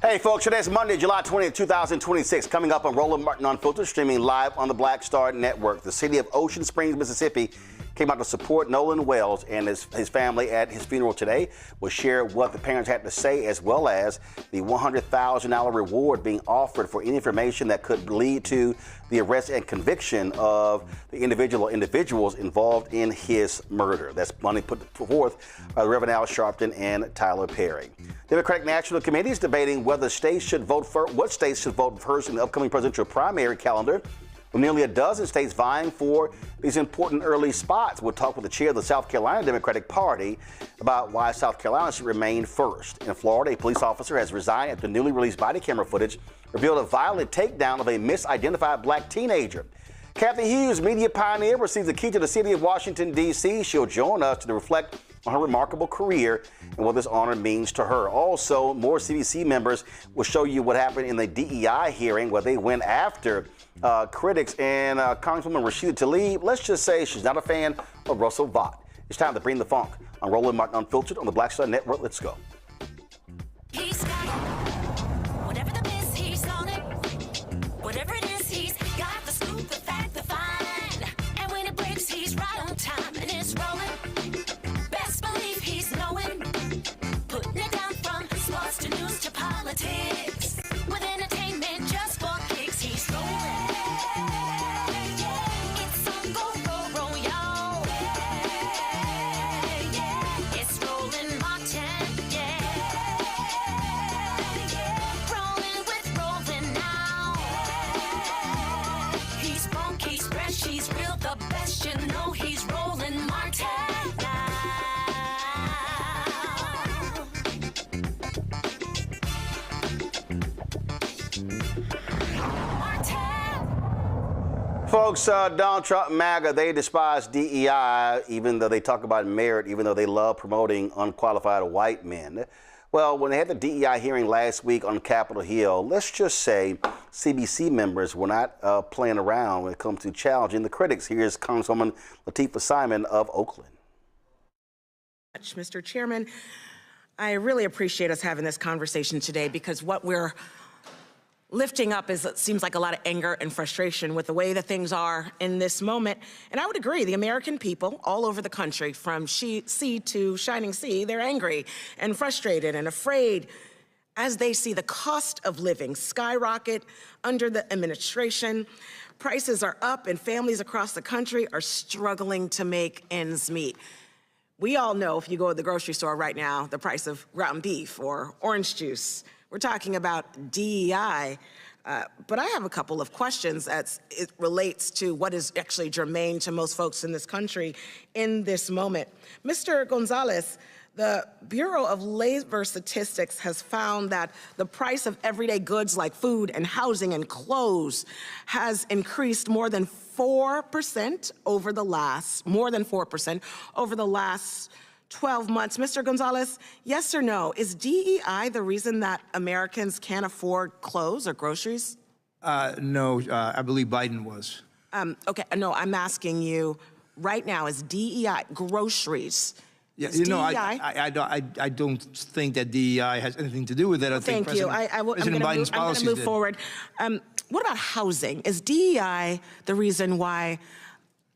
Hey folks, today's Monday, July 20th, 2026. Coming up on Roland Martin Unfiltered, streaming live on the Black Star Network. The city of Ocean Springs, Mississippi came out to support Nolan Wells and his family at his funeral today. We'll share what the parents had to say, as well as the $100,000 reward being offered for any information that could lead to the arrest and conviction of the individuals involved in his murder. That's money put forth by the Reverend Al Sharpton and Tyler Perry. Democratic National Committee is debating whether states should vote first in the upcoming presidential primary calendar, with nearly a dozen states vying for these important early spots. We'll talk with the chair of the South Carolina Democratic Party about why South Carolina should remain first. In Florida, a police officer has resigned after newly released body camera footage revealed a violent takedown of a misidentified black teenager. Cathy Hughes, media pioneer, receives the key to the city of Washington, D.C. She'll join us to reflect on her remarkable career and what this honor means to her. Also, more CBC members will show you what happened in the DEI hearing where they went after critics and Congresswoman Rashida Tlaib. Let's just say she's not a fan of Russell Vought. It's time to bring the funk on Roland Martin Unfiltered on the Black Star Network. Let's go. He's got whatever the miss, he's on it. Whatever it is, he's got the scoop, the fact, the find. And when it breaks, he's right on time and it's rolling. Best believe he's knowing. Putting it down from sports to news to politics. With entertainment just for kicks, he's rolling. It's on go, roll, y'all. It's Roland Martin, rolling with Roland now. He's funky, he's fresh, he's real, the best, you know he's Roland Martin now. Folks, Donald Trump, MAGA, they despise DEI, even though they talk about merit, even though they love promoting unqualified white men. Well, when they had the DEI hearing last week on Capitol Hill, let's just say CBC members were not playing around when it comes to challenging the critics. Here's Congresswoman Latifah Simon of Oakland. Mr. Chairman, I really appreciate us having this conversation today, because what we're lifting up is, it seems like, a lot of anger and frustration with the way that things are in this moment. And I would agree, the American people all over the country, from sea to shining sea, they're angry and frustrated and afraid as they see the cost of living skyrocket under the administration. Prices are up and families across the country are struggling to make ends meet. We all know, if you go to the grocery store right now, the price of ground beef or orange juice. We're talking about DEI, but I have a couple of questions as it relates to what is actually germane to most folks in this country in this moment. Mr. Gonzalez, the Bureau of Labor Statistics has found that the price of everyday goods like food and housing and clothes has increased more than 4% over the last 12 months. Mr. Gonzalez, yes or no, is DEI the reason that Americans can't afford clothes or groceries? No, I believe Biden was. Okay, no, I'm asking you right now, is DEI groceries? Yeah, is you know, DEI? I don't think that DEI has anything to do with it. I think Thank you. President Biden's policies I'm going to move forward. What about housing? Is DEI the reason why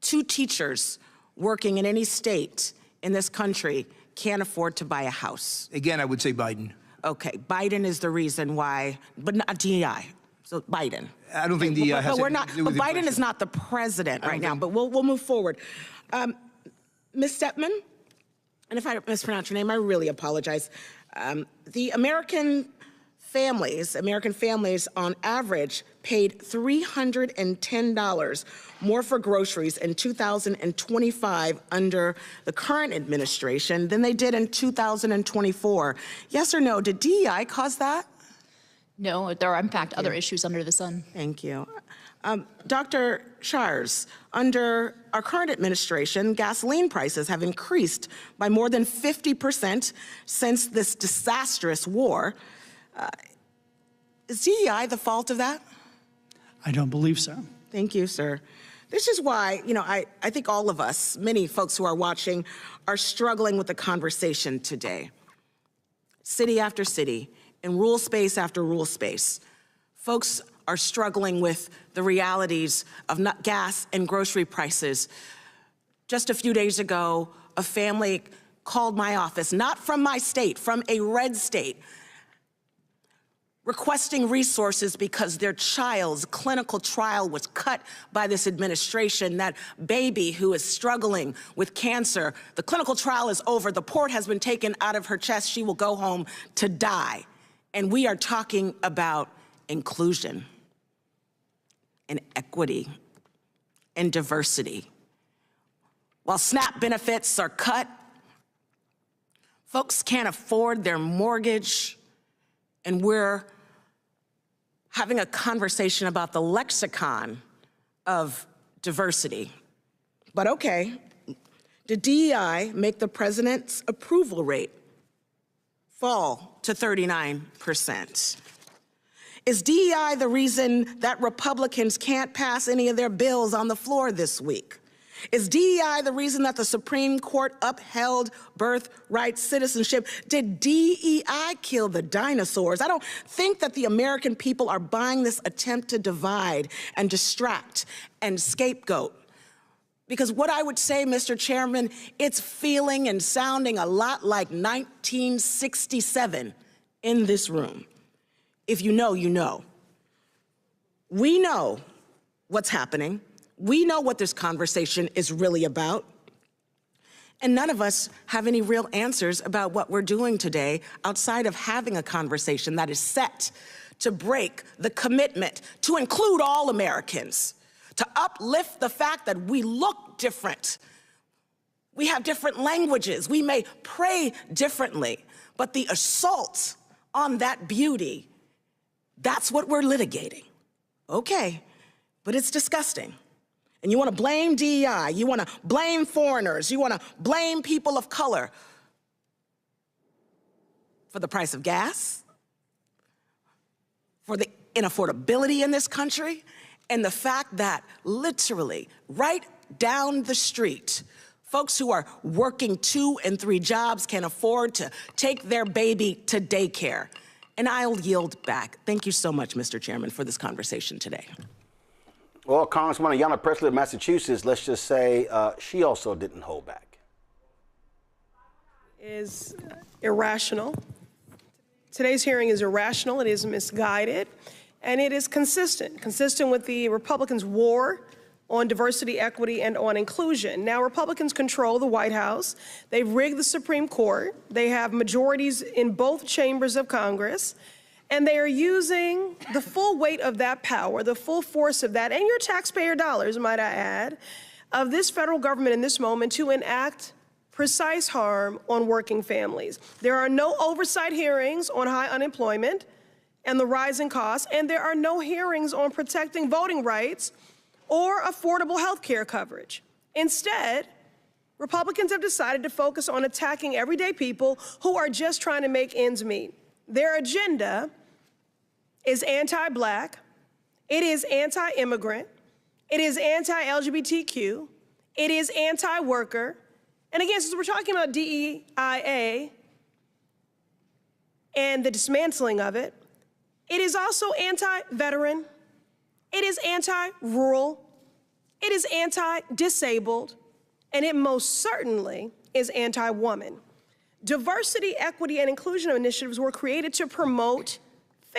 2 teachers working in any state in this country can't afford to buy a house? Again, I would say Biden. Okay, Biden is the reason why, but not DEI. So Biden. I don't think DEI has anything to do with But Biden is not the president right now, but we'll move forward. Ms. Stepman, and if I mispronounce your name, I really apologize. The American families on average paid $310 more for groceries in 2025 under the current administration than they did in 2024. Yes or no, did DEI cause that? No, there are in fact other issues under the sun. Thank you. Dr. Shires, under our current administration, gasoline prices have increased by more than 50% since this disastrous war. Is DEI the fault of that? I don't believe so. Thank you, sir. This is why, I think all of us, many folks who are watching, are struggling with the conversation today. City after city, in rule space after rule space. Folks are struggling with the realities of gas and grocery prices. Just a few days ago, a family called my office, not from my state, from a red state, requesting resources because their child's clinical trial was cut by this administration. That baby who is struggling with cancer, the clinical trial is over, the port has been taken out of her chest, she will go home to die. And we are talking about inclusion and equity and diversity. While SNAP benefits are cut, folks can't afford their mortgage, and we're having a conversation about the lexicon of diversity. But okay, did DEI make the president's approval rate fall to 39%? Is DEI the reason that Republicans can't pass any of their bills on the floor this week? Is DEI the reason that the Supreme Court upheld birthright citizenship? Did DEI kill the dinosaurs? I don't think that the American people are buying this attempt to divide and distract and scapegoat. Because what I would say, Mr. Chairman, it's feeling and sounding a lot like 1967 in this room. If you know, you know. We know what's happening. We know what this conversation is really about. And none of us have any real answers about what we're doing today outside of having a conversation that is set to break the commitment to include all Americans, to uplift the fact that we look different. We have different languages. We may pray differently, but the assault on that beauty, that's what we're litigating. Okay, but it's disgusting. And you want to blame DEI, you want to blame foreigners, you want to blame people of color for the price of gas, for the inaffordability in this country, and the fact that literally right down the street, folks who are working 2 and 3 jobs can afford to take their baby to daycare. And I'll yield back. Thank you so much, Mr. Chairman, for this conversation today. Well, Congresswoman Ayanna Pressley of Massachusetts, let's just say she also didn't hold back. Is irrational. Today's hearing is irrational, it is misguided, and it is consistent with the Republicans' war on diversity, equity, and on inclusion. Now, Republicans control the White House. They've rigged the Supreme Court. They have majorities in both chambers of Congress. And they are using the full weight of that power, the full force of that, and your taxpayer dollars, might I add, of this federal government in this moment to enact precise harm on working families. There are no oversight hearings on high unemployment and the rising costs, and there are no hearings on protecting voting rights or affordable health care coverage. Instead, Republicans have decided to focus on attacking everyday people who are just trying to make ends meet. Their agenda is anti-Black, it is anti-immigrant, it is anti-LGBTQ, it is anti-worker, and again, since we're talking about DEIA and the dismantling of it, it is also anti-veteran, it is anti-rural, it is anti-disabled, and it most certainly is anti-woman. Diversity, equity, and inclusion initiatives were created to promote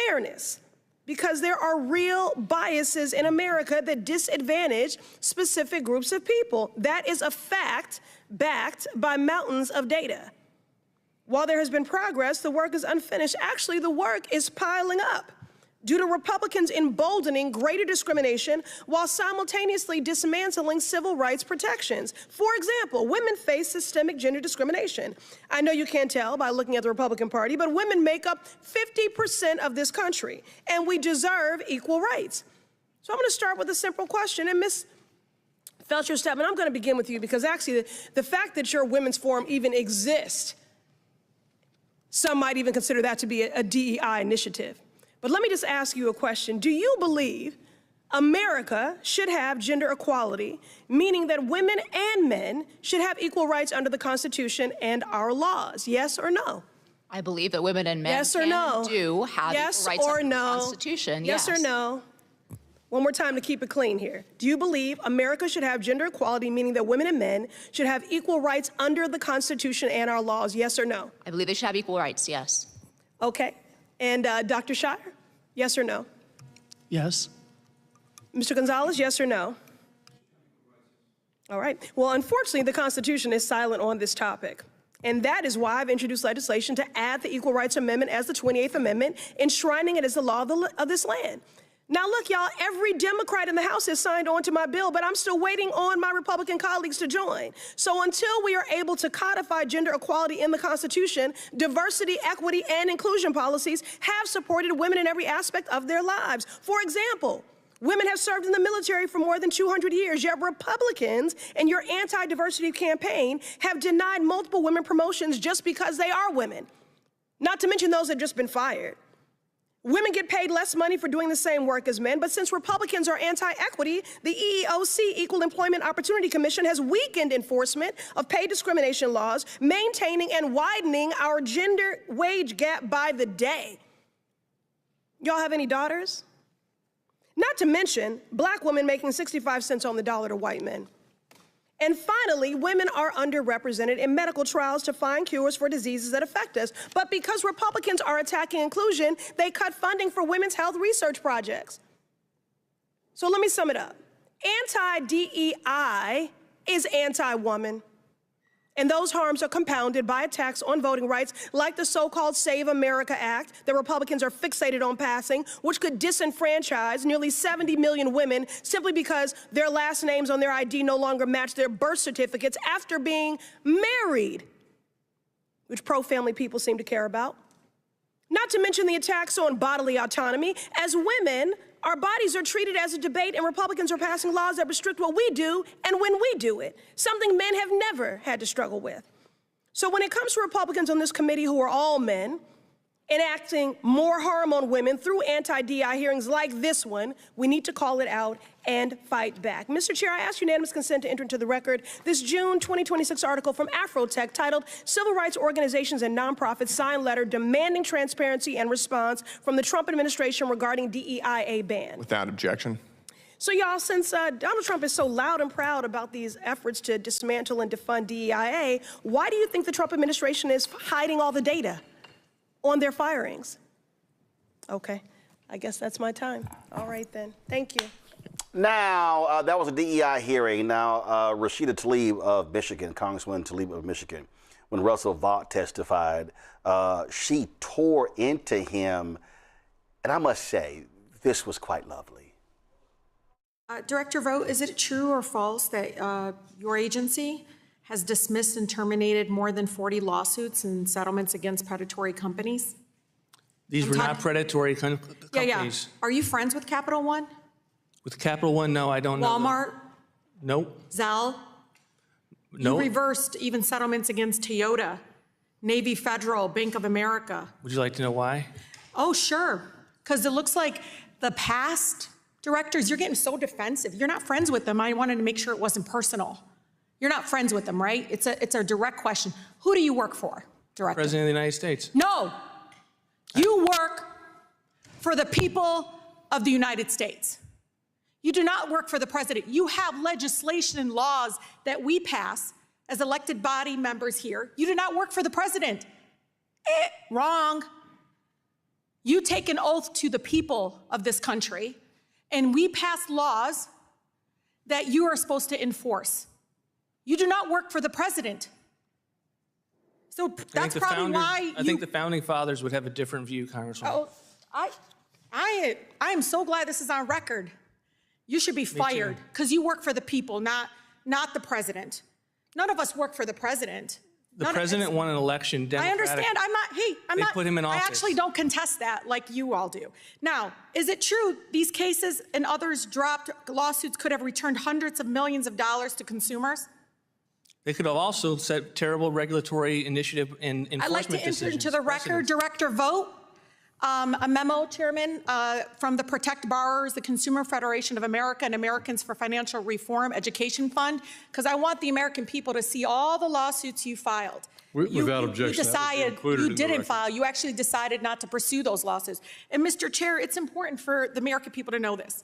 fairness because there are real biases in America that disadvantage specific groups of people. That is a fact backed by mountains of data. While there has been progress, the work is unfinished. Actually, the work is piling up due to Republicans emboldening greater discrimination while simultaneously dismantling civil rights protections. For example, women face systemic gender discrimination. I know you can't tell by looking at the Republican Party, but women make up 50% of this country, and we deserve equal rights. So I'm going to start with a simple question, and Ms. Felcher-Stepman, I'm going to begin with you because actually the fact that your Women's Forum even exists, some might even consider that to be a DEI initiative. But let me just ask you a question. Do you believe America should have gender equality, meaning that women and men should have equal rights under the Constitution and our laws? Yes or no? I believe that women and men Yes or no? do have Yes equal rights or under no? the Constitution. Yes or no? One more time to keep it clean here. Do you believe America should have gender equality, meaning that women and men should have equal rights under the Constitution and our laws? Yes or no? I believe they should have equal rights, yes. Okay. And Dr. Shire, yes or no? Yes. Mr. Gonzalez, yes or no? All right. Well, unfortunately, the Constitution is silent on this topic. And that is why I've introduced legislation to add the Equal Rights Amendment as the 28th Amendment, enshrining it as the law of this land. Now, look, y'all, every Democrat in the House has signed on to my bill, but I'm still waiting on my Republican colleagues to join. So until we are able to codify gender equality in the Constitution, diversity, equity, and inclusion policies have supported women in every aspect of their lives. For example, women have served in the military for more than 200 years, yet Republicans in your anti-diversity campaign have denied multiple women promotions just because they are women, not to mention those that have just been fired. Women get paid less money for doing the same work as men, but since Republicans are anti-equity, the EEOC, Equal Employment Opportunity Commission, has weakened enforcement of pay discrimination laws, maintaining and widening our gender wage gap by the day. Y'all have any daughters? Not to mention black women making 65 cents on the dollar to white men. And finally, women are underrepresented in medical trials to find cures for diseases that affect us. But because Republicans are attacking inclusion, they cut funding for women's health research projects. So let me sum it up. Anti-DEI is anti-woman. And those harms are compounded by attacks on voting rights like the so-called Save America Act that Republicans are fixated on passing, which could disenfranchise nearly 70 million women simply because their last names on their ID no longer match their birth certificates after being married, which pro-family people seem to care about. Not to mention the attacks on bodily autonomy. As women, our bodies are treated as a debate, and Republicans are passing laws that restrict what we do and when we do it, something men have never had to struggle with. So when it comes to Republicans on this committee who are all men, enacting more harm on women through anti-DI hearings like this one, we need to call it out and fight back. Mr. Chair, I ask unanimous consent to enter into the record this June 2026 article from Afrotech titled Civil Rights Organizations and Nonprofits Sign Letter Demanding Transparency and Response from the Trump Administration Regarding DEIA Ban. Without objection. So y'all, since Donald Trump is so loud and proud about these efforts to dismantle and defund DEIA, why do you think the Trump administration is hiding all the data on their firings? Okay, I guess that's my time. All right then, thank you. Now, that was a DEI hearing. Now, Rashida Tlaib of Michigan, Congresswoman Tlaib of Michigan, when Russell Vought testified, she tore into him, and I must say, this was quite lovely. Director Vogt, is it true or false that your agency has dismissed and terminated more than 40 lawsuits and settlements against predatory companies? These were not predatory companies. Yeah. Are you friends with Capital One? With Capital One, no, I don't know. Walmart? Nope. Zelle? Nope. You reversed even settlements against Toyota, Navy Federal, Bank of America. Would you like to know why? Oh, sure. Because it looks like the past directors, you're getting so defensive. You're not friends with them. I wanted to make sure it wasn't personal. You're not friends with them, right? It's a direct question. Who do you work for, Director? President of the United States. No. You work for the people of the United States. You do not work for the president. You have legislation and laws that we pass as elected body members here. You do not work for the president. Wrong. You take an oath to the people of this country, and we pass laws that you are supposed to enforce. You do not work for the president. So that's probably why I think the founding fathers would have a different view, Congresswoman. Oh, I am so glad this is on record. You should be fired because you work for the people, not the president. None of us work for the president. The president won an election. I understand. I'm not. Put him in office. I actually don't contest that like you all do. Now, is it true these cases and others dropped lawsuits could have returned hundreds of millions of dollars to consumers? They could have also set terrible regulatory initiative and enforcement decisions. I'd like to enter into the record, Director Vogt. A memo, Chairman, from the Protect Borrowers, the Consumer Federation of America, and Americans for Financial Reform Education Fund, because I want the American people to see all the lawsuits you filed. Without objection, You didn't file. You actually decided not to pursue those lawsuits. And Mr. Chair, it's important for the American people to know this.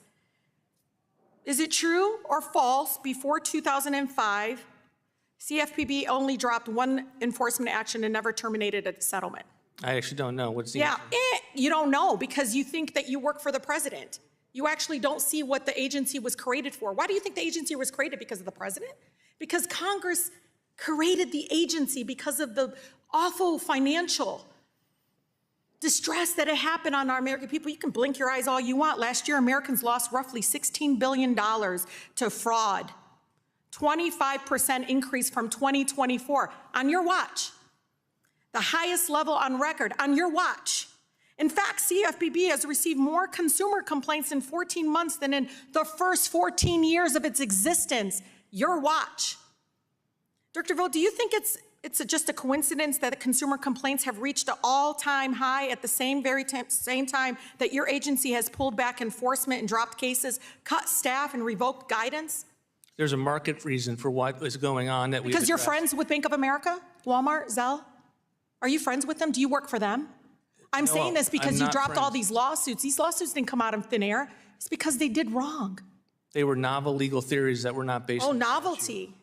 Is it true or false, before 2005, CFPB only dropped one enforcement action and never terminated a settlement? I actually don't know. What's the answer? You don't know because you think that you work for the president. You actually don't see what the agency was created for. Why do you think the agency was created? Because of the president? Because Congress created the agency because of the awful financial distress that had happened on our American people. You can blink your eyes all you want. Last year, Americans lost roughly $16 billion to fraud. 25% increase from 2024 on your watch. The highest level on record on your watch. In fact, CFPB has received more consumer complaints in 14 months than in the first 14 years of its existence. Your watch. Dr. Vogt, do you think it's just a coincidence that the consumer complaints have reached an all-time high at the same time that your agency has pulled back enforcement and dropped cases, cut staff, and revoked guidance? There's a market reason for what is going on that we. Because you're friends with Bank of America, Walmart, Zelle? Are you friends with them? Do you work for them? I'm saying this because you dropped all these lawsuits. These lawsuits didn't come out of thin air. It's because they did wrong. They were novel legal theories that were not based on novelty.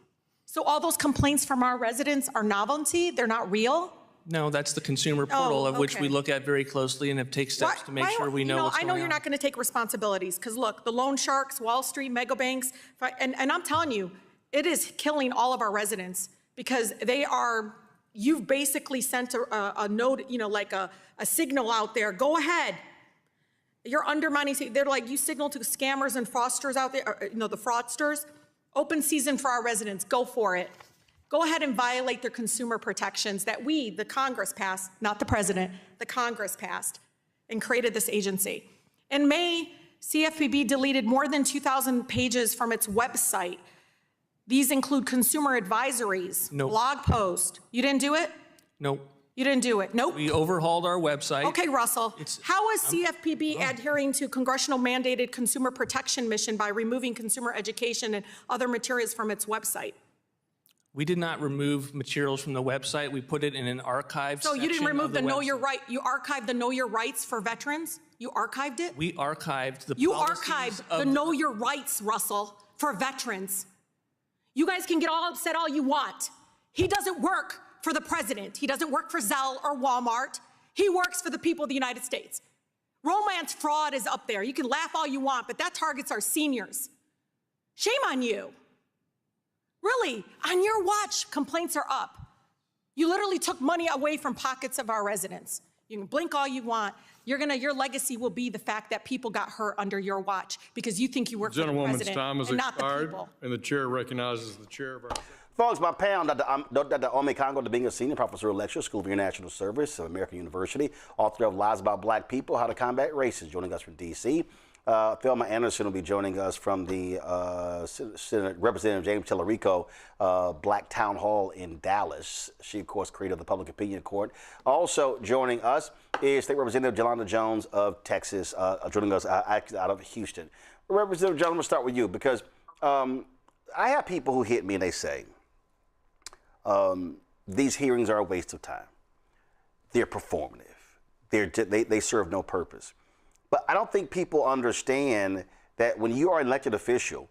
So all those complaints from our residents are novelty? They're not real? No, that's the consumer portal of which we look at very closely and have taken steps to make sure we know what's going on. I know you're not going to take responsibilities because look, the loan sharks, Wall Street, mega banks, and I'm telling you, it is killing all of our residents because you've basically sent a note, like a signal out there. Go ahead. You're undermining. They're like, you signal to the scammers and fraudsters out there, the fraudsters. Open season for our residents. Go for it. Go ahead and violate their consumer protections that we, the Congress, passed, not the president, the Congress passed and created this agency. In May, CFPB deleted more than 2,000 pages from its website. These include consumer advisories, blog posts. You didn't do it? Nope. You didn't do it? Nope. We overhauled our website. Okay, Russell. How is CFPB adhering to congressional mandated consumer protection mission by removing consumer education and other materials from its website? We did not remove materials from the website. We put it in an archive section. So you didn't remove the Know website. Your Right. You archived the Know Your Rights for veterans? You archived it? We archived the You policies archived of the Know Your Rights, Russell, for veterans. You guys can get all upset all you want. He doesn't work for the president. He doesn't work for Zelle or Walmart. He works for the people of the United States. Romance fraud is up there. You can laugh all you want, but that targets our seniors. Shame on you. Really, on your watch, complaints are up. You literally took money away from pockets of our residents. You can blink all you want. Your legacy will be the fact that people got hurt under your watch because you think you work for the president and not the people. And the chair recognizes the chair of our... Folks, my panel, Dr. Ome Congo, being a senior professor of lecture, School of International Service of American University, author of Lies About Black People, How to Combat Racism, joining us from D.C. Thelma Anderson will be joining us from the Senate Representative James Tellerico Black Town Hall in Dallas. She, of course, created the Public Opinion Court. Also joining us is State Representative Jelanda Jones of Texas, joining us out of Houston. Representative Jones, I'm going to start with you because I have people who hit me and they say, these hearings are a waste of time. They're performative. They serve no purpose. But I don't think people understand that when you are an elected official,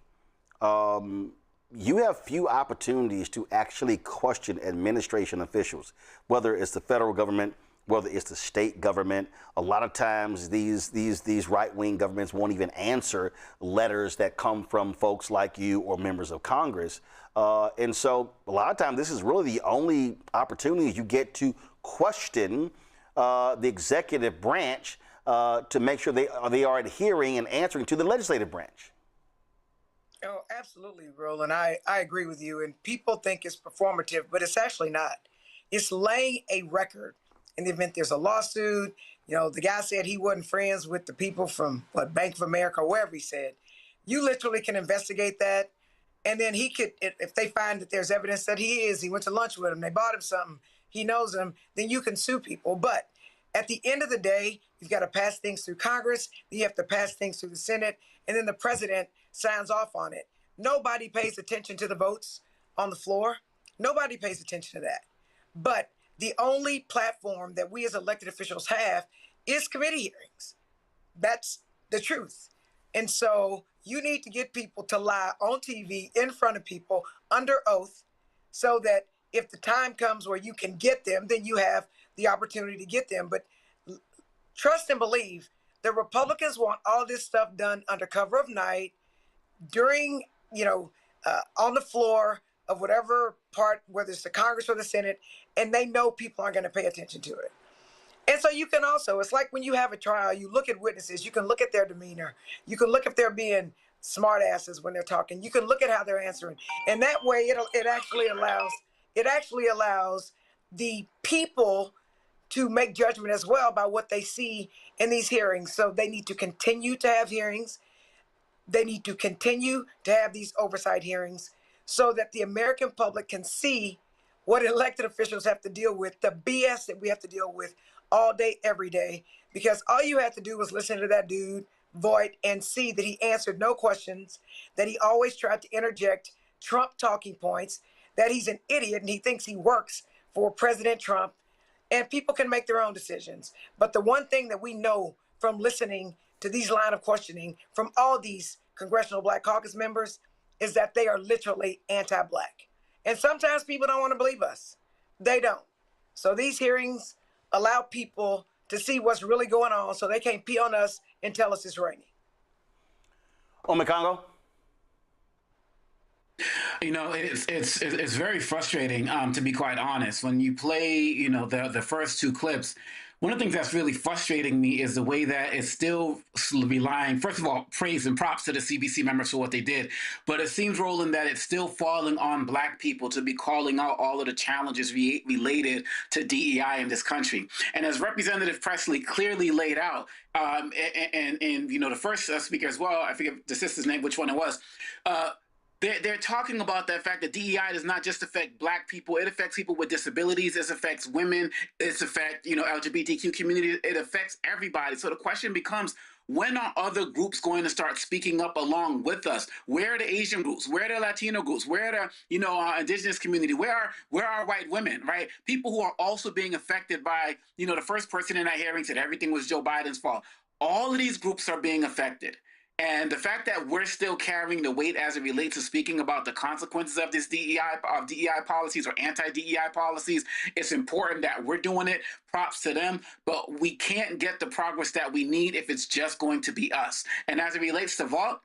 you have few opportunities to actually question administration officials, whether it's the federal government, whether it's the state government. A lot of times these right-wing governments won't even answer letters that come from folks like you or members of Congress. And so a lot of times this is really the only opportunity you get to question the executive branch to make sure they are adhering and answering to the legislative branch. Oh, absolutely, Roland. I agree with you. And people think it's performative, but it's actually not. It's laying a record in the event there's a lawsuit. The guy said he wasn't friends with the people from Bank of America or wherever he said. You literally can investigate that. And then he could, if they find that there's evidence that he went to lunch with him, they bought him something, he knows him, then you can sue people. But At the end of the day, you've got to pass things through Congress, you have to pass things through the Senate, and then the president signs off on it. Nobody pays attention to the votes on the floor. Nobody pays attention to that. But the only platform that we as elected officials have is committee hearings. That's the truth. And so you need to get people to lie on TV in front of people under oath so that if the time comes where you can get them, then you have the opportunity to get them. But trust and believe, the Republicans want all this stuff done under cover of night, during, on the floor of whatever part, whether it's the Congress or the Senate, and they know people aren't going to pay attention to it. And so you can also, it's like when you have a trial, you look at witnesses, you can look at their demeanor, you can look if they're being smart asses when they're talking, you can look at how they're answering. And that way it actually allows the people to make judgment as well by what they see in these hearings. So they need to continue to have hearings. They need to continue to have these oversight hearings so that the American public can see what elected officials have to deal with, the BS that we have to deal with all day, every day. Because all you have to do was listen to that dude, Voight, and see that he answered no questions, that he always tried to interject Trump talking points, that he's an idiot and he thinks he works for President Trump. And people can make their own decisions. But the one thing that we know from listening to these line of questioning from all these Congressional Black Caucus members is that they are literally anti-Black. And sometimes people don't want to believe us. They don't. So these hearings allow people to see what's really going on so they can't pee on us and tell us it's raining. Omekongo? It's very frustrating, to be quite honest. When you play, the first two clips, one of the things that's really frustrating me is the way that it's still relying, first of all, praise and props to the CBC members for what they did. But it seems, Roland, that it's still falling on Black people to be calling out all of the challenges related to DEI in this country. And as Representative Presley clearly laid out, and the first speaker as well, I forget the sister's name, which one it was, they're talking about the fact that DEI does not just affect Black people. It affects people with disabilities. It affects women. It affects, LGBTQ community. It affects everybody. So the question becomes, when are other groups going to start speaking up along with us? Where are the Asian groups? Where are the Latino groups? Where are the, indigenous community? Where are white women, right? People who are also being affected by, the first person in that hearing said everything was Joe Biden's fault. All of these groups are being affected. And the fact that we're still carrying the weight as it relates to speaking about the consequences of this DEI policies or anti-DEI policies, it's important that we're doing it. Props to them, but we can't get the progress that we need if it's just going to be us. And as it relates to Vault,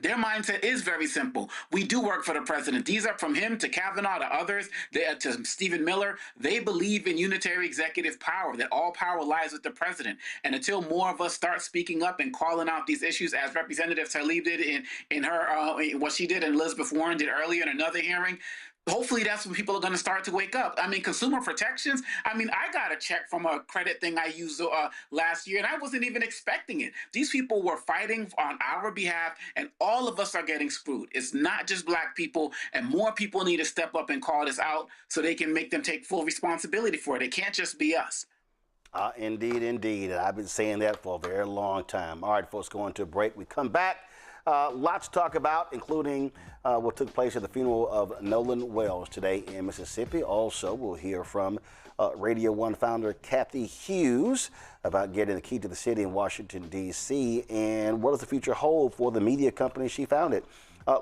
their mindset is very simple. We do work for the president. These are from him to Kavanaugh to others, to Stephen Miller. They believe in unitary executive power, that all power lies with the president. And until more of us start speaking up and calling out these issues, as Representative Tlaib did in her, what she did and Elizabeth Warren did earlier in another hearing, hopefully that's when people are going to start to wake up. I mean, consumer protections. I mean, I got a check from a credit thing I used last year, and I wasn't even expecting it. These people were fighting on our behalf, and all of us are getting screwed. It's not just Black people, and more people need to step up and call this out so they can make them take full responsibility for it. It can't just be us. Indeed, indeed. And I've been saying that for a very long time. All right, folks, going to a break. We come back. Lots to talk about, including what took place at the funeral of Nolan Wells today in Mississippi. Also, we'll hear from Radio 1 founder Cathy Hughes about getting the key to the city in Washington, D.C., and what does the future hold for the media company she founded.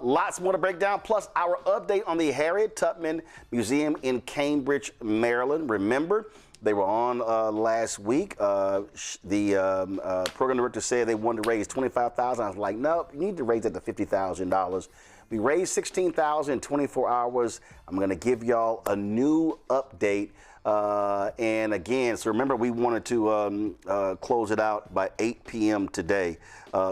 Lots more to break down, plus our update on the Harriet Tubman Museum in Cambridge, Maryland. Remember, they were on last week. The program director said they wanted to raise $25,000. I was like, no, you need to raise it to $50,000. We raised $16,000 in 24 hours. I'm going to give y'all a new update. And again, so remember, we wanted to close it out by 8 p.m. today.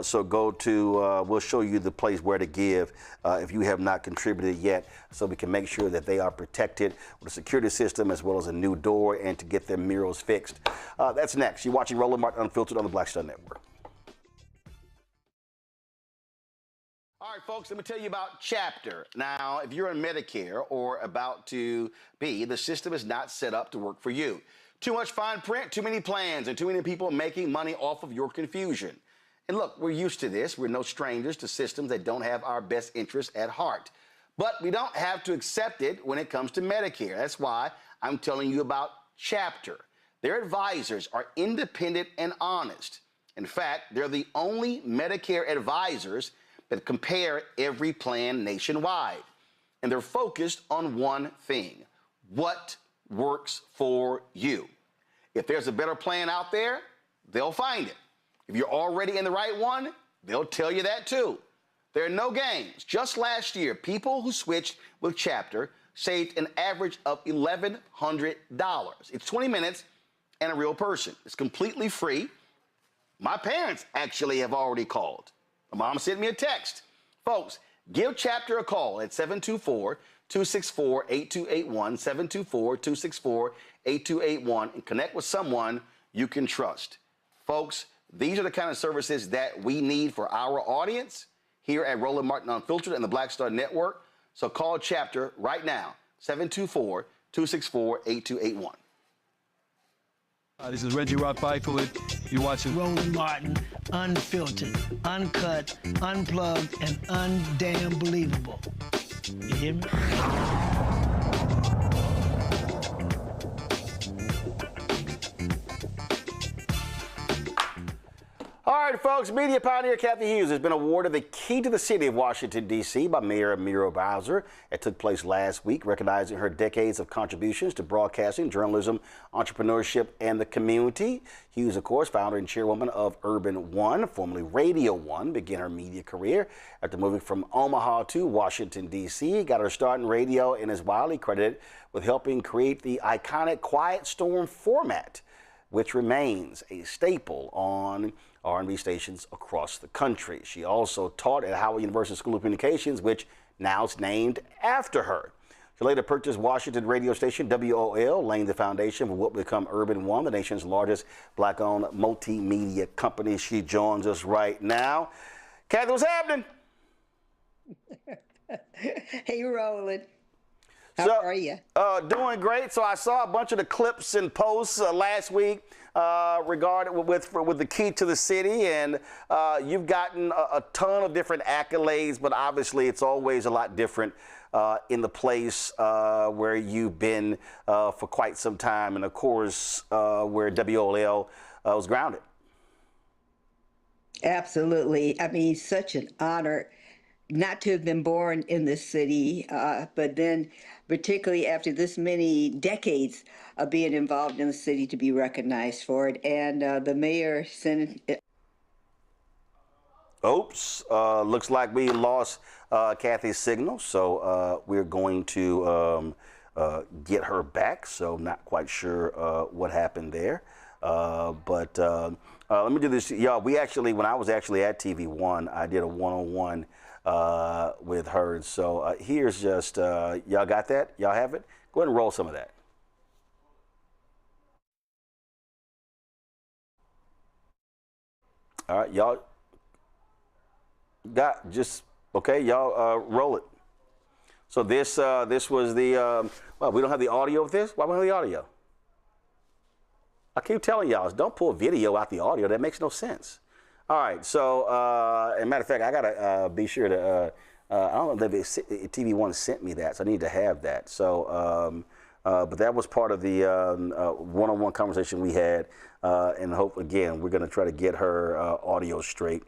So go to, we'll show you the place where to give if you have not contributed yet, so we can make sure that they are protected with a security system as well as a new door and to get their murals fixed. That's next. You're watching Roland Martin Unfiltered on the Black Star Network. All right, folks, let me tell you about Chapter. Now, if you're on Medicare or about to be, the system is not set up to work for you. Too much fine print, too many plans, and too many people making money off of your confusion. And look, we're used to this. We're no strangers to systems that don't have our best interests at heart. But we don't have to accept it when it comes to Medicare. That's why I'm telling you about Chapter. Their advisors are independent and honest. In fact, they're the only Medicare advisors that compare every plan nationwide. And they're focused on one thing: what works for you. If there's a better plan out there, they'll find it. If you're already in the right one, they'll tell you that too. There are no games. Just last year, people who switched with Chapter saved an average of $1,100. It's 20 minutes and a real person. It's completely free. My parents actually have already called. My mom sent me a text. Folks, give Chapter a call at 724-264-8281, 724-264-8281, and connect with someone you can trust. Folks, these are the kind of services that we need for our audience here at Roland Martin Unfiltered and the Black Star Network. So call Chapter right now, 724-264-8281. This is Reggie Rock Byford. You're watching Roland Martin, unfiltered, uncut, unplugged, and undamn believable. You hear me? All right, folks, media pioneer Cathy Hughes has been awarded the key to the city of Washington, D.C. by Mayor Muriel Bowser. It took place last week, recognizing her decades of contributions to broadcasting, journalism, entrepreneurship, and the community. Hughes, of course, founder and chairwoman of Urban One, formerly Radio One, began her media career after moving from Omaha to Washington, D.C. Got her start in radio and is widely credited with helping create the iconic Quiet Storm format, which remains a staple on R&B stations across the country. She also taught at Howard University School of Communications, which now is named after her. She later purchased Washington radio station WOL, laying the foundation for what will become Urban One, the nation's largest black-owned multimedia company. She joins us right now. Cathy, what's happening? Hey, Roland. How are you? Doing great. So I saw a bunch of the clips and posts last week regarding with the key to the city, and you've gotten a ton of different accolades, but obviously it's always a lot different in the place where you've been for quite some time, and of course where WOL was grounded. Absolutely. I mean, such an honor not to have been born in this city, but then particularly after this many decades of being involved in the city, to be recognized for it. And the mayor sent it. Oops, looks like we lost Cathy's signal, so we're going to get her back. So not quite sure what happened there. But let me do this. Y'all, we actually, when I was actually at TV One, I did a one-on-one with her. So here's just, y'all got that? Y'all have it? Go ahead and roll some of that. All right, y'all got just, okay, y'all roll it. So this was the, well, we don't have the audio of this? Why don't we have the audio? I keep telling y'all, don't pull video out the audio. That makes no sense. All right, so, as a matter of fact, I gotta be sure to, I don't know if TV One sent me that, so I need to have that. So, but that was part of the one-on-one conversation we had, and hope, again, we're gonna try to get her audio straight.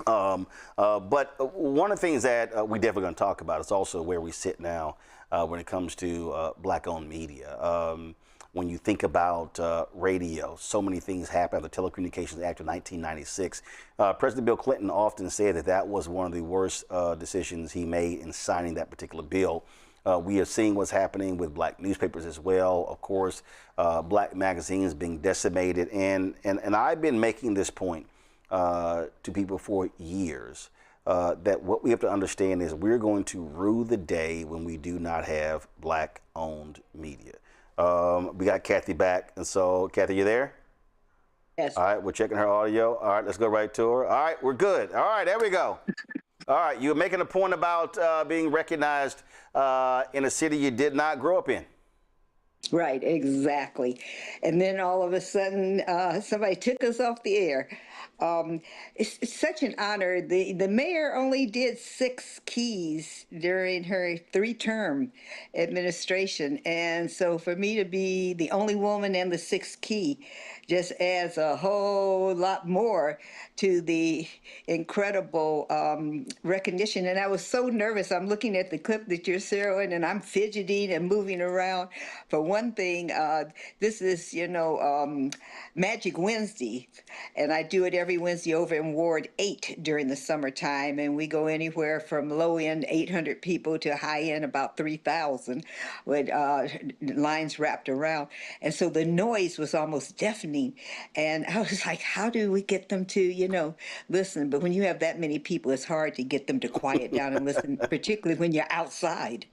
But one of the things that we definitely gonna talk about is also where we sit now when it comes to black-owned media. When you think about radio, so many things happened after the Telecommunications Act of 1996. President Bill Clinton often said that that was one of the worst decisions he made in signing that particular bill. We are seeing what's happening with black newspapers as well. Of course, black magazines being decimated. And I've been making this point to people for years, that what we have to understand is we're going to rue the day when we do not have black-owned media. We got Cathy back, and so Cathy, you there? Yes. All right, we're checking her audio. All right, let's go right to her. All right, we're good. All right, there we go. All right, you were making a point about being recognized in a city you did not grow up in. Right, exactly. And then all of a sudden, somebody took us off the air. It's such an honor. The mayor only did 6 keys during her 3-term administration. And so for me to be the only woman in the 6th key just adds a whole lot more to the incredible recognition. And I was so nervous. I'm looking at the clip that you're showing, and I'm fidgeting and moving around. For one thing, this is, Magic Wednesday, and I do it every Wednesday over in Ward 8 during the summertime, and we go anywhere from low-end 800 people to high-end about 3,000 with lines wrapped around. And so the noise was almost deafening, and I was like, how do we get them to, listen? But when you have that many people, it's hard to get them to quiet down and listen, particularly when you're outside.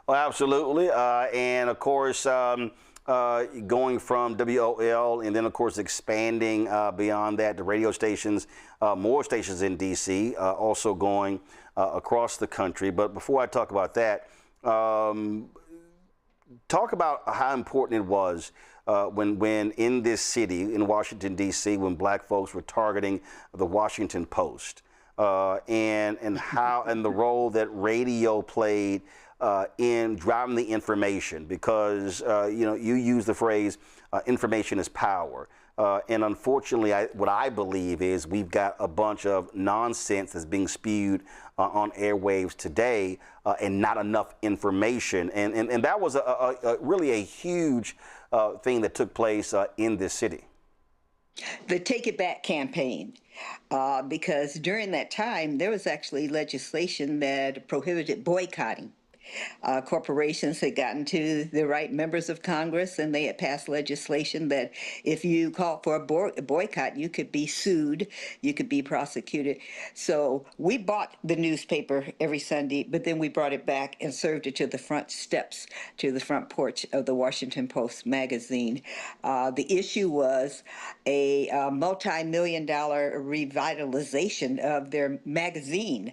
Well, absolutely. And of course, going from WOL and then, of course, expanding beyond that to radio stations, more stations in D.C., also going across the country. But before I talk about that, talk about how important it was when in this city, in Washington, D.C., when black folks were targeting the Washington Post and how and the role that radio played in driving the information, because you use the phrase information is power, and unfortunately what I believe is we've got a bunch of nonsense that's being spewed on airwaves today, and not enough information, and that was really a huge thing that took place in this city. The Take It Back campaign, because during that time there was actually legislation that prohibited boycotting. Corporations had gotten to the right members of Congress, and they had passed legislation that if you called for a boycott, you could be sued, you could be prosecuted. So we bought the newspaper every Sunday, but then we brought it back and served it to the front steps, to the front porch of the Washington Post magazine. The issue was a multi-million-dollar revitalization of their magazine,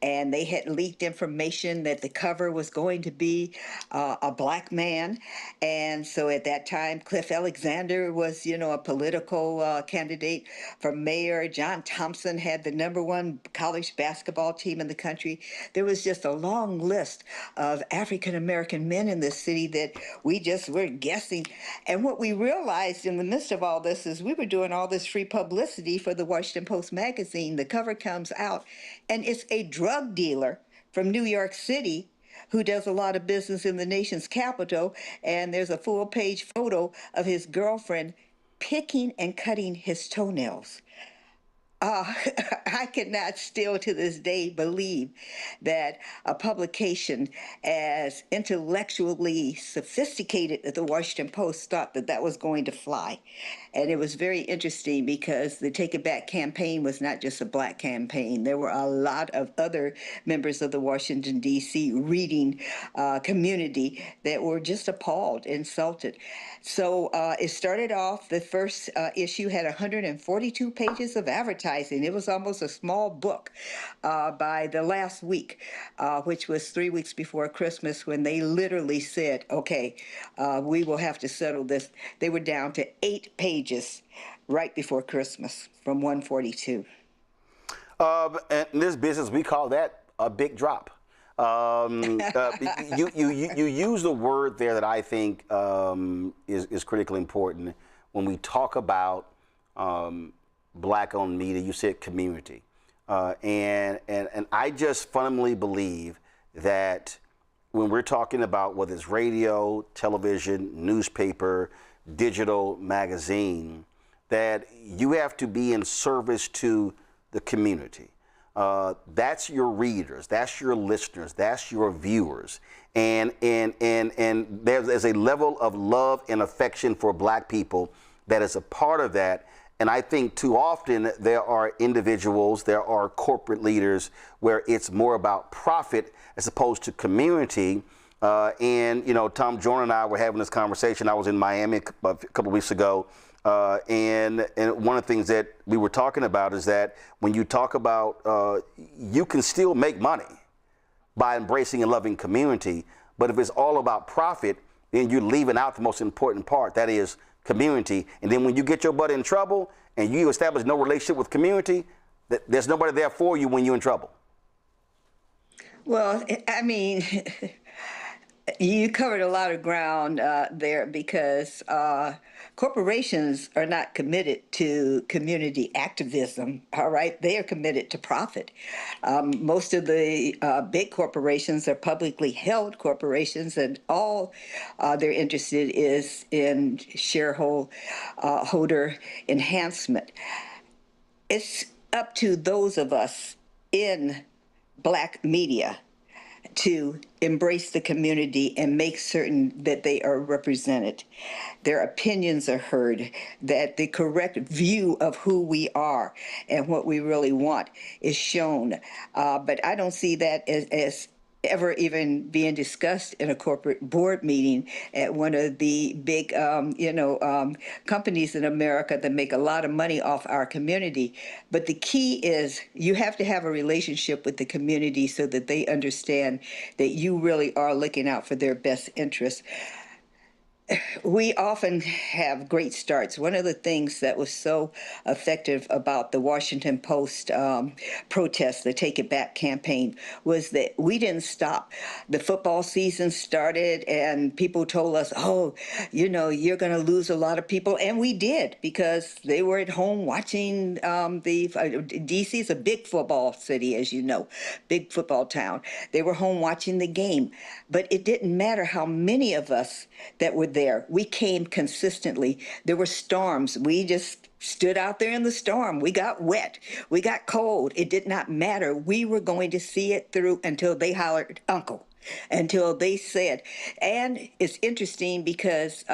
and they had leaked information that the cover was going to be a black man. And so at that time, Cliff Alexander was, a political candidate for mayor. John Thompson had the #1 college basketball team in the country. There was just a long list of African-American men in this city that we just were guessing. And what we realized in the midst of all this is we were doing all this free publicity for the Washington Post magazine. The cover comes out, and it's a drug dealer from New York City who does a lot of business in the nation's capital, and there's a full-page photo of his girlfriend picking and cutting his toenails. I cannot still to this day believe that a publication as intellectually sophisticated as the Washington Post thought that that was going to fly. And it was very interesting because the Take It Back campaign was not just a black campaign. There were a lot of other members of the Washington, D.C. reading community that were just appalled, insulted. So it started off, the first issue had 142 pages of advertising. It was almost a small book by the last week, which was 3 weeks before Christmas, when they literally said, okay, we will have to settle this. They were down to 8 pages right before Christmas from 142. In this business, we call that a big drop. You use the word there that I think is critically important when we talk about black-owned media. You said community, and I just fundamentally believe that when we're talking about whether it's radio, television, newspaper, digital, magazine, that you have to be in service to the community. That's your readers, that's your listeners, that's your viewers, and there's a level of love and affection for black people that is a part of that. And I think too often there are individuals, there are corporate leaders where it's more about profit as opposed to community. And Tom Joyner and I were having this conversation. I was in Miami a couple weeks ago. And one of the things that we were talking about is that when you talk about, you can still make money by embracing and loving community, but if it's all about profit, then you're leaving out the most important part, that is community. And then when you get your butt in trouble and you establish no relationship with community, there's nobody there for you when you're in trouble. Well, I mean, you covered a lot of ground there, because corporations are not committed to community activism, all right? They are committed to profit. Most of the big corporations are publicly held corporations, and all they're interested is in shareholder enhancement. It's up to those of us in Black media to embrace the community and make certain that they are represented, their opinions are heard, that the correct view of who we are and what we really want is shown. But I don't see that as ever even being discussed in a corporate board meeting at one of the big, companies in America that make a lot of money off our community. But the key is you have to have a relationship with the community so that they understand that you really are looking out for their best interests. We often have great starts. One of the things that was so effective about the Washington Post protest, the Take It Back campaign, was that we didn't stop. The football season started and people told us, oh, you're going to lose a lot of people. And we did, because they were at home watching D.C. is a big football city, as you know, big football town. They were home watching the game. But it didn't matter how many of us that were there. We came consistently. There were storms. We just stood out there in the storm. We got wet. We got cold. It did not matter. We were going to see it through until they hollered, "Uncle," until they said. And it's interesting because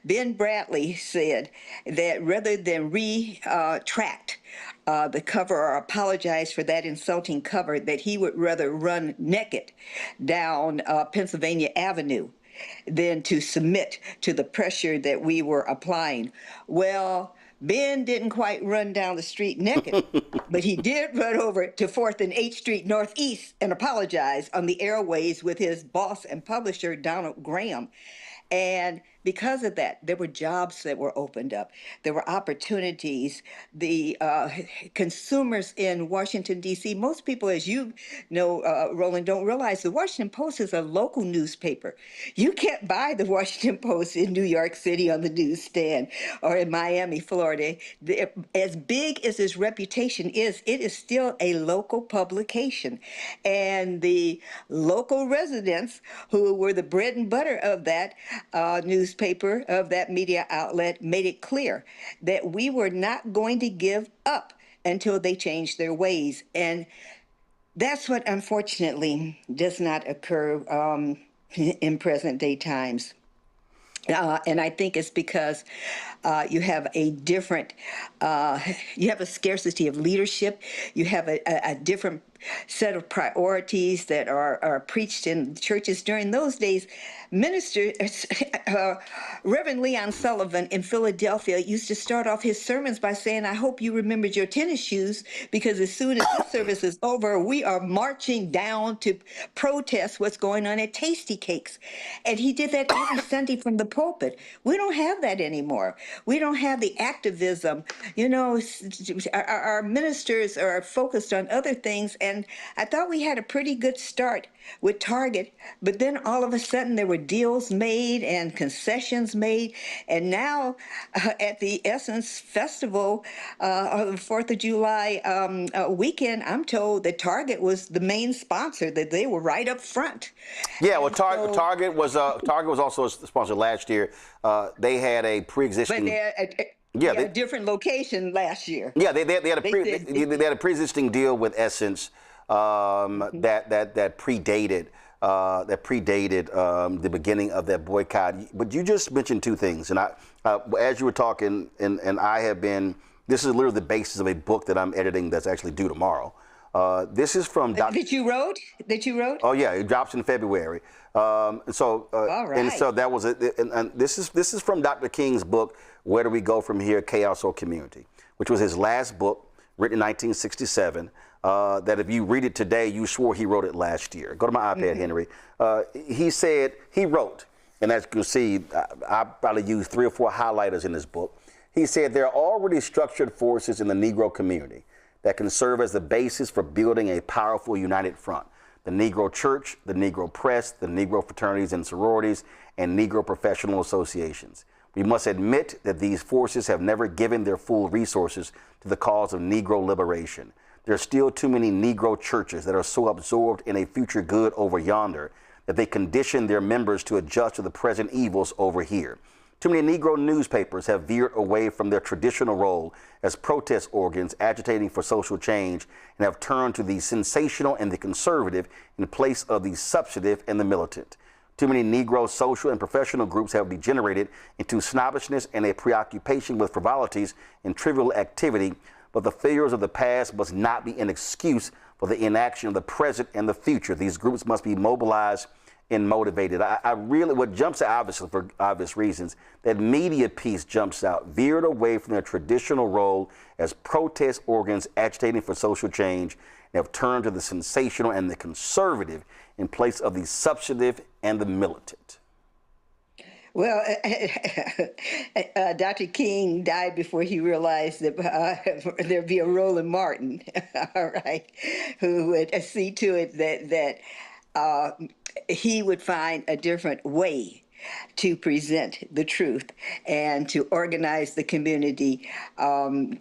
Ben Bradley said that rather than retract the cover or apologize for that insulting cover, that he would rather run naked down Pennsylvania Avenue than to submit to the pressure that we were applying. Well, Ben didn't quite run down the street naked, but he did run over to 4th and 8th Street Northeast and apologize on the airways with his boss and publisher, Donald Graham. And because of that, there were jobs that were opened up. There were opportunities. The consumers in Washington, D.C., most people, as you know, Roland, don't realize the Washington Post is a local newspaper. You can't buy the Washington Post in New York City on the newsstand or in Miami, Florida. As big as its reputation is, it is still a local publication. And the local residents, who were the bread and butter of that newspaper, of that media outlet, made it clear that we were not going to give up until they changed their ways. And that's what unfortunately does not occur in present day times. And I think it's because you have a different, you have a scarcity of leadership. You have a different set of priorities that are preached in churches. During those days, ministers, Reverend Leon Sullivan in Philadelphia used to start off his sermons by saying, "I hope you remembered your tennis shoes, because as soon as this service is over, we are marching down to protest what's going on at Tasty Cakes." And he did that every Sunday from the pulpit. We don't have that anymore. We don't have the activism. You know, our ministers are focused on other things. And I thought we had a pretty good start with Target, but then all of a sudden there were deals made and concessions made. And now at the Essence Festival on the 4th of July weekend, I'm told that Target was the main sponsor, that they were right up front. Yeah, well, Target was also a sponsor last year. They had a pre-existing. But a different location last year. Yeah, they had a pre-existing deal with Essence that predated the beginning of that boycott. But you just mentioned two things, and as you were talking, and I have been. This is literally the basis of a book that I'm editing that's actually due tomorrow. This is from that you wrote. Oh yeah, it drops in February. All right. And so that was it. And this is from Dr. King's book, Where Do We Go From Here? Chaos or Community, which was his last book, written in 1967. That if you read it today, you swore he wrote it last year. Go to my iPad, Henry. He said he wrote, And as you can see, I probably used 3 or 4 highlighters in this book. He said there are already structured forces in the Negro community that can serve as the basis for building a powerful united front. The Negro Church, the Negro Press, the Negro fraternities and sororities, and Negro professional associations. We must admit that these forces have never given their full resources to the cause of Negro liberation. There are still too many Negro churches that are so absorbed in a future good over yonder that they condition their members to adjust to the present evils over here. Too many Negro newspapers have veered away from their traditional role as protest organs agitating for social change and have turned to the sensational and the conservative in place of the substantive and the militant. Too many Negro social and professional groups have degenerated into snobbishness and a preoccupation with frivolities and trivial activity, but the failures of the past must not be an excuse for the inaction of the present and the future. These groups must be mobilized and motivated. I really, what jumps out, obviously for obvious reasons, that media piece jumps out, veered away from their traditional role as protest organs agitating for social change, and have turned to the sensational and the conservative in place of the substantive and the militant. Well, Dr. King died before he realized that there'd be a Roland Martin, all right, who would see to it that he would find a different way to present the truth and to organize the community. And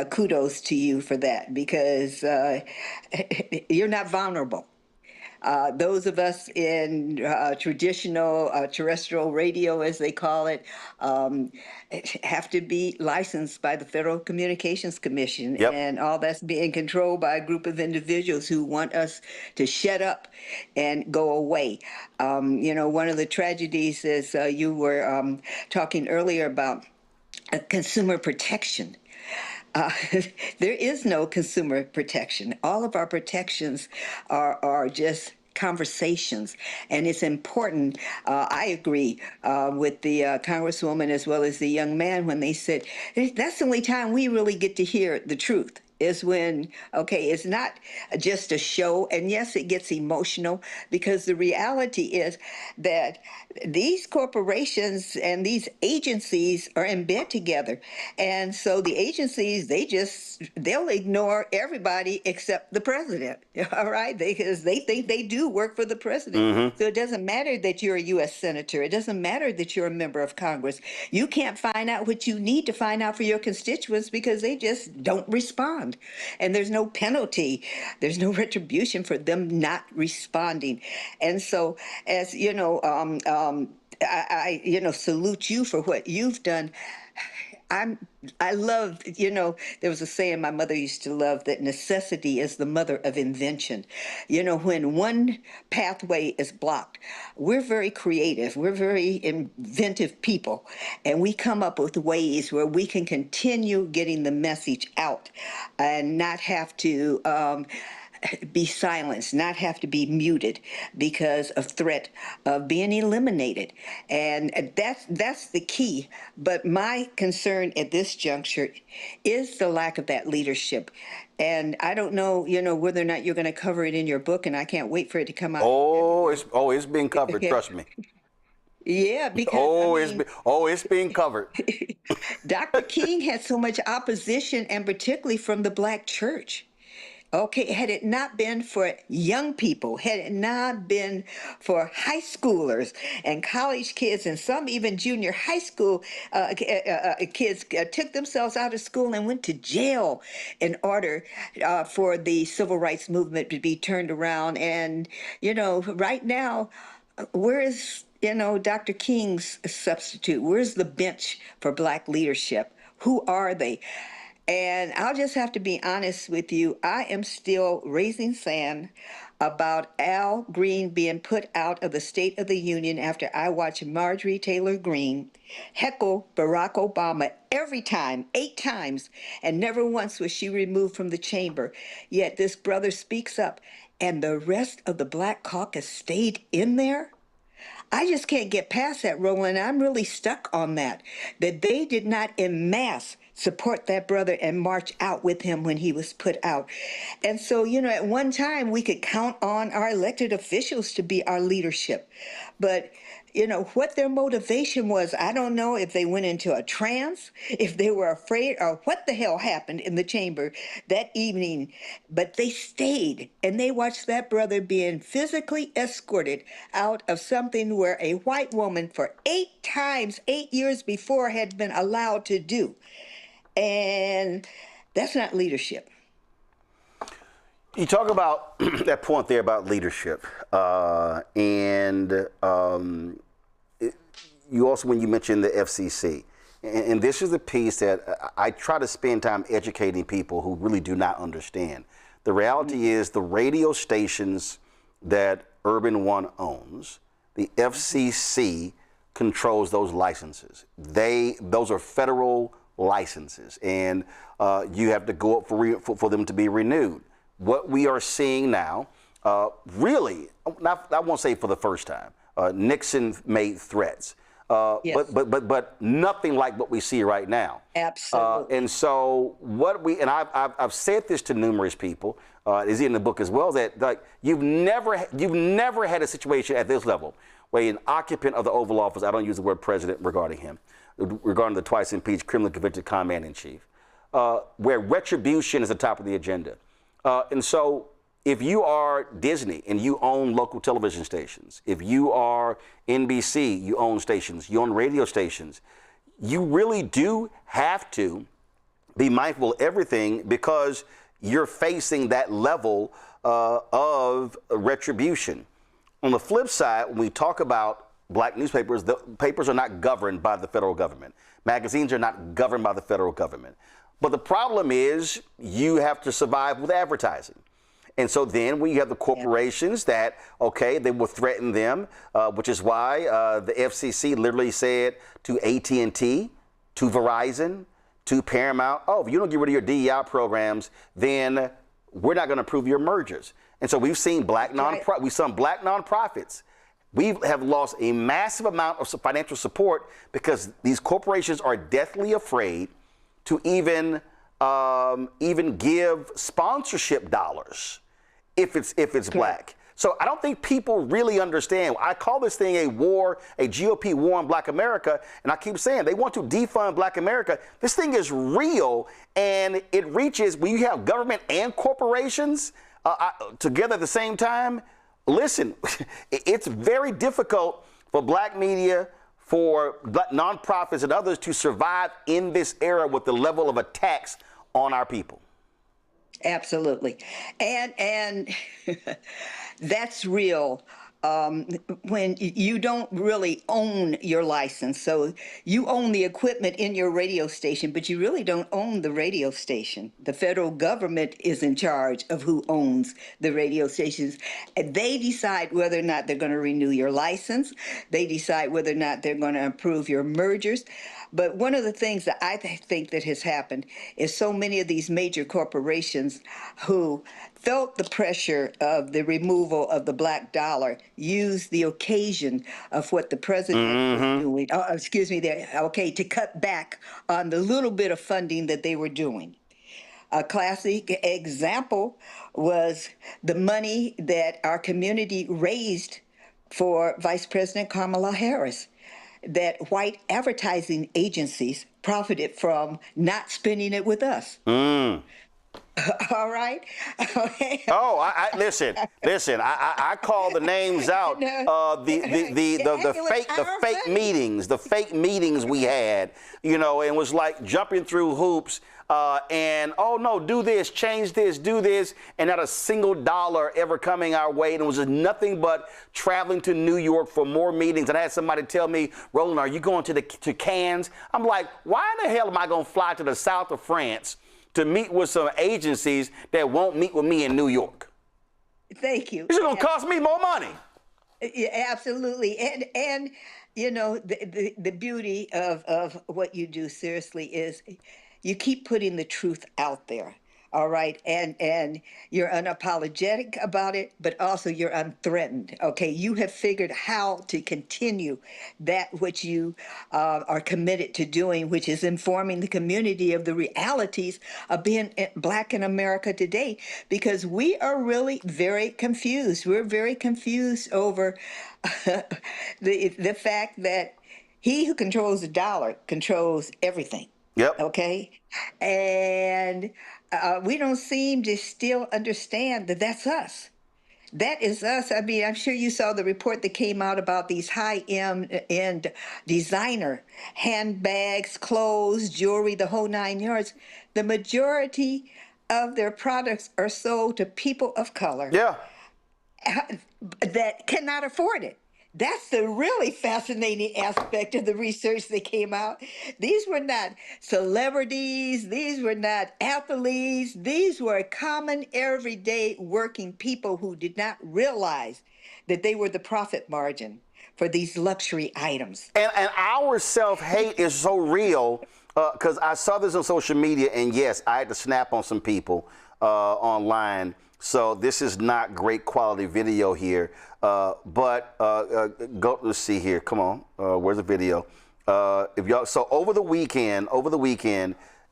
kudos to you for that, because you're not vulnerable. Those of us in traditional terrestrial radio, as they call it, have to be licensed by the Federal Communications Commission. Yep. And all that's being controlled by a group of individuals who want us to shut up and go away. You know, one of the tragedies is you were talking earlier about consumer protection. There is no consumer protection. All of our protections are just conversations, and it's important. I agree with the Congresswoman as well as the young man when they said that's the only time we really get to hear the truth. Is when, okay, it's not just a show, and yes, it gets emotional, because the reality is that these corporations and these agencies are in bed together. And so the agencies, they'll ignore everybody except the president, all right? Because they think they do work for the president. Mm-hmm. So it doesn't matter that you're a U.S. senator. It doesn't matter that you're a member of Congress. You can't find out what you need to find out for your constituents because they just don't respond. And there's no penalty. There's no retribution for them not responding. And so, as you know, I salute you for what you've done. I love, you know, there was a saying my mother used to love, that necessity is the mother of invention. You know, when one pathway is blocked, we're very creative, we're very inventive people, and we come up with ways where we can continue getting the message out and not have to be silenced, not have to be muted because of threat of being eliminated. And that's the key. But my concern at this juncture is the lack of that leadership. And I don't know, you know, whether or not you're going to cover it in your book, and I can't wait for it to come out. It's being covered, trust me. Yeah, because it's being covered. Dr. King had so much opposition, and particularly from the Black church. Okay, had it not been for young people, had it not been for high schoolers and college kids, and some even junior high school kids took themselves out of school and went to jail in order for the civil rights movement to be turned around. And, you know, right now, where is, you know, Dr. King's substitute? Where's the bench for Black leadership? Who are they? And I'll just have to be honest with you. I am still raising sand about Al Green being put out of the State of the Union after I watched Marjorie Taylor Greene heckle Barack Obama every time, 8 times, and never once was she removed from the chamber. Yet this brother speaks up, and the rest of the Black caucus stayed in there. I just can't get past that, Roland. I'm really stuck on that they did not en masse support that brother and march out with him when he was put out. And so, you know, at one time we could count on our elected officials to be our leadership. But, you know, what their motivation was. I don't know if they went into a trance, if they were afraid, or what the hell happened in the chamber that evening. But they stayed and they watched that brother being physically escorted out of something where a white woman for 8 times, 8 years before, had been allowed to do. And that's not leadership. You talk about that point there about leadership, you also, when you mentioned the FCC, and this is the piece that I try to spend time educating people who really do not understand. The reality is the radio stations that Urban One owns, the FCC controls those licenses. Those are federal licenses, and you have to go up for them to be renewed. What we are seeing now, really, I won't say for the first time, Nixon made threats, Yes. but nothing like what we see right now. Absolutely. And so I've said this to numerous people, is in the book as well, that like you've never had a situation at this level where an occupant of the Oval Office, I don't use the word president regarding him, regarding the twice impeached criminally convicted commander-in-chief, where retribution is the top of the agenda. And so if you are Disney and you own local television stations, if you are NBC, you own stations, you own radio stations, you really do have to be mindful of everything because you're facing that level of retribution. On the flip side, when we talk about black newspapers, the papers are not governed by the federal government. Magazines are not governed by the federal government. But the problem is you have to survive with advertising. And so then when you have the corporations that, okay, they will threaten them, which is why the FCC literally said to AT&T, to Verizon, to Paramount, oh, if you don't get rid of your DEI programs, then we're not going to approve your mergers. And so we've seen black nonprofits. We have lost a massive amount of financial support because these corporations are deathly afraid to even give sponsorship dollars if it's black. So I don't think people really understand. I call this thing a war, a GOP war on black America, and I keep saying they want to defund black America. This thing is real, and it reaches when you have government and corporations together at the same time. Listen, it's very difficult for black media, for nonprofits and others to survive in this era with the level of attacks on our people. Absolutely. And that's real. When you don't really own your license. So you own the equipment in your radio station, but you really don't own the radio station. The federal government is in charge of who owns the radio stations. They decide whether or not they're going to renew your license. They decide whether or not they're going to approve your mergers. But one of the things that I think that has happened is so many of these major corporations who felt the pressure of the removal of the black dollar used the occasion of what the president was doing, to cut back on the little bit of funding that they were doing. A classic example was the money that our community raised for Vice President Kamala Harris, that white advertising agencies profited from not spending it with us. All right. Okay. Oh, listen. I call the names out. The fake meetings we had. You know, and was like jumping through hoops. And oh no, do this, change this, do this, and not a single dollar ever coming our way. And it was just nothing but traveling to New York for more meetings. And I had somebody tell me, Roland, are you going to Cannes? I'm like, why in the hell am I going to fly to the south of France to meet with some agencies that won't meet with me in New York? Thank you. This is going to cost me more money. Yeah, absolutely. And you know, the beauty of what you do seriously is you keep putting the truth out there. All right, and you're unapologetic about it, but also you're unthreatened. Okay, you have figured how to continue that which you are committed to doing, which is informing the community of the realities of being Black in America today, because we are really very confused. We're very confused over the fact that he who controls the dollar controls everything. Yep. Okay. And we don't seem to still understand that that's us. That is us. I mean, I'm sure you saw the report that came out about these high-end designer handbags, clothes, jewelry, the whole 9 yards. The majority of their products are sold to people of color. Yeah. That cannot afford it. That's the really fascinating aspect of the research that came out. These were not celebrities. These were not athletes. These were common, everyday working people who did not realize that they were the profit margin for these luxury items. And our self-hate is so real because I saw this on social media, and yes, I had to snap on some people online. So this is not great quality video here, but go. Let's see here. Come on, where's the video? If y'all, so over the weekend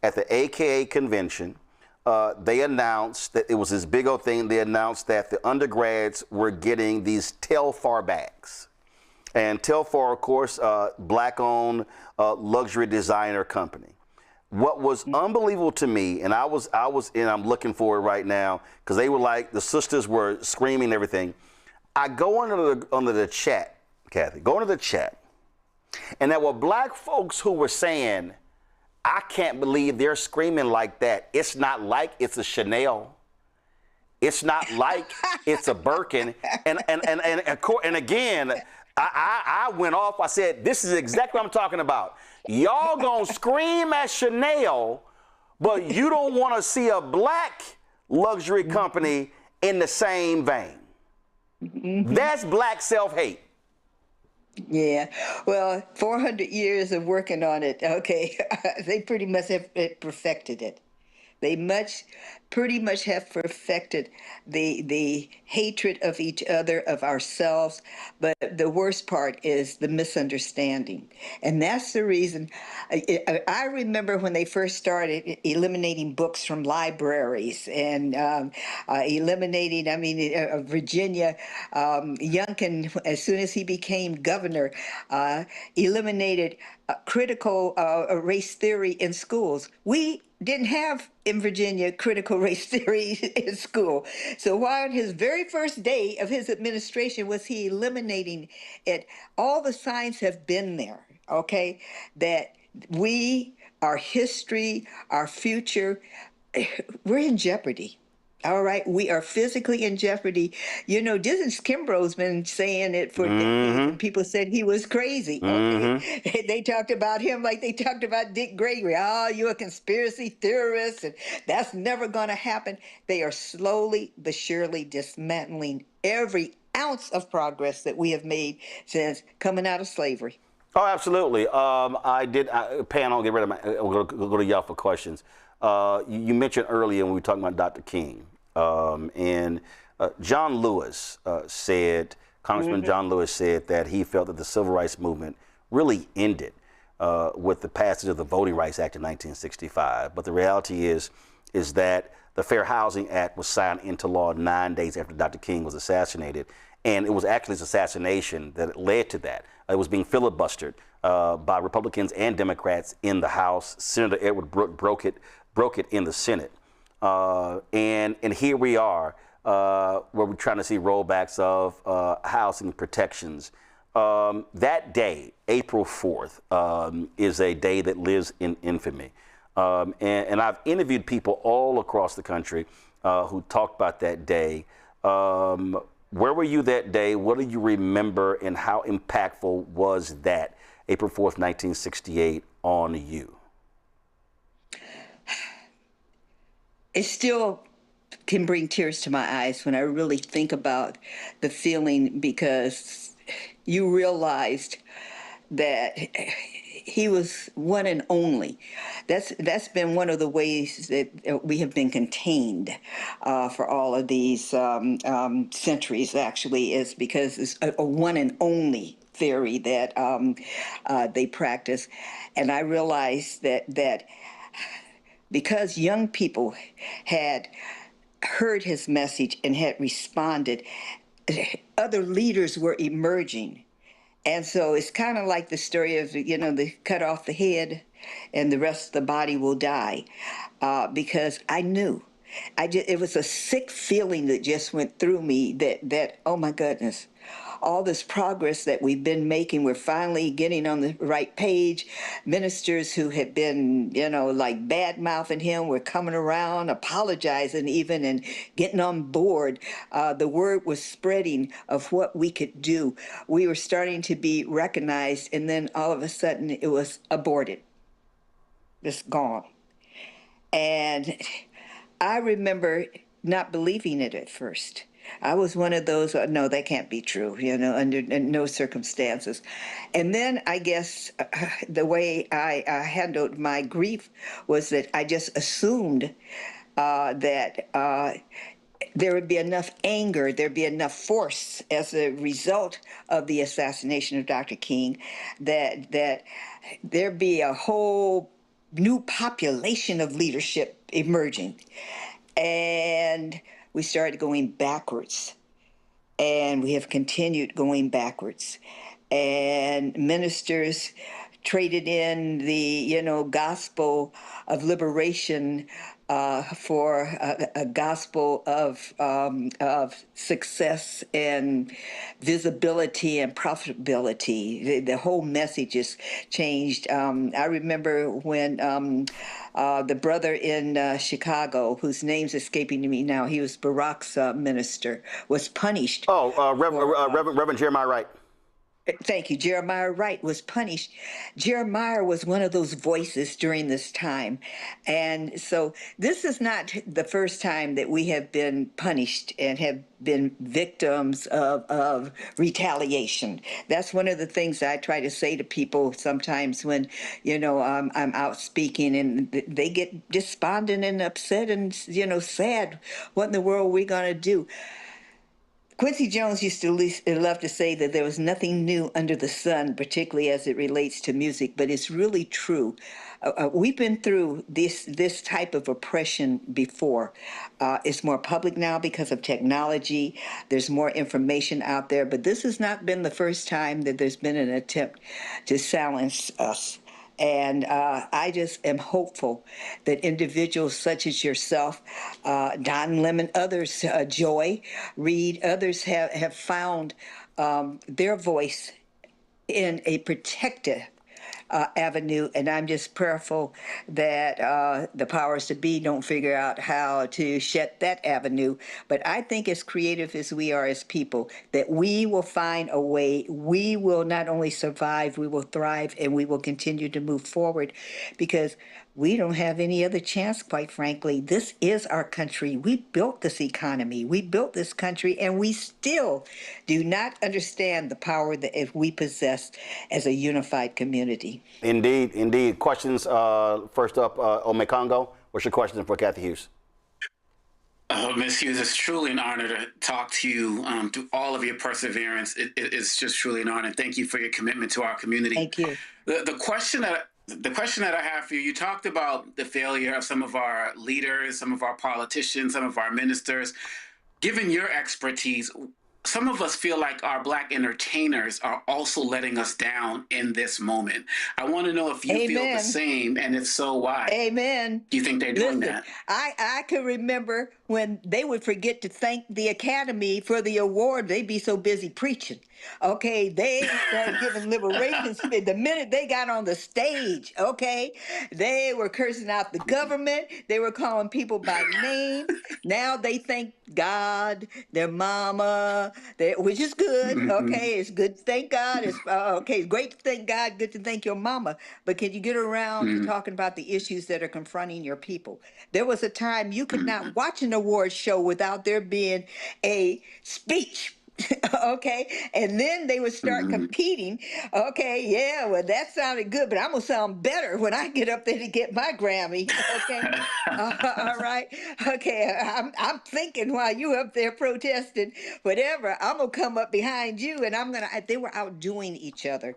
at the AKA convention, they announced that it was this big old thing. They announced that the undergrads were getting these Telfar bags, and Telfar, of course, Black-owned luxury designer company. What was unbelievable to me, and I'm looking for it right now because they were like, the sisters were screaming and everything. I go under the chat, Cathy, go into the chat, and there were Black folks who were saying, I can't believe they're screaming like that. It's not like it's a Chanel. It's not like it's a Birkin. And again, I went off. I said, this is exactly what I'm talking about. Y'all gonna scream at Chanel, but you don't want to see a Black luxury company in the same vein. That's Black self-hate. Yeah, well, 400 years of working on it, okay, they pretty much have perfected it. They pretty much have perfected the hatred of each other, of ourselves. But the worst part is the misunderstanding. And that's the reason. I remember when they first started eliminating books from libraries and eliminating, Virginia, Youngkin, as soon as he became governor, eliminated critical race theory in schools. We didn't have in Virginia critical race theory in school. So while on his very first day of his administration was he eliminating it, all the signs have been there, okay, that we, our history, our future, we're in jeopardy. All right, we are physically in jeopardy. You know, Dennis Kimbrough's been saying it for decades, and people said he was crazy. Okay? They talked about him like they talked about Dick Gregory. Oh, you're a conspiracy theorist, and that's never going to happen. They are slowly but surely dismantling every ounce of progress that we have made since coming out of slavery. Oh, absolutely. Panel, get rid of my, we'll go to y'all for questions. You mentioned earlier when we were talking about Dr. King, and John Lewis said, Congressman John Lewis said that he felt that the civil rights movement really ended with the passage of the Voting Rights Act in 1965. But the reality is that the Fair Housing Act was signed into law 9 days after Dr. King was assassinated. And it was actually his assassination that led to that. It was being filibustered by Republicans and Democrats in the House. Senator Edward Brooke broke it in the Senate. And here we are, where we're trying to see rollbacks of housing protections. That day, April 4th, is a day that lives in infamy. And I've interviewed people all across the country who talked about that day. Where were you that day? What do you remember, and how impactful was that April 4th, 1968 on you? It still can bring tears to my eyes when I really think about the feeling, because you realized that he was one and only. That's been one of the ways that we have been contained for all of these centuries, actually, is because it's a one and only theory that they practice. And I realized that because young people had heard his message and had responded, other leaders were emerging. And so it's kind of like the story of, they cut off the head and the rest of the body will die. Because I knew. It was a sick feeling that just went through me that, oh my goodness, all this progress that we've been making, we're finally getting on the right page. Ministers who had been, like bad-mouthing him were coming around, apologizing even, and getting on board. The word was spreading of what we could do. We were starting to be recognized, and then all of a sudden it was aborted. Just gone. And I remember not believing it at first. I was one of those, no, that can't be true, under no circumstances. And then I guess the way I handled my grief was that I just assumed that there would be enough anger, there'd be enough force as a result of the assassination of Dr. King, that there'd be a whole new population of leadership emerging. And we started going backwards, and we have continued going backwards. And ministers traded in the, gospel of liberation for a gospel of success and visibility and profitability. The whole message has changed. I remember when the brother in Chicago, whose name's escaping me now, he was Barack's minister, was punished. Reverend Jeremiah Wright. Thank you. Jeremiah Wright was punished. Jeremiah was one of those voices during this time. And so this is not the first time that we have been punished and have been victims of retaliation. That's one of the things I try to say to people sometimes when, I'm out speaking and they get despondent and upset and, sad. What in the world are we going to do? Quincy Jones used to love to say that there was nothing new under the sun, particularly as it relates to music, but it's really true. We've been through this type of oppression before. It's more public now because of technology. There's more information out there, but this has not been the first time that there's been an attempt to silence us. And I just am hopeful that individuals such as yourself, Don Lemon, others, Joy, Reed, others have found their voice in a protective avenue, and I'm just prayerful that the powers to be don't figure out how to shut that avenue. But I think as creative as we are as people, that we will find a way. We will not only survive, we will thrive, and we will continue to move forward, because we don't have any other chance, quite frankly. This is our country. We built this economy. We built this country, and we still do not understand the power that we possess as a unified community. Indeed, indeed. Questions, first up, Omekongo. What's your question for Cathy Hughes? Ms. Hughes, it's truly an honor to talk to you through all of your perseverance. It's just truly an honor. Thank you for your commitment to our community. Thank you. The question that I have for you, you talked about the failure of some of our leaders, some of our politicians, some of our ministers. Given your expertise, some of us feel like our Black entertainers are also letting us down in this moment. I want to know if you feel the same, and if so, why? Amen. Do you think they're doing that? I can remember when they would forget to thank the Academy for the award. They'd be so busy preaching. Okay, they started giving liberation speech. The minute they got on the stage, okay, they were cursing out the government. They were calling people by name. Now they thank God, their mama, which is good. Okay, it's good to thank God. It's okay, it's great to thank God, good to thank your mama. But can you get around to talking about the issues that are confronting your people? There was a time you could not watch an award show without there being a speech Okay, and then they would start competing. Okay, yeah, well, that sounded good, but I'm gonna sound better when I get up there to get my Grammy. Okay, all right. Okay, I'm thinking while you up there protesting, whatever, I'm gonna come up behind you, and I'm gonna. They were outdoing each other.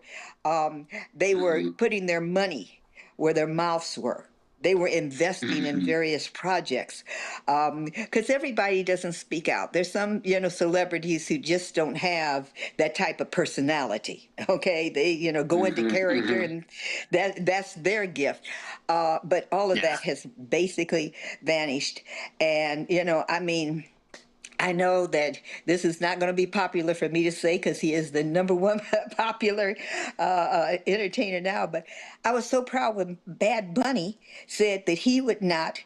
They were putting their money where their mouths were. They were investing in various projects because everybody doesn't speak out. There's some, celebrities who just don't have that type of personality. Okay, they, go into character, and that's their gift. But all of that has basically vanished. And I mean, I know that this is not going to be popular for me to say because he is the number one popular entertainer now. But I was so proud when Bad Bunny said that he would not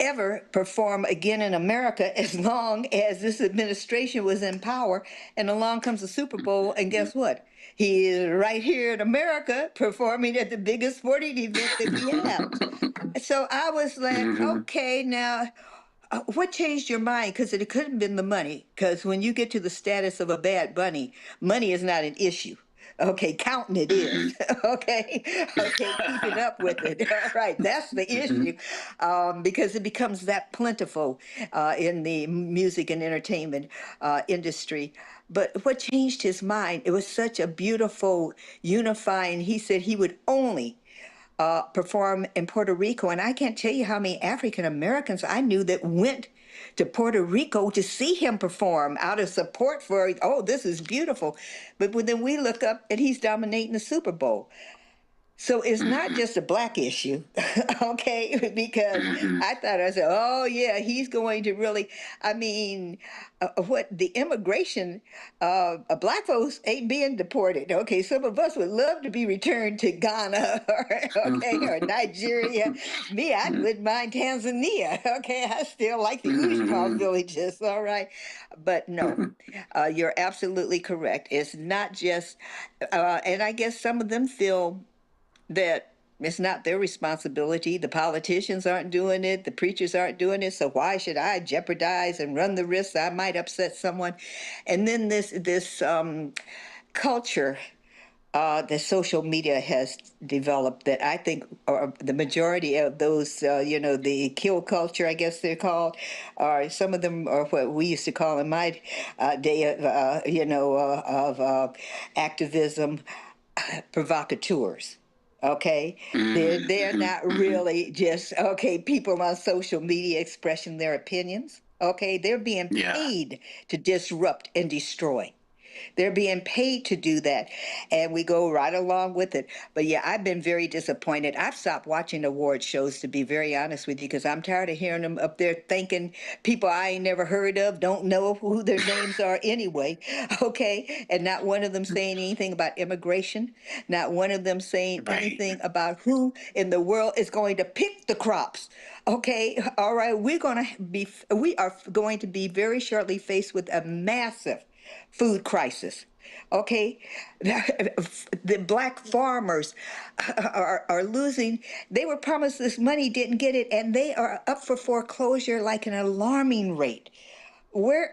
ever perform again in America as long as this administration was in power. And along comes the Super Bowl, and guess what? He is right here in America performing at the biggest sporting event that we have. So I was like, okay, now what changed your mind? Because it couldn't have been the money. Because when you get to the status of a Bad Bunny, money is not an issue. Okay, counting it is. Okay, keeping up with it. All right, that's the issue, because it becomes that plentiful in the music and entertainment industry. But what changed his mind? It was such a beautiful, unifying. He said he would only perform in Puerto Rico. And I can't tell you how many African Americans I knew that went to Puerto Rico to see him perform out of support for, oh, this is beautiful. But then we look up and he's dominating the Super Bowl. So it's not just a black issue, okay? Because I said, oh yeah, he's going to really, I mean, what the immigration, black folks ain't being deported, okay? Some of us would love to be returned to Ghana, or Nigeria. Me, I wouldn't mind Tanzania, okay? I still like the Ushma villages, all right? But no, you're absolutely correct. It's not just, and I guess some of them feel that it's not their responsibility. The politicians aren't doing it. The preachers aren't doing it. So why should I jeopardize and run the risk that I might upset someone? And then this culture that social media has developed that I think the majority of those, the kill culture, I guess they're called, or some of them are what we used to call in my day of activism, provocateurs. Okay, they're not really just people on social media expressing their opinions. Okay, they're being paid to disrupt and destroy. They're being paid to do that, and we go right along with it. But yeah, I've been very disappointed. I've stopped watching award shows, to be very honest with you, because I'm tired of hearing them up there thanking people I ain't never heard of, don't know who their names are anyway, okay? And not one of them saying anything about immigration, not one of them saying anything about who in the world is going to pick the crops. Okay, all right, we are going to be very shortly faced with a massive food crisis. Okay, the black farmers are losing. They were promised this money, didn't get it, and they are up for foreclosure like an alarming rate. Where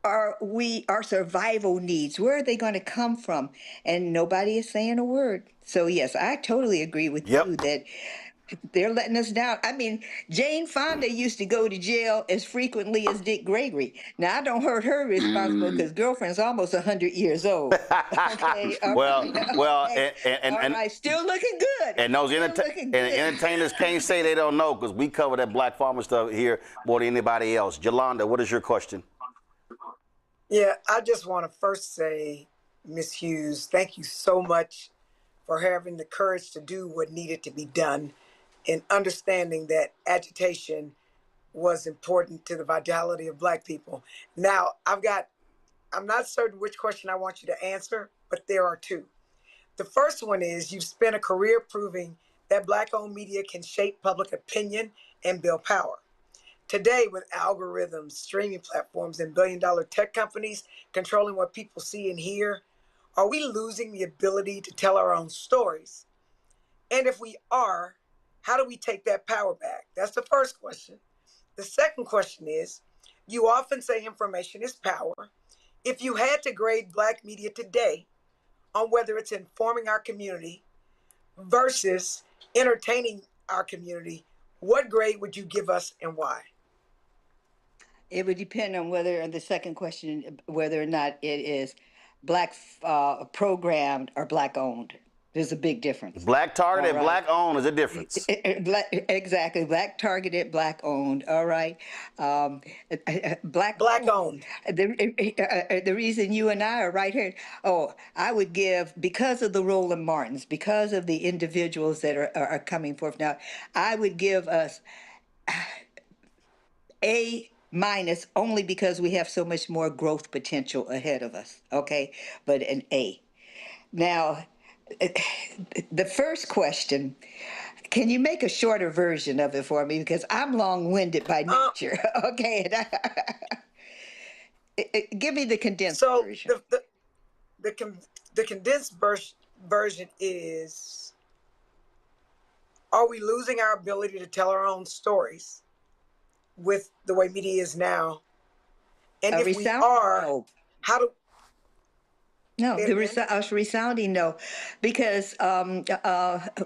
are our survival needs? Where are they going to come from? And nobody is saying a word. So yes, I totally agree with you that they're letting us down. I mean, Jane Fonda used to go to jail as frequently as Dick Gregory. Now, I don't hold her responsible because girlfriend's almost 100 years old. Okay. And still looking good. And those entertainers can't say they don't know because we cover that black farmer stuff here more than anybody else. Yolanda, what is your question? Yeah, I just want to first say, Ms. Hughes, thank you so much for having the courage to do what needed to be done and understanding that agitation was important to the vitality of black people. Now, I'm not certain which question I want you to answer, but there are two. The first one is you've spent a career proving that black-owned media can shape public opinion and build power. Today, with algorithms, streaming platforms, and billion-dollar tech companies controlling what people see and hear, are we losing the ability to tell our own stories? And if we are, how do we take that power back? That's the first question. The second question is, you often say information is power, If you had to grade Black media today on whether it's informing our community versus entertaining our community, what grade would you give us and why? It would depend on whether, the second question, whether or not it is Black programmed or Black owned. There's a big difference. Black targeted and All right. Black owned is a difference. Exactly. Black targeted, Black owned. All right. Black owned. The reason you and I are right here, I would give, because of the Roland Martins, because of the individuals that are coming forth now, I would give us A- only because we have so much more growth potential ahead of us, okay? But an A. Now, the first question, can you make a shorter version of it for me? Because I'm long-winded by nature, okay? Give me the condensed version. So the condensed version is, are we losing our ability to tell our own stories with the way media is now? And if we are, how do... No, a resounding no, because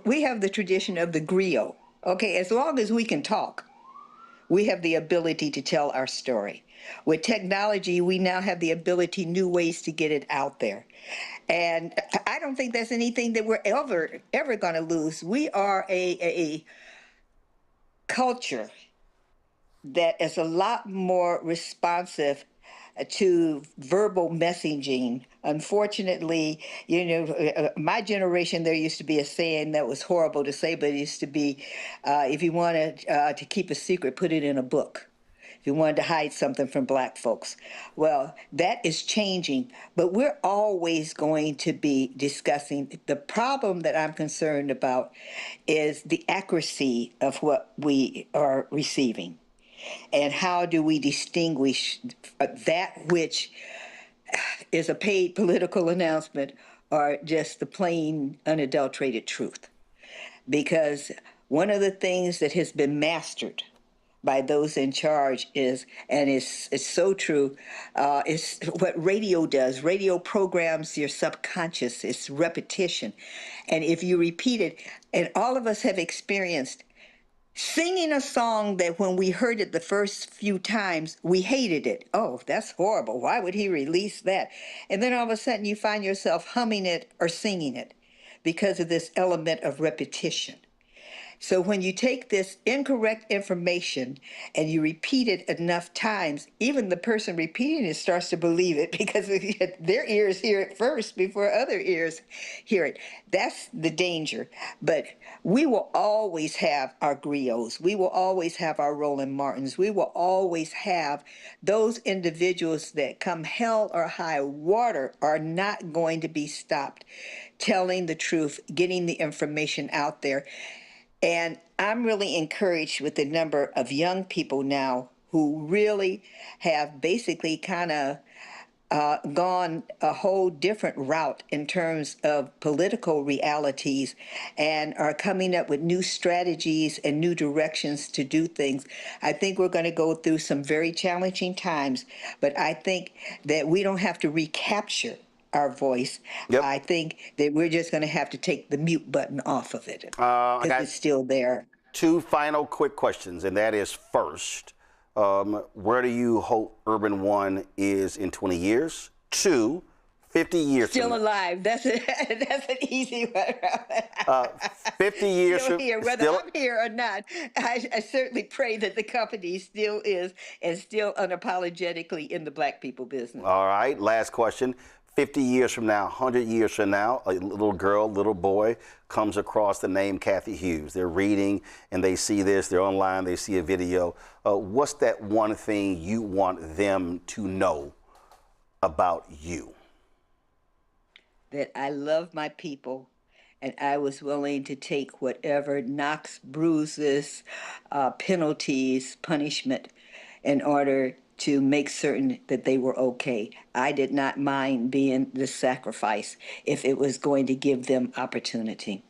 we have the tradition of the griot. Okay, as long as we can talk, we have the ability to tell our story. With technology, we now have the ability, new ways to get it out there. And I don't think that's anything that we're ever going to lose. We are a culture that is a lot more responsive to verbal messaging. Unfortunately, my generation, there used to be a saying that was horrible to say, but it used to be, if you wanted to keep a secret, put it in a book. If you wanted to hide something from Black folks. Well, that is changing, but we're always going to be discussing. The problem that I'm concerned about is the accuracy of what we are receiving. And how do we distinguish that which is a paid political announcement or just the plain, unadulterated truth? Because one of the things that has been mastered by those in charge is, and it's so true, is what radio does. Radio programs your subconscious. It's repetition. And if you repeat it, and all of us have experienced singing a song that when we heard it the first few times, we hated it. Oh, that's horrible. Why would he release that? And then all of a sudden you find yourself humming it or singing it because of this element of repetition. So when you take this incorrect information and you repeat it enough times, even the person repeating it starts to believe it because their ears hear it first before other ears hear it. That's the danger. But we will always have our griots. We will always have our Roland Martins. We will always have those individuals that come hell or high water are not going to be stopped telling the truth, getting the information out there. And I'm really encouraged with the number of young people now who really have basically kind of gone a whole different route in terms of political realities and are coming up with new strategies and new directions to do things. I think we're going to go through some very challenging times, but I think that we don't have to recapture our voice. Yep. I think that we're just going to have to take the mute button off of it because it's still there. Two final quick questions, and that is first, where do you hope Urban One is in 20 years? Two, 50 years still alive. That's an easy one. 50 years still here, whether I'm here or not. I certainly pray that the company still is and still unapologetically in the Black people business. All right, last question. 50 years from now, 100 years from now, a little girl, little boy comes across the name Cathy Hughes. They're reading and they see this, they're online, they see a video. What's that one thing you want them to know about you? That I love my people and I was willing to take whatever knocks, bruises, penalties, punishment in order to make certain that they were okay. I did not mind being the sacrifice if it was going to give them opportunity.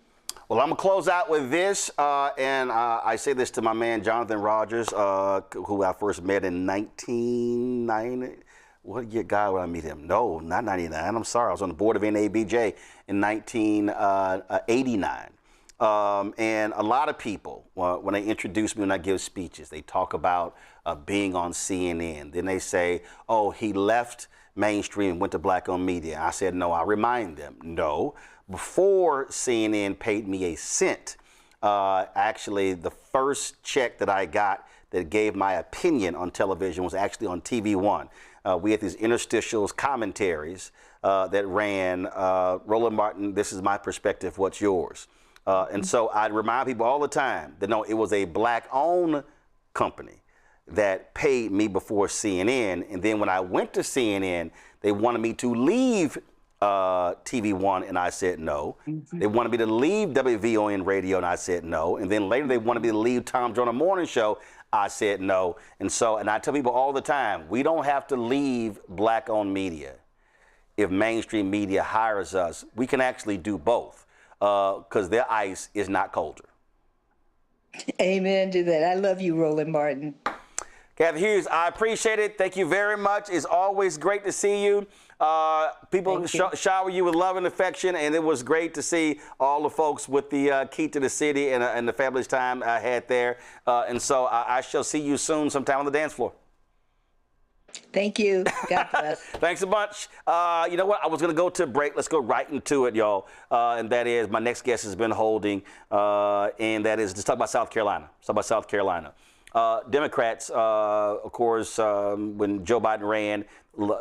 Well, I'm going to close out with this, and I say this to my man, Jonathan Rogers, who I first met in 1990. What year God would I meet him? No, not 99. I'm sorry. I was on the board of NABJ in 1989. And a lot of people, when they introduce me, when I give speeches, they talk about being on CNN. Then they say, oh, he left mainstream and went to black-owned media. I said, no. I remind them, no. Before CNN paid me a cent, actually, the first check that I got that gave my opinion on television was actually on TV One. We had these interstitials, commentaries that ran, Roland Martin, this is my perspective, what's yours? And so I'd remind people all the time that no, it was a black-owned company that paid me before CNN. And then when I went to CNN, they wanted me to leave TV One, and I said no. They wanted me to leave WVON Radio, and I said no. And then later they wanted me to leave Tom Joyner Morning Show. I said no. And so, and I tell people all the time, we don't have to leave black-owned media. If mainstream media hires us, we can actually do both because their ice is not colder. Amen to that. I love you, Roland Martin. Cathy Hughes, I appreciate it. Thank you very much. It's always great to see you. People shower you with love and affection, and it was great to see all the folks with the key to the city and the fabulous time I had there. And so I shall see you soon sometime on the dance floor. Thank you. God bless. Thanks a bunch. You know what? I was going to go to a break. Let's go right into it, y'all. And that is my next guest has been holding, and that is to talk about South Carolina. Let's talk about South Carolina. Democrats, of course, when Joe Biden ran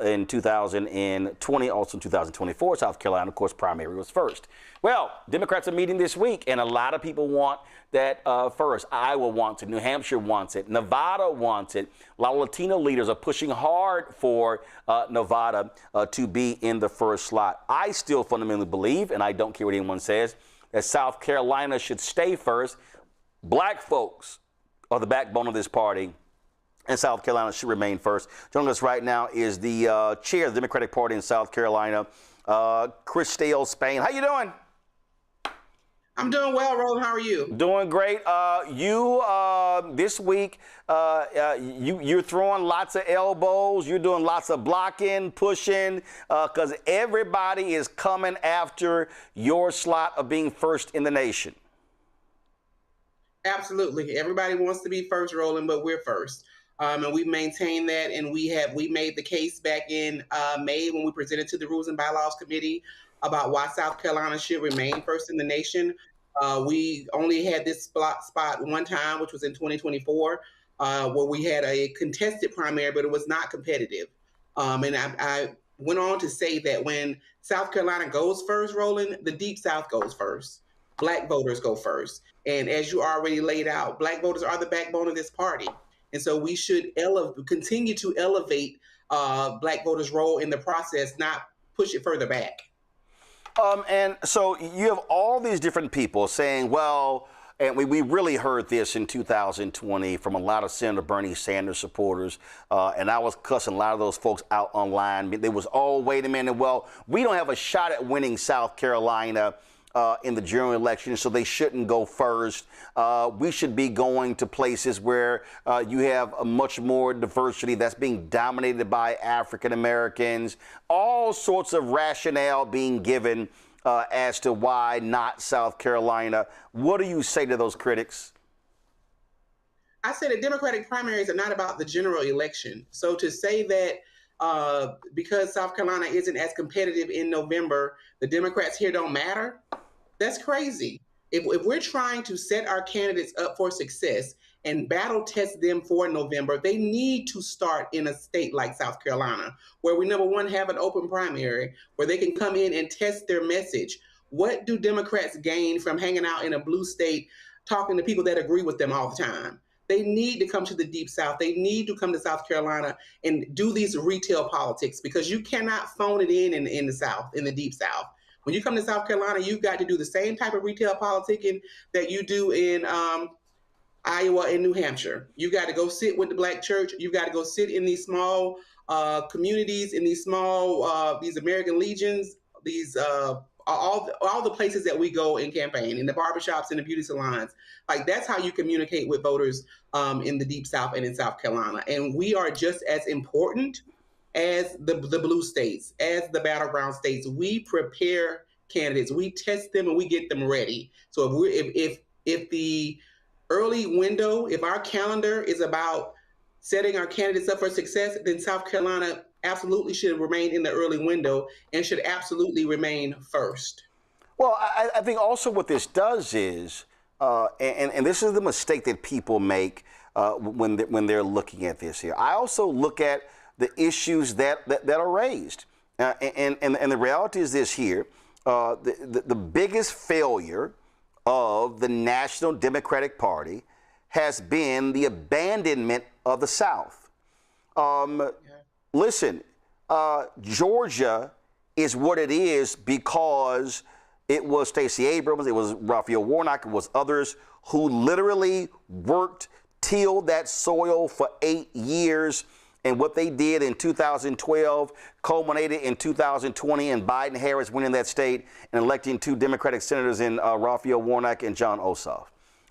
in 2020, also in 2024, South Carolina, of course, primary was first. Well, Democrats are meeting this week, and a lot of people want that first. Iowa wants it. New Hampshire wants it. Nevada wants it. A lot of Latino leaders are pushing hard for Nevada to be in the first slot. I still fundamentally believe, and I don't care what anyone says, that South Carolina should stay first. Black folks are the backbone of this party, and South Carolina should remain first. Joining us right now is the chair of the Democratic Party in South Carolina, Christelle Spain. How you doing? I'm doing well, Roland. How are you? Doing great. You this week, you're throwing lots of elbows. You're doing lots of blocking, pushing, because everybody is coming after your slot of being first in the nation. Absolutely. Everybody wants to be first, Roland, but we're first. And we maintain that, and we made the case back in May when we presented to the Rules and Bylaws Committee about why South Carolina should remain first in the nation. We only had this spot one time, which was in 2024, where we had a contested primary, but it was not competitive. And I went on to say that when South Carolina goes first, Roland, the Deep South goes first. Black voters go first. And as you already laid out, Black voters are the backbone of this party. And so we should continue to elevate Black voters' role in the process, not push it further back. And so you have all these different people saying, well, and we really heard this in 2020 from a lot of Senator Bernie Sanders supporters, and I was cussing a lot of those folks out online. They was, oh, wait a minute, well, we don't have a shot at winning South Carolina in the general election, so they shouldn't go first. We should be going to places where you have a much more diversity that's being dominated by African Americans. All sorts of rationale being given as to why not South Carolina. What do you say to those critics? I say the Democratic primaries are not about the general election. So to say that because South Carolina isn't as competitive in November, the Democrats here don't matter, that's crazy. If we're trying to set our candidates up for success and battle test them for November, they need to start in a state like South Carolina, where we, number one, have an open primary, where they can come in and test their message. What do Democrats gain from hanging out in a blue state, talking to people that agree with them all the time? They need to come to the Deep South. They need to come to South Carolina and do these retail politics, because you cannot phone it in the South, in the Deep South. When you come to South Carolina, you've got to do the same type of retail politicking that you do in Iowa and New Hampshire. You've got to go sit with the Black church. You've got to go sit in these small communities, in these small, these American Legions, these all the places that we go and campaign, in the barbershops and the beauty salons. Like, that's how you communicate with voters in the Deep South and in South Carolina. And we are just as important as the blue states, as the battleground states, we prepare candidates, we test them, and we get them ready. So if the early window, if our calendar is about setting our candidates up for success, then South Carolina absolutely should remain in the early window and should absolutely remain first. Well, I think also what this does is, and this is the mistake that people make when they're looking at this here. I also look at the issues that are raised, and the reality is this here: the biggest failure of the National Democratic Party has been the abandonment of the South. Listen, Georgia is what it is because it was Stacey Abrams, it was Raphael Warnock, it was others who literally worked, tilled that soil for 8 years. And what they did in 2012 culminated in 2020 and Biden-Harris winning that state and electing 2 Democratic senators in Raphael Warnock and John Ossoff.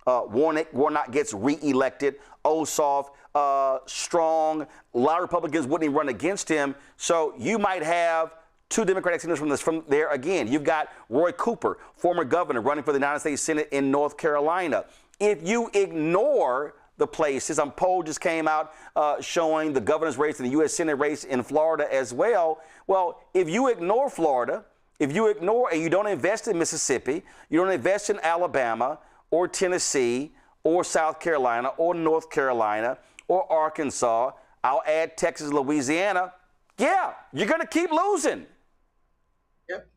Warnock gets reelected. Ossoff, strong. A lot of Republicans wouldn't even run against him. So you might have 2 Democratic senators from there again. You've got Roy Cooper, former governor, running for the United States Senate in North Carolina. If you ignore the places, a poll just came out showing the governor's race and the U.S. Senate race in Florida as well. Well, if you ignore Florida, if you ignore and you don't invest in Mississippi, you don't invest in Alabama or Tennessee or South Carolina or North Carolina or Arkansas, I'll add Texas, Louisiana, yeah, you're going to keep losing. Yep.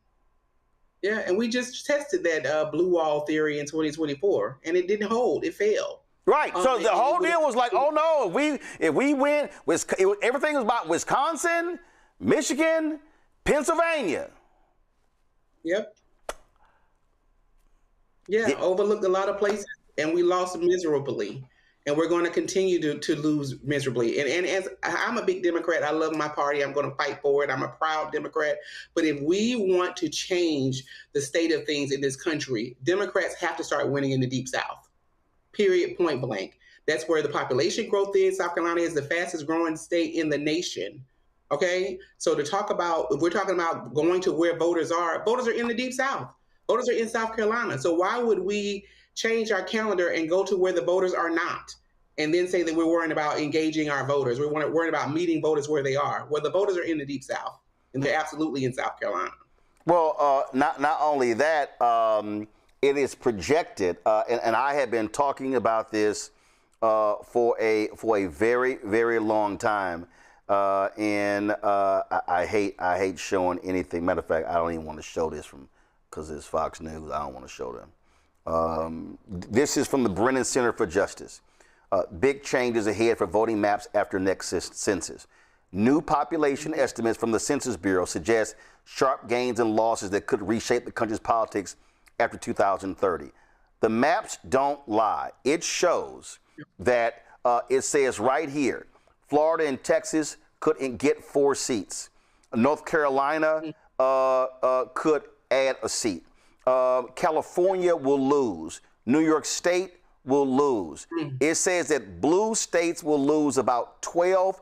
Yeah, and we just tested that blue wall theory in 2024, and it didn't hold. It failed. Right. So the whole deal was like, oh no, if we win, everything was about Wisconsin, Michigan, Pennsylvania. Yep. Yeah, overlooked a lot of places, and we lost miserably. And we're going to continue to lose miserably. And as I'm a big Democrat, I love my party. I'm going to fight for it. I'm a proud Democrat. But if we want to change the state of things in this country, Democrats have to start winning in the Deep South. Period, point blank. That's where the population growth is. South Carolina is the fastest growing state in the nation. Okay? So if we're talking about going to where voters are in the Deep South. Voters are in South Carolina. So why would we change our calendar and go to where the voters are not and then say that we're worrying about engaging our voters? We're worried about meeting voters where they are. Well, the voters are in the Deep South, and they're absolutely in South Carolina. Well, not only that, it is projected, and I have been talking about this for a very, very long time, and I hate showing anything. Matter of fact, I don't even want to show this because it's Fox News. I don't want to show them. This is from the Brennan Center for Justice. Big changes ahead for voting maps after next census. New population estimates from the Census Bureau suggest sharp gains and losses that could reshape the country's politics after 2030. The maps don't lie. It shows that it says right here, Florida and Texas couldn't get 4 seats. North Carolina could add a seat. California will lose. New York State will lose. It says that blue states will lose about 12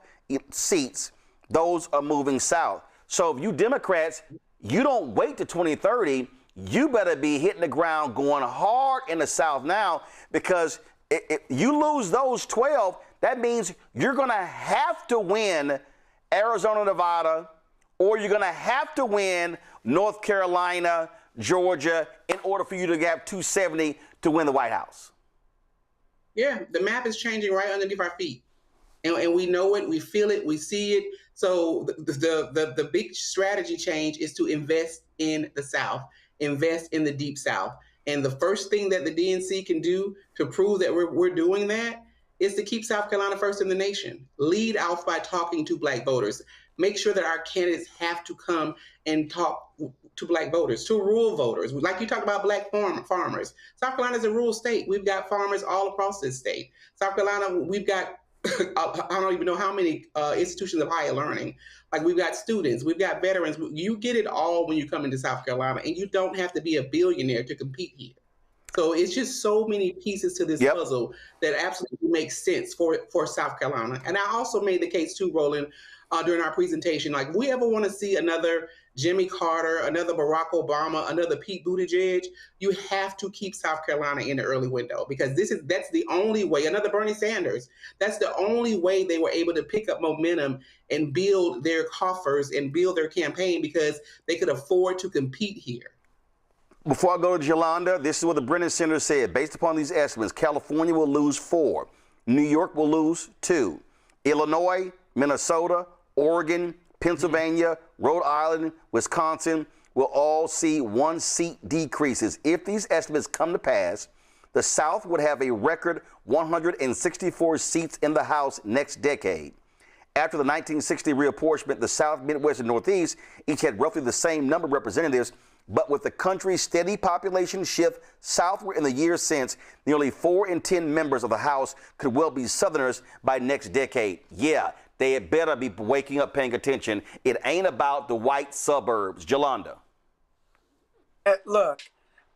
seats. Those are moving south. So if you Democrats, you don't wait to 2030. You better be hitting the ground going hard in the South now, because if you lose those 12, that means you're going to have to win Arizona, Nevada, or you're going to have to win North Carolina, Georgia, in order for you to have 270 to win the White House. Yeah, the map is changing right underneath our feet. And we know it, we feel it, we see it. So the big strategy change is to invest in the South, invest in the Deep South. And the first thing that the DNC can do to prove that we're doing that is to keep South Carolina first in the nation. Lead out by talking to Black voters. Make sure that our candidates have to come and talk to Black voters, to rural voters. Like you talked about Black farmers. South Carolina is a rural state. We've got farmers all across this state. South Carolina, we've got, I don't even know how many institutions of higher learning. Like we've got students, we've got veterans. You get it all when you come into South Carolina, and you don't have to be a billionaire to compete here. So it's just so many pieces to this puzzle that absolutely makes sense for South Carolina. And I also made the case too, Roland, during our presentation. Like, we ever want to see another Jimmy Carter, another Barack Obama, another Pete Buttigieg, you have to keep South Carolina in the early window, because that's the only way, another Bernie Sanders, that's the only way they were able to pick up momentum and build their coffers and build their campaign, because they could afford to compete here. Before I go to Yolanda, this is what the Brennan Center said. Based upon these estimates, California will lose 4. New York will lose 2. Illinois, Minnesota, Oregon, Pennsylvania, Rhode Island, Wisconsin will all see 1-seat decreases. If these estimates come to pass, the South would have a record 164 seats in the House next decade. After the 1960 reapportionment, the South, Midwest, and Northeast each had roughly the same number of representatives, but with the country's steady population shift southward in the years since, nearly 4 in 10 members of the House could well be Southerners by next decade. Yeah, they had better be waking up, paying attention. It ain't about the white suburbs. Yolanda. Look,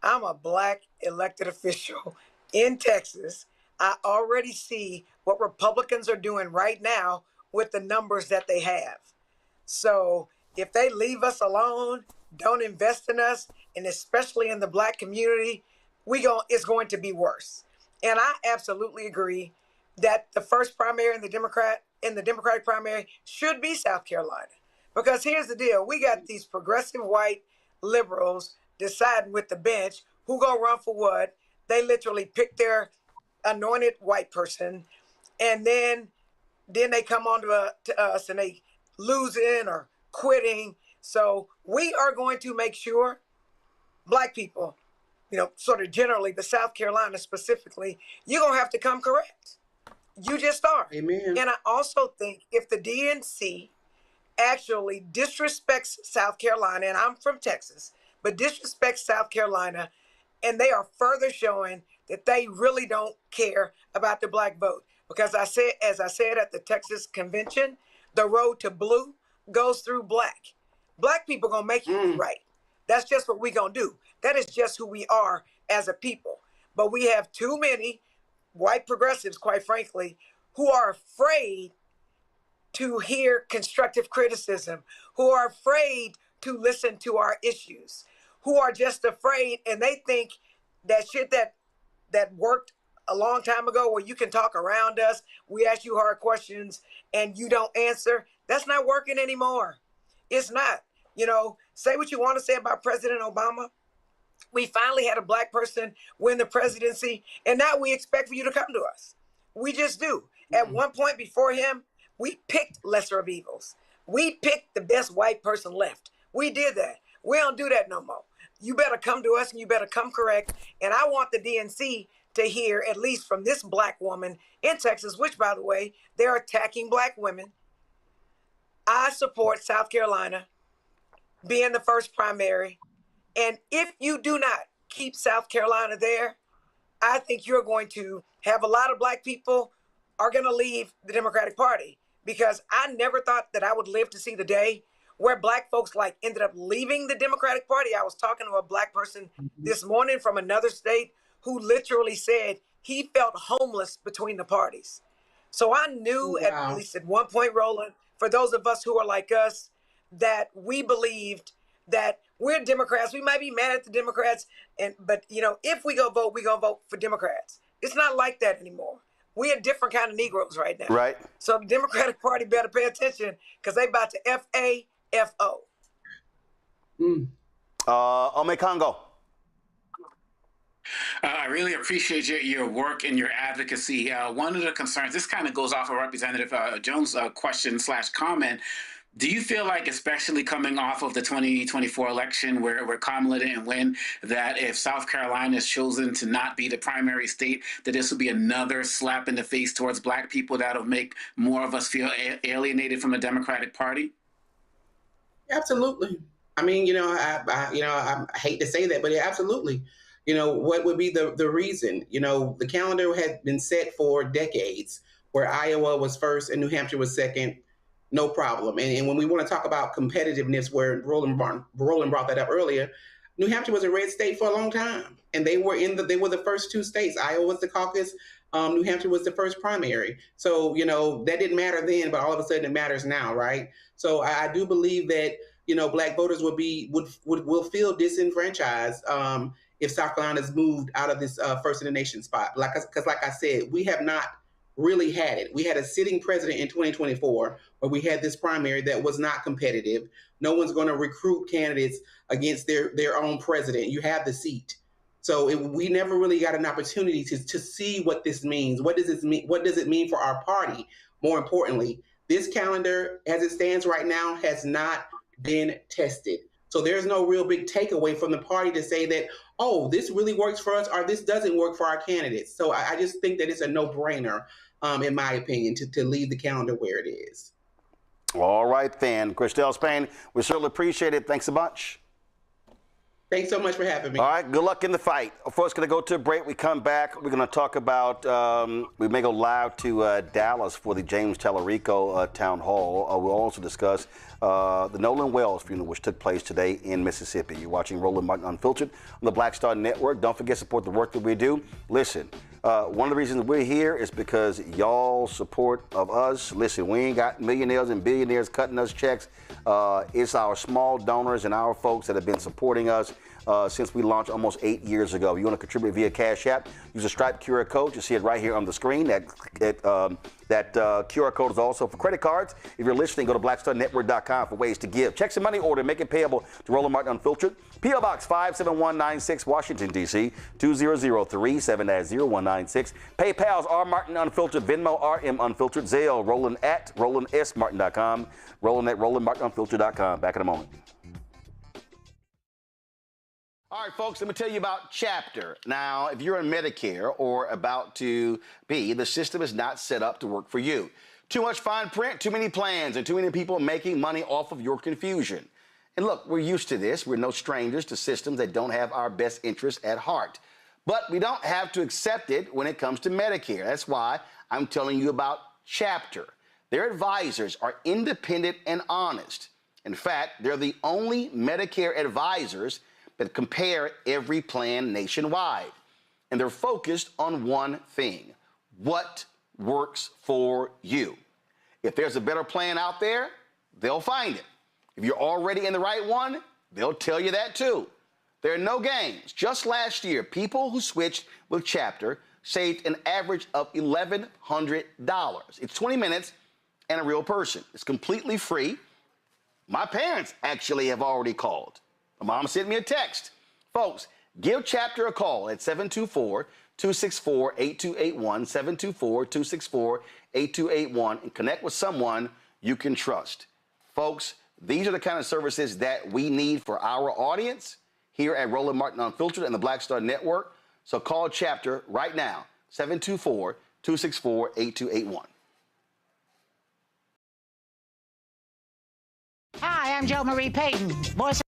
I'm a black elected official in Texas. I already see what Republicans are doing right now with the numbers that they have. So if they leave us alone, don't invest in us, and especially in the black community, it's going to be worse. And I absolutely agree that the first primary in the Democratic primary should be South Carolina. Because here's the deal. We got these progressive white liberals deciding with the bench who gonna run for what. They literally pick their anointed white person, and then they come on to us and they losing or quitting. So we are going to make sure black people, sort of generally, but South Carolina specifically, you're going to have to come correct. You just are. Amen. And I also think if the DNC actually disrespects South Carolina, and I'm from Texas, but disrespects South Carolina, and they are further showing that they really don't care about the black vote. Because as I said at the Texas convention, the road to blue goes through black. Black people gonna make you right. That's just what we gonna do. That is just who we are as a people. But we have too many white progressives, quite frankly, who are afraid to hear constructive criticism, who are afraid to listen to our issues, who are just afraid, and they think that shit that worked a long time ago, where you can talk around us, we ask you hard questions and you don't answer, that's not working anymore. It's not. Say what you want to say about President Obama. We finally had a black person win the presidency, and now we expect for you to come to us. We just do. At one point before him, we picked lesser of evils. We picked the best white person left. We did that. We don't do that no more. You better come to us, and you better come correct. And I want the DNC to hear, at least from this black woman in Texas, which, by the way, they're attacking black women. I support South Carolina being the first primary. And if you do not keep South Carolina there, I think you're going to have a lot of black people are going to leave the Democratic Party, because I never thought that I would live to see the day where black folks ended up leaving the Democratic Party. I was talking to a black person this morning from another state who literally said he felt homeless between the parties. So I knew at least at one point, Roland, for those of us who are like us, that we believed that we're Democrats. We might be mad at the Democrats, but if we go vote, we're gonna vote for Democrats. It's not like that anymore. We're a different kind of Negroes right now. Right. So the Democratic Party better pay attention, because they about to F-A-F-O. Ome Congo. I really appreciate your work and your advocacy. One of the concerns, this kind of goes off of Representative Jones' question/comment. Do you feel like, especially coming off of the 2024 election where Kamala didn't win, that if South Carolina is chosen to not be the primary state, that this will be another slap in the face towards black people that'll make more of us feel alienated from the Democratic Party? Absolutely. I mean, I hate to say that, but absolutely. What would be the reason? The calendar had been set for decades, where Iowa was first and New Hampshire was second. No problem. And when we want to talk about competitiveness, where Roland brought that up earlier, New Hampshire was a red state for a long time, and they were the first 2 states. Iowa was the caucus, New Hampshire was the first primary. So, that didn't matter then, but all of a sudden it matters now, right? So I do believe that, Black voters will feel disenfranchised if South Carolina's moved out of this first in the nation spot. Because like I said, we have not really had it. We had a sitting president in 2024 where we had this primary that was not competitive. No one's going to recruit candidates against their own president. You have the seat. So we never really got an opportunity to see what this means. What does this mean? What does it mean for our party? More importantly, this calendar, as it stands right now, has not been tested. So there's no real big takeaway from the party to say that, oh, this really works for us or this doesn't work for our candidates. So I just think that it's a no-brainer, in my opinion, to leave the calendar where it is. All right, then. Christelle Spain, we certainly appreciate it. Thanks a bunch. Thanks so much for having me. All right, good luck in the fight. First, going to go to a break. We come back. We're going to talk about, we may go live to Dallas for the James Tallarico Town Hall. We'll also discuss the Nolan Wells funeral, which took place today in Mississippi. You're watching Roland Martin Unfiltered on the Black Star Network. Don't forget to support the work that we do. Listen, one of the reasons we're here is because y'all support of us. Listen, we ain't got millionaires and billionaires cutting us checks. It's our small donors and our folks that have been supporting us since we launched almost 8 years ago. You want to contribute via Cash App, use a Stripe QR code. You see it right here on the screen. That QR code is also for credit cards. If you're listening, go to blackstarnetwork.com for ways to give. Check some money order, make it payable to Roland Martin Unfiltered. P.O. Box 57196, Washington, D.C. 20037 0196. PayPal's R Martin Unfiltered, Venmo RM Unfiltered, Zelle Roland at RolandSMartin.com, Roland at RolandMartinUnfiltered.com. Back in a moment. All right, folks, let me tell you about Chapter. Now, if you're in Medicare or about to be, the system is not set up to work for you. Too much fine print, too many plans, and too many people making money off of your confusion. And look, we're used to this. We're no strangers to systems that don't have our best interests at heart. But we don't have to accept it when it comes to Medicare. That's why I'm telling you about Chapter. Their advisors are independent and honest. In fact, they're the only Medicare advisors that compare every plan nationwide. And they're focused on one thing: what works for you. If there's a better plan out there, they'll find it. If you're already in the right one, they'll tell you that too. There are no games. Just last year, people who switched with Chapter saved an average of $1,100. It's 20 minutes and a real person. It's completely free. My parents actually have already called. My mom sent me a text. Folks, give Chapter a call at 724-264-8281, 724-264-8281, and connect with someone you can trust. Folks, these are the kind of services that we need for our audience here at Roland Martin Unfiltered and the Black Star Network. So call Chapter right now, 724-264-8281. Hi, I'm Jo Marie Payton, voice.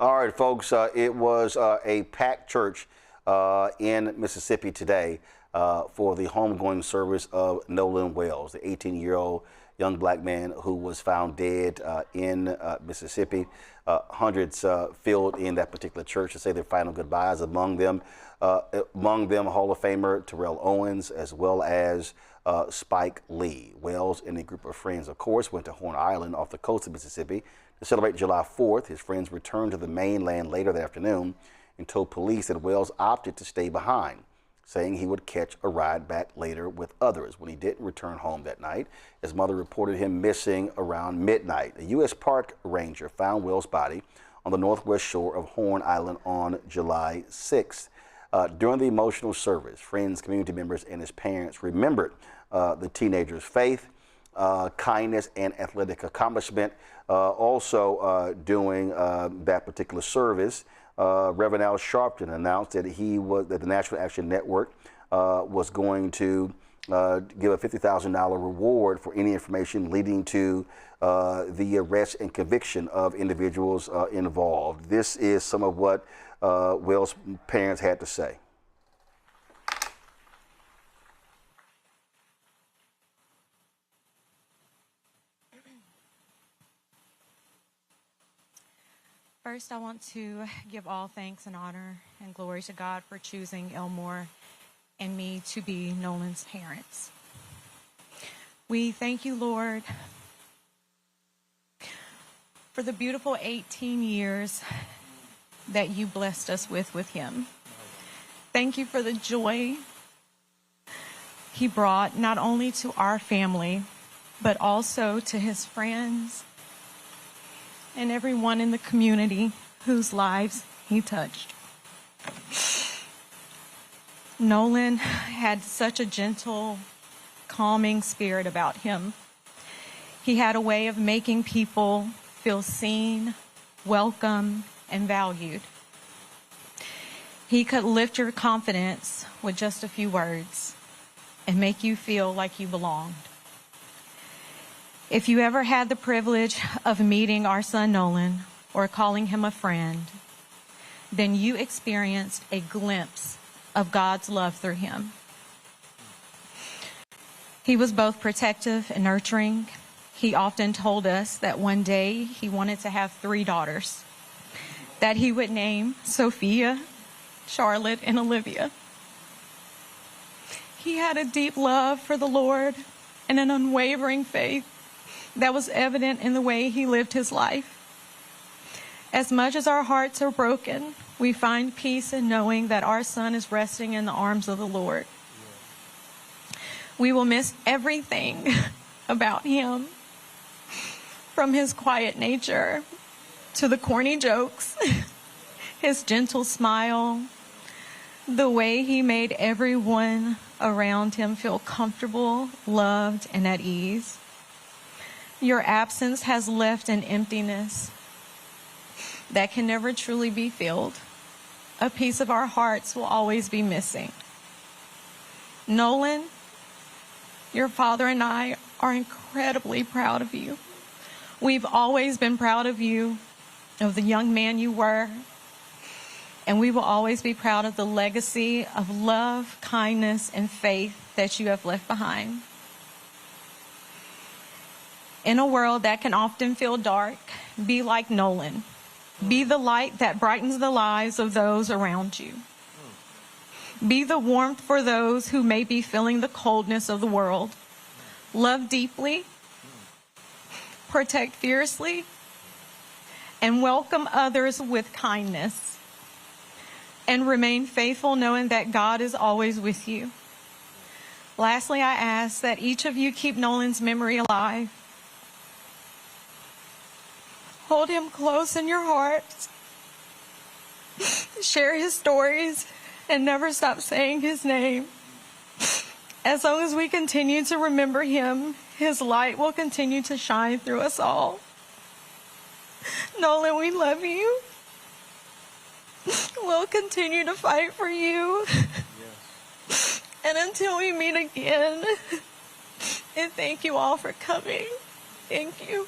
All right, folks, it was a packed church in Mississippi today for the homegoing service of Nolan Wells, the 18-year-old young black man who was found dead in Mississippi. Hundreds filled in that particular church to say their final goodbyes. Among them, Hall of Famer Terrell Owens, as well as Spike Lee. Wells and a group of friends, of course, went to Horn Island off the coast of Mississippi to celebrate July 4th. His friends returned to the mainland later that afternoon and told police that Wells opted to stay behind, saying he would catch a ride back later with others. When he didn't return home that night, his mother reported him missing around midnight. A U.S. Park Ranger found Wells' body on the northwest shore of Horn Island on July 6th. During the emotional service, friends, community members, and his parents remembered the teenager's faith, kindness, and athletic accomplishment. Also during that particular service, Reverend Al Sharpton announced that that the National Action Network was going to give a $50,000 reward for any information leading to the arrest and conviction of individuals involved. This is some of what Wells' parents had to say. First, I want to give all thanks and honor and glory to God for choosing Elmore and me to be Nolan's parents. We thank you, Lord, for the beautiful 18 years that you blessed us with him. Thank you for the joy he brought not only to our family, but also to his friends and everyone in the community whose lives he touched. Nolan had such a gentle, calming spirit about him. He had a way of making people feel seen, welcome, and valued. He could lift your confidence with just a few words and make you feel like you belonged. If you ever had the privilege of meeting our son Nolan or calling him a friend, then you experienced a glimpse of God's love through him. He was both protective and nurturing. He often told us that one day he wanted to have 3 daughters that he would name Sophia, Charlotte, and Olivia. He had a deep love for the Lord and an unwavering faith that was evident in the way he lived his life. As much as our hearts are broken, we find peace in knowing that our son is resting in the arms of the Lord. We will miss everything about him, from his quiet nature to the corny jokes, his gentle smile, the way he made everyone around him feel comfortable, loved, and at ease. Your absence has left an emptiness that can never truly be filled. A piece of our hearts will always be missing. Nolan, your father and I are incredibly proud of you. We've always been proud of you, of the young man you were, and we will always be proud of the legacy of love, kindness, and faith that you have left behind. In a world that can often feel dark, be like Nolan. Be the light that brightens the lives of those around you. Be the warmth for those who may be feeling the coldness of the world. Love deeply, protect fiercely, and welcome others with kindness. And remain faithful knowing that God is always with you. Lastly, I ask that each of you keep Nolan's memory alive. Hold him close in your hearts. Share his stories and never stop saying his name. As long as we continue to remember him, his light will continue to shine through us all. Nolan, we love you. We'll continue to fight for you. Yes. And until we meet again, and thank you all for coming. Thank you.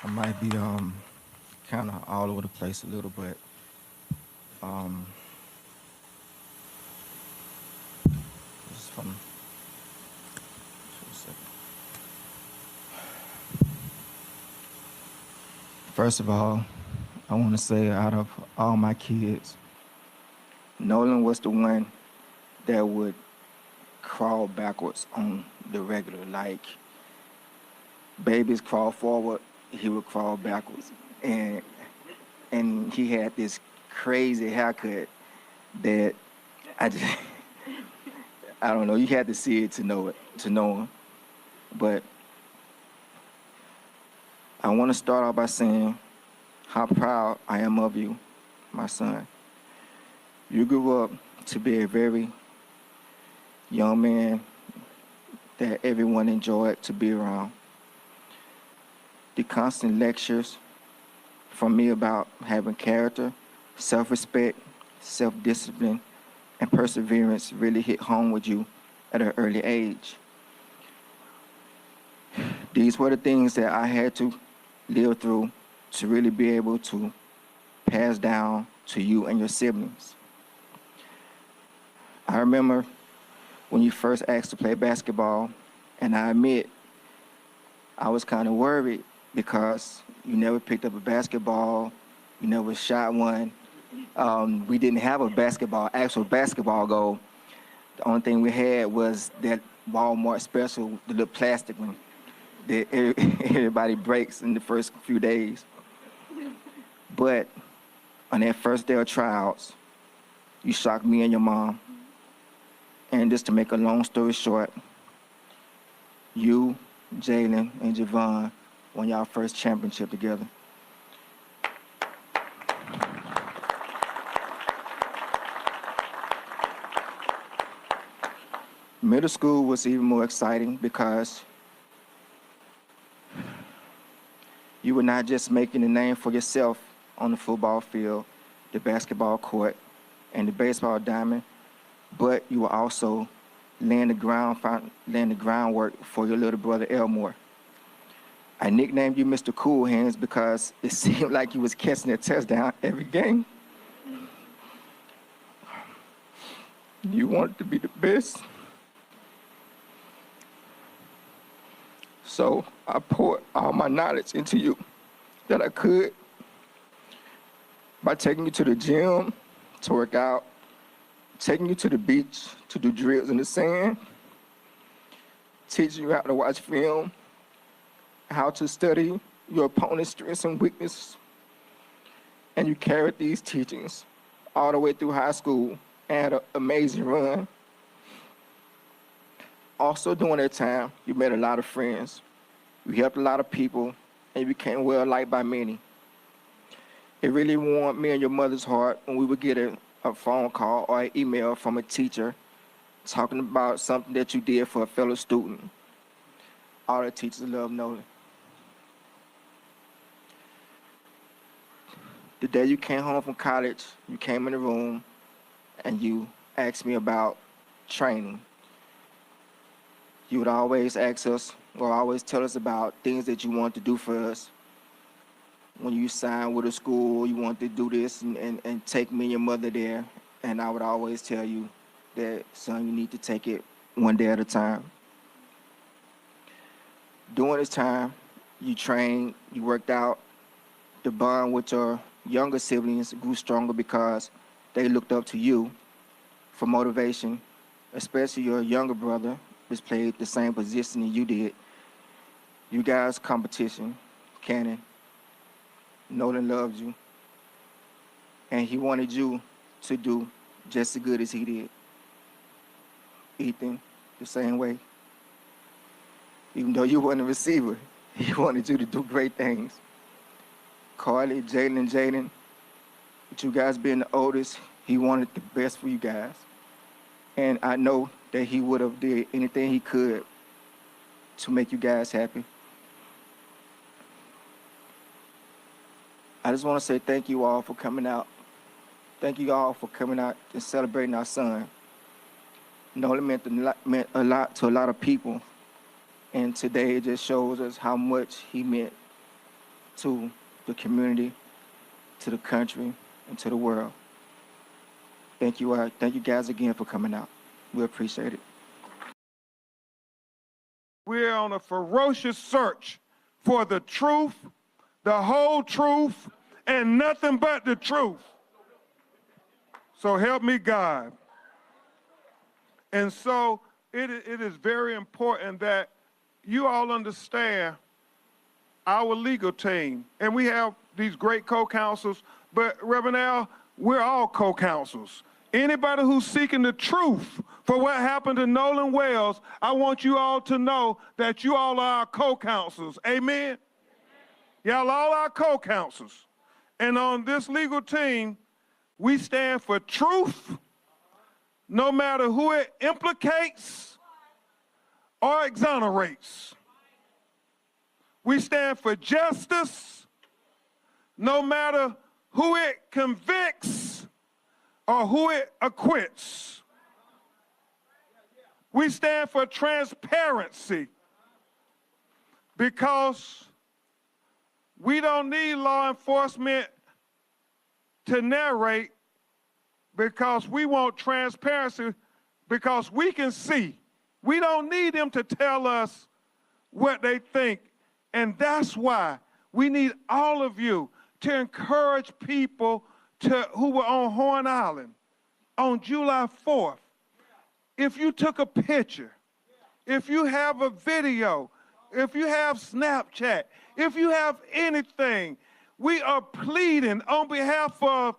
I might be kind of all over the place a little, but just from first of all, I want to say out of all my kids, Nolan was the one that would crawl backwards on the regular. Like babies crawl forward, he would crawl backwards. And he had this crazy haircut that I don't know, you had to see it to know him. But I want to start off by saying how proud I am of you, my son. You grew up to be a very young man that everyone enjoyed to be around. The constant lectures from me about having character, self-respect, self-discipline, and perseverance really hit home with you at an early age. These were the things that I had to live through to really be able to pass down to you and your siblings. I remember when you first asked to play basketball, and I admit I was kind of worried because you never picked up a basketball, you never shot one. We didn't have a actual basketball goal. The only thing we had was that Walmart special, the little plastic one that everybody breaks in the first few days. But on that first day of tryouts, you shocked me and your mom. And just to make a long story short, you, Jalen, and Javon won y'all first championship together. Middle school was even more exciting because you were not just making a name for yourself on the football field, the basketball court, and the baseball diamond, but you were also laying the groundwork for your little brother Elmore. I nicknamed you Mr. Cool Hands because it seemed like you was catching a touchdown every game. You wanted to be the best. So I poured all my knowledge into you that I could by taking you to the gym to work out, taking you to the beach to do drills in the sand, teaching you how to watch film, how to study your opponent's strengths and weaknesses. And you carried these teachings all the way through high school and had an amazing run. Also during that time, you made a lot of friends. You helped a lot of people, and you became well liked by many. It really warmed me and your mother's heart when we would get a phone call or an email from a teacher talking about something that you did for a fellow student. All the teachers love Nolan. The day you came home from college, you came in the room and you asked me about training. You would always ask us, or always tell us about things that you want to do for us. When you signed with a school, you want to do this and take me and your mother there. And I would always tell you that, son, you need to take it one day at a time. During this time, you trained, you worked out. The bond with your younger siblings grew stronger because they looked up to you for motivation, especially your younger brother, which played the same position that you did. You guys' competition, Cannon, Nolan loves you, and he wanted you to do just as good as he did. Ethan, the same way. Even though you weren't a receiver, he wanted you to do great things. Carly, Jaden, with you guys being the oldest, he wanted the best for you guys. And I know that he would have did anything he could to make you guys happy. I just want to say thank you all for coming out. Thank you all for coming out and celebrating our son. Nolan meant a lot to a lot of people. And today it just shows us how much he meant to the community, to the country, and to the world. Thank you guys again for coming out. We appreciate it. We're on a ferocious search for the truth, the whole truth, and nothing but the truth. So help me God. And so it is very important that you all understand our legal team. And we have these great co-counsels, but Reverend Al, we're all co-counsels. Anybody who's seeking the truth for what happened to Nolan Wells, I want you all to know that you all are our co-counsels. Amen? Y'all all our co-counsels. And on this legal team, we stand for truth, no matter who it implicates or exonerates. We stand for justice, no matter who it convicts or who it acquits. We stand for transparency because we don't need law enforcement to narrate, because we want transparency because we can see. We don't need them to tell us what they think And that's why we need all of you to encourage people who were on Horn Island on July 4th. If you took a picture, if you have a video, if you have Snapchat, if you have anything, we are pleading on behalf of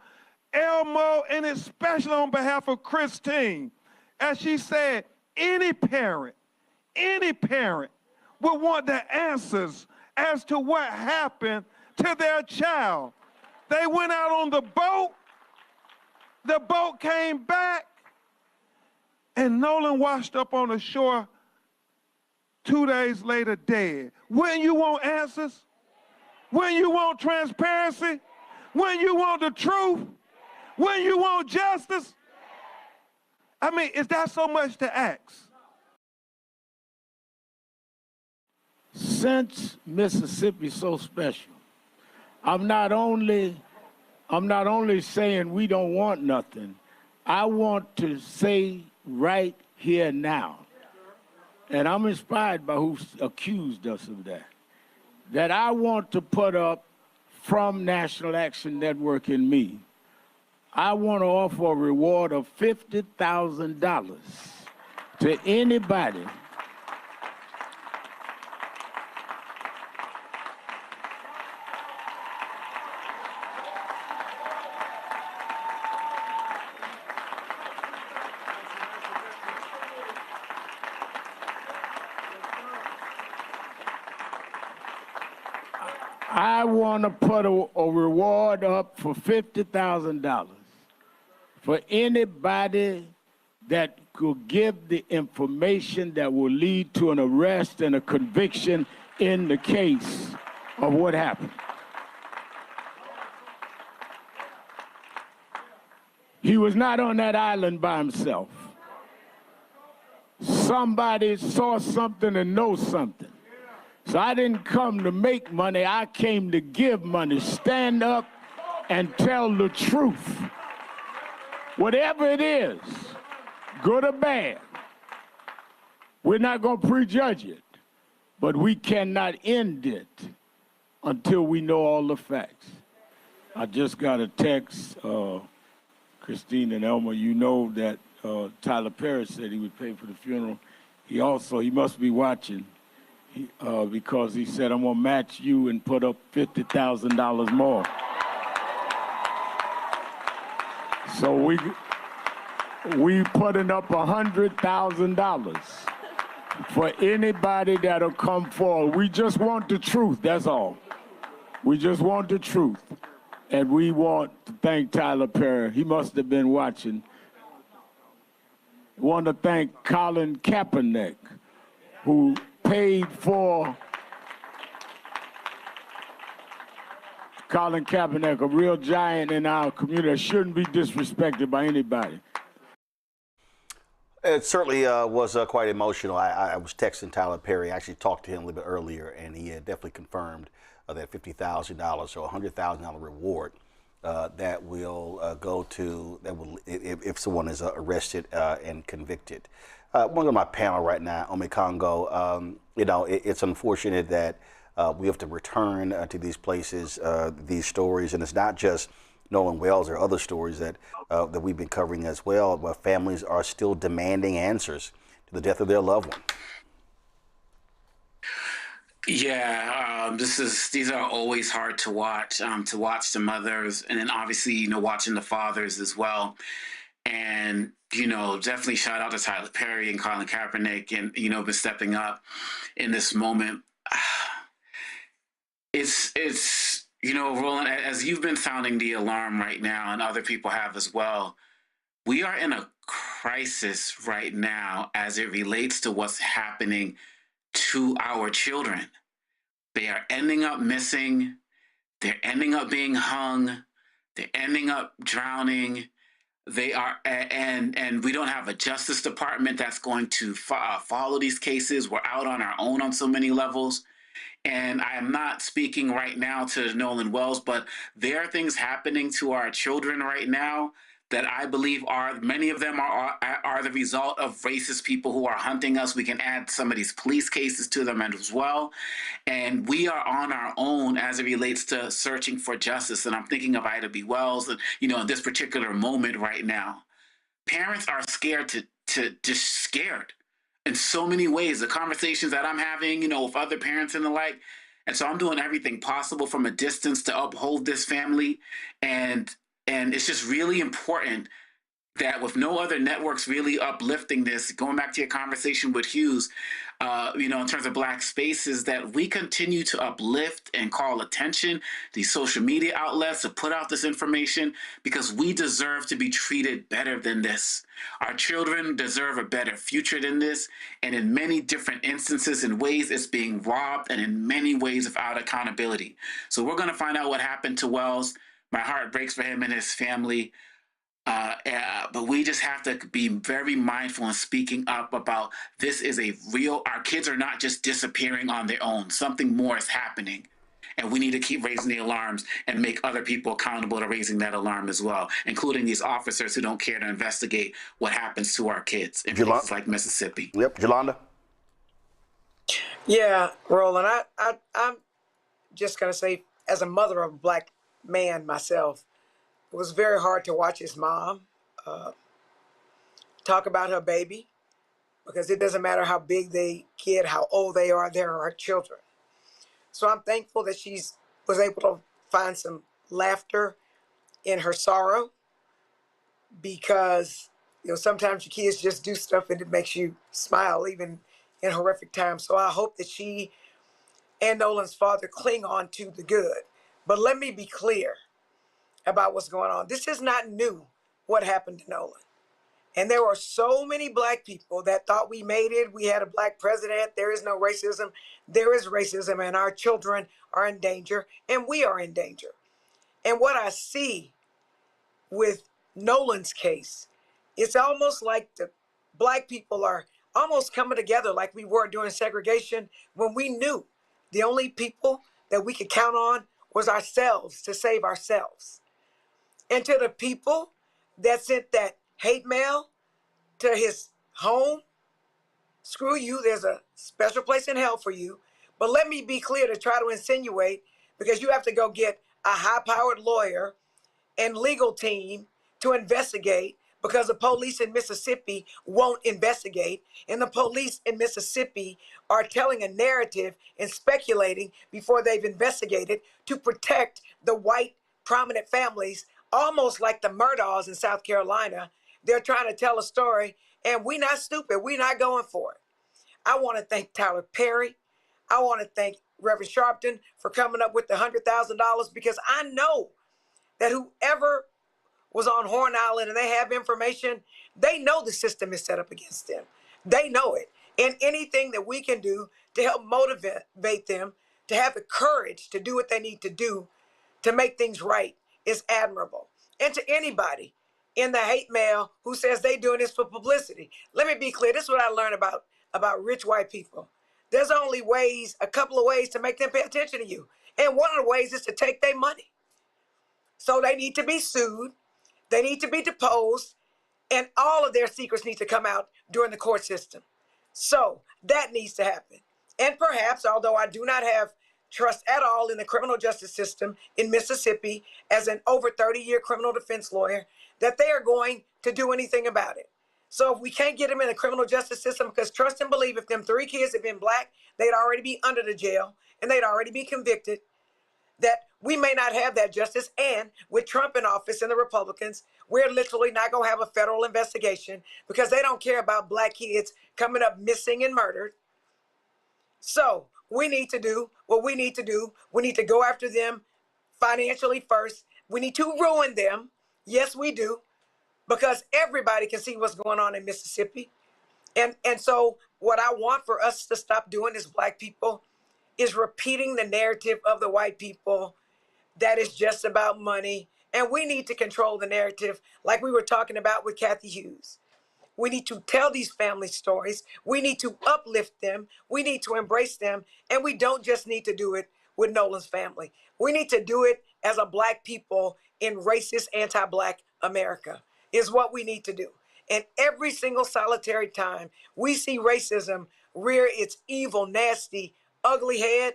Elmo and especially on behalf of Christine. As she said, any parent will want the answers as to what happened to their child. They went out on the boat came back, and Nolan washed up on the shore 2 days later dead. When you want answers, when you want transparency, when you want the truth, when you want justice, I mean, is that so much to ask? Since Mississippi's so special, I'm not only saying we don't want nothing, I want to say right here now, and I'm inspired by who accused us of that I want to put up from National Action Network and me, I want to offer a reward of $50,000 to anybody I want to put a reward up for $50,000 for anybody that could give the information that will lead to an arrest and a conviction in the case of what happened. He was not on that island by himself. Somebody saw something and knows something. So I didn't come to make money, I came to give money. Stand up and tell the truth. Whatever it is, good or bad, we're not going to prejudge it, but we cannot end it until we know all the facts. I just got a text, Christine and Elma, you know that Tyler Perry said he would pay for the funeral. He must be watching. Because he said, I'm going to match you and put up $50,000 more. So we putting up $100,000 for anybody that'll come forward. We just want the truth, that's all. We just want the truth. And we want to thank Tyler Perry. He must have been watching. We want to thank Colin Kaepernick, who paid for Colin Kaepernick, a real giant in our community that shouldn't be disrespected by anybody. It certainly was quite emotional. I was texting Tyler Perry. I actually talked to him a little bit earlier, and he had definitely confirmed that $50,000 or $100,000 reward that will go to, if someone is arrested and convicted. One of my panel right now, Ome Congo, it's unfortunate that we have to return to these places, these stories, and it's not just Nolan Wells or other stories that we've been covering as well, but families are still demanding answers to the death of their loved one. Yeah, these are always hard to watch the mothers, and then obviously, watching the fathers as well. And, definitely shout out to Tyler Perry and Colin Kaepernick and, been stepping up in this moment. It's Roland, as you've been sounding the alarm right now, and other people have as well, we are in a crisis right now as it relates to what's happening to our children. They are ending up missing. They're ending up being hung. They're ending up drowning. They are, and we don't have a Justice Department that's going to follow these cases. We're out on our own on so many levels. And I am not speaking right now to Nolan Wells, but there are things happening to our children right now that I believe many of them are the result of racist people who are hunting us. We can add some of these police cases to them as well. And we are on our own as it relates to searching for justice. And I'm thinking of Ida B. Wells, and, in this particular moment right now. Parents are scared just scared in so many ways. The conversations that I'm having, with other parents and the like. And so I'm doing everything possible from a distance to uphold this family. And it's just really important that with no other networks really uplifting this, going back to your conversation with Hughes, in terms of Black spaces, that we continue to uplift and call attention these social media outlets to put out this information, because we deserve to be treated better than this. Our children deserve a better future than this. And in many different instances and ways, it's being robbed, and in many ways without accountability. So we're going to find out what happened to Wells. My heart breaks for him and his family. But we just have to be very mindful in speaking up about this is our kids are not just disappearing on their own. Something more is happening. And we need to keep raising the alarms and make other people accountable to raising that alarm as well, including these officers who don't care to investigate what happens to our kids in places like Mississippi. Yep, Yolanda? Yeah, Roland, I'm just going to say, as a mother of a Black man myself, it was very hard to watch his mom talk about her baby, because it doesn't matter how big they get, how old they are, they're our children. So I'm thankful that she was able to find some laughter in her sorrow, because sometimes your kids just do stuff and it makes you smile even in horrific times. So I hope that she and Nolan's father cling on to the good. But let me be clear about what's going on. This is not new, what happened to Nolan. And there were so many Black people that thought we made it. We had a Black president. There is no racism. There is racism, and our children are in danger, and we are in danger. And what I see with Nolan's case, it's almost like the Black people are almost coming together like we were during segregation, when we knew the only people that we could count on was ourselves to save ourselves. And to the people that sent that hate mail to his home, screw you, there's a special place in hell for you. But let me be clear to try to insinuate, because you have to go get a high-powered lawyer and legal team to investigate, because the police in Mississippi won't investigate. And the police in Mississippi are telling a narrative and speculating before they've investigated to protect the white prominent families, almost like the Murdaughs in South Carolina. They're trying to tell a story, and we're not stupid. We're not going for it. I want to thank Tyler Perry. I want to thank Reverend Sharpton for coming up with the $100,000, because I know that whoever was on Horn Island and they have information, they know the system is set up against them. They know it. And anything that we can do to help motivate them to have the courage to do what they need to do to make things right is admirable. And to anybody in the hate mail who says they doing this for publicity, let me be clear. This is what I learned about rich white people. There's only a couple of ways to make them pay attention to you. And one of the ways is to take their money. So they need to be sued. They need to be deposed, and all of their secrets need to come out during the court system. So that needs to happen. And perhaps, although I do not have trust at all in the criminal justice system in Mississippi as an over 30-year criminal defense lawyer, that they are going to do anything about it. So if we can't get them in the criminal justice system, because trust and believe, if them 3 kids had been Black, they'd already be under the jail and they'd already be convicted, that we may not have that justice. And with Trump in office and the Republicans, we're literally not going to have a federal investigation, because they don't care about Black kids coming up missing and murdered. So we need to do what we need to do. We need to go after them financially first. We need to ruin them. Yes, we do, because everybody can see what's going on in Mississippi. And so what I want for us to stop doing as Black people is repeating the narrative of the white people that is just about money. And we need to control the narrative, like we were talking about with Cathy Hughes. We need to tell these family stories. We need to uplift them. We need to embrace them. And we don't just need to do it with Nolan's family. We need to do it as a Black people in racist, anti-Black America. is what we need to do. And every single solitary time we see racism rear its evil, nasty, ugly head,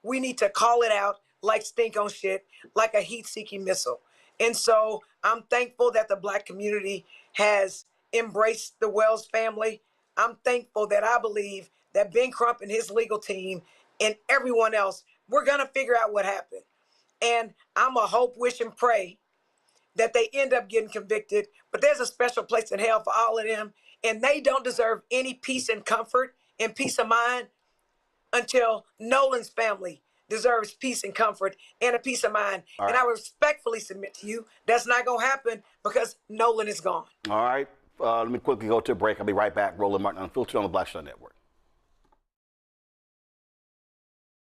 we need to call it out like stink on shit, like a heat-seeking missile. And so I'm thankful that the Black community has embraced the Wells family. I'm thankful that I believe that Ben Crump and his legal team and everyone else, we're going to figure out what happened. And I'm a hope, wish, and pray that they end up getting convicted. But there's a special place in hell for all of them. And they don't deserve any peace and comfort and peace of mind until Nolan's family deserves peace and comfort and a peace of mind. All right. And I respectfully submit to you, that's not going to happen because Nolan is gone. All right. Let me quickly go to a break. I'll be right back. Roland Martin Unfiltered on the Black Star Network.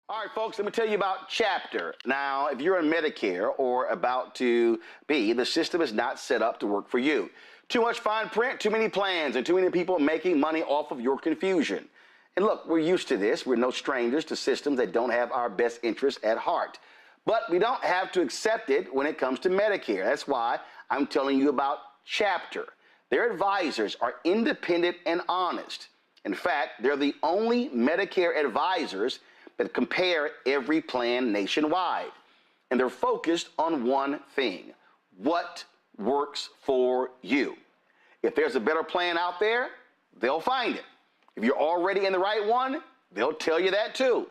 All right, folks, let me tell you about Chapter. Now, if you're on Medicare or about to be, the system is not set up to work for you. Too much fine print, too many plans, and too many people making money off of your confusion. And look, we're used to this. We're no strangers to systems that don't have our best interests at heart. But we don't have to accept it when it comes to Medicare. That's why I'm telling you about Chapter. Their advisors are independent and honest. In fact, they're the only Medicare advisors that compare every plan nationwide. And they're focused on one thing: what works for you. If there's a better plan out there, they'll find it. If you're already in the right one, they'll tell you that too.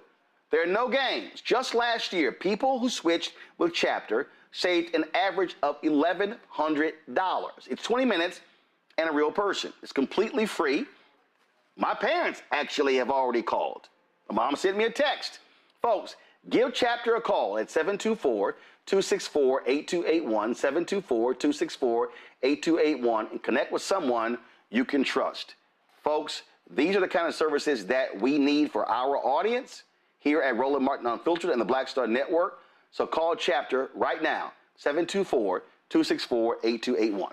There are no games. Just last year, people who switched with Chapter saved an average of $1,100. It's 20 minutes and a real person. It's completely free. My parents actually have already called. My mom sent me a text. Folks, give Chapter a call at 724-264-8281, 724-264-8281, and connect with someone you can trust. Folks, these are the kind of services that we need for our audience here at Roland Martin Unfiltered and the Black Star Network. So call Chapter right now, 724-264-8281.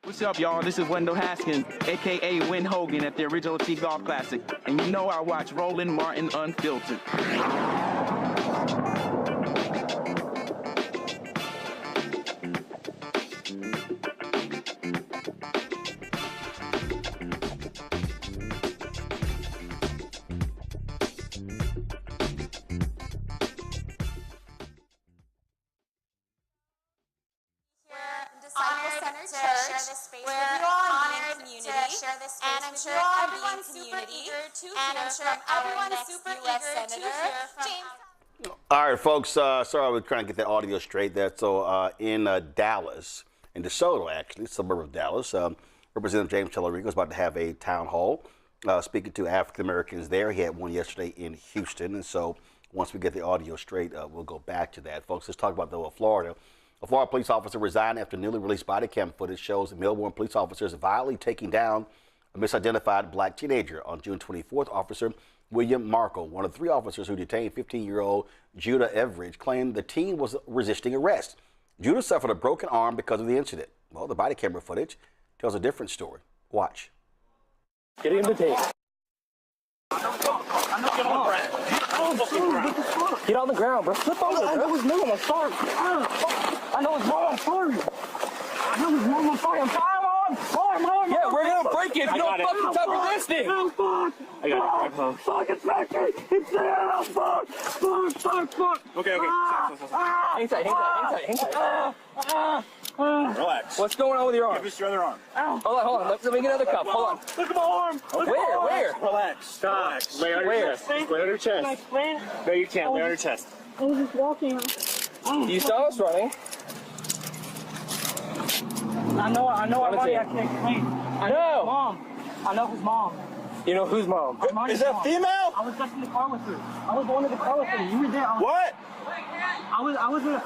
What's up, y'all? This is Wendell Haskins, a.k.a. Win Hogan at the original T-Golf Classic. And you know I watch Roland Martin Unfiltered. All right, folks, sorry, I was trying to get that audio straight. That's so in Dallas, in DeSoto, actually, suburb of Dallas, Representative James Tellerico is about to have a town hall speaking to African Americans there. He had one yesterday in Houston, and so once we get the audio straight, we'll go back to that. Folks, let's talk about, though, Florida. A Florida police officer resigned after newly released body cam footage shows Melbourne police officers violently taking down a misidentified black teenager. On June 24th, Officer William Markle, one of 3 officers who detained 15-year-old Judah Everidge, claimed the teen was resisting arrest. Judah suffered a broken arm because of the incident. Well, the body camera footage tells a different story. Watch. Get in the tape. Get on the ground, bro. Flip over. I know his mom. I'm sorry. I know his mom. I'm sorry. I know his mom. I'm sorry. I'm sorry. Yeah, we're gonna break it if you don't fucking stop resisting. I got it. Fuck, it's back there. It's there. Fuck. Okay. Hang tight. Relax. What's going on with your arm? Give us your other arm. Hold on. Let me get another cuff. Hold on. Look at my arm. Where? Relax. Lay on your chest. Lay on your chest. Can I explain? No, you can't. Lay on your chest. I was just walking. You saw us running. I know Armani, I can't explain. I know his mom. You know whose mom? Is that female? I was just in the car with her. I was going to the car with her. You were there. What? I was in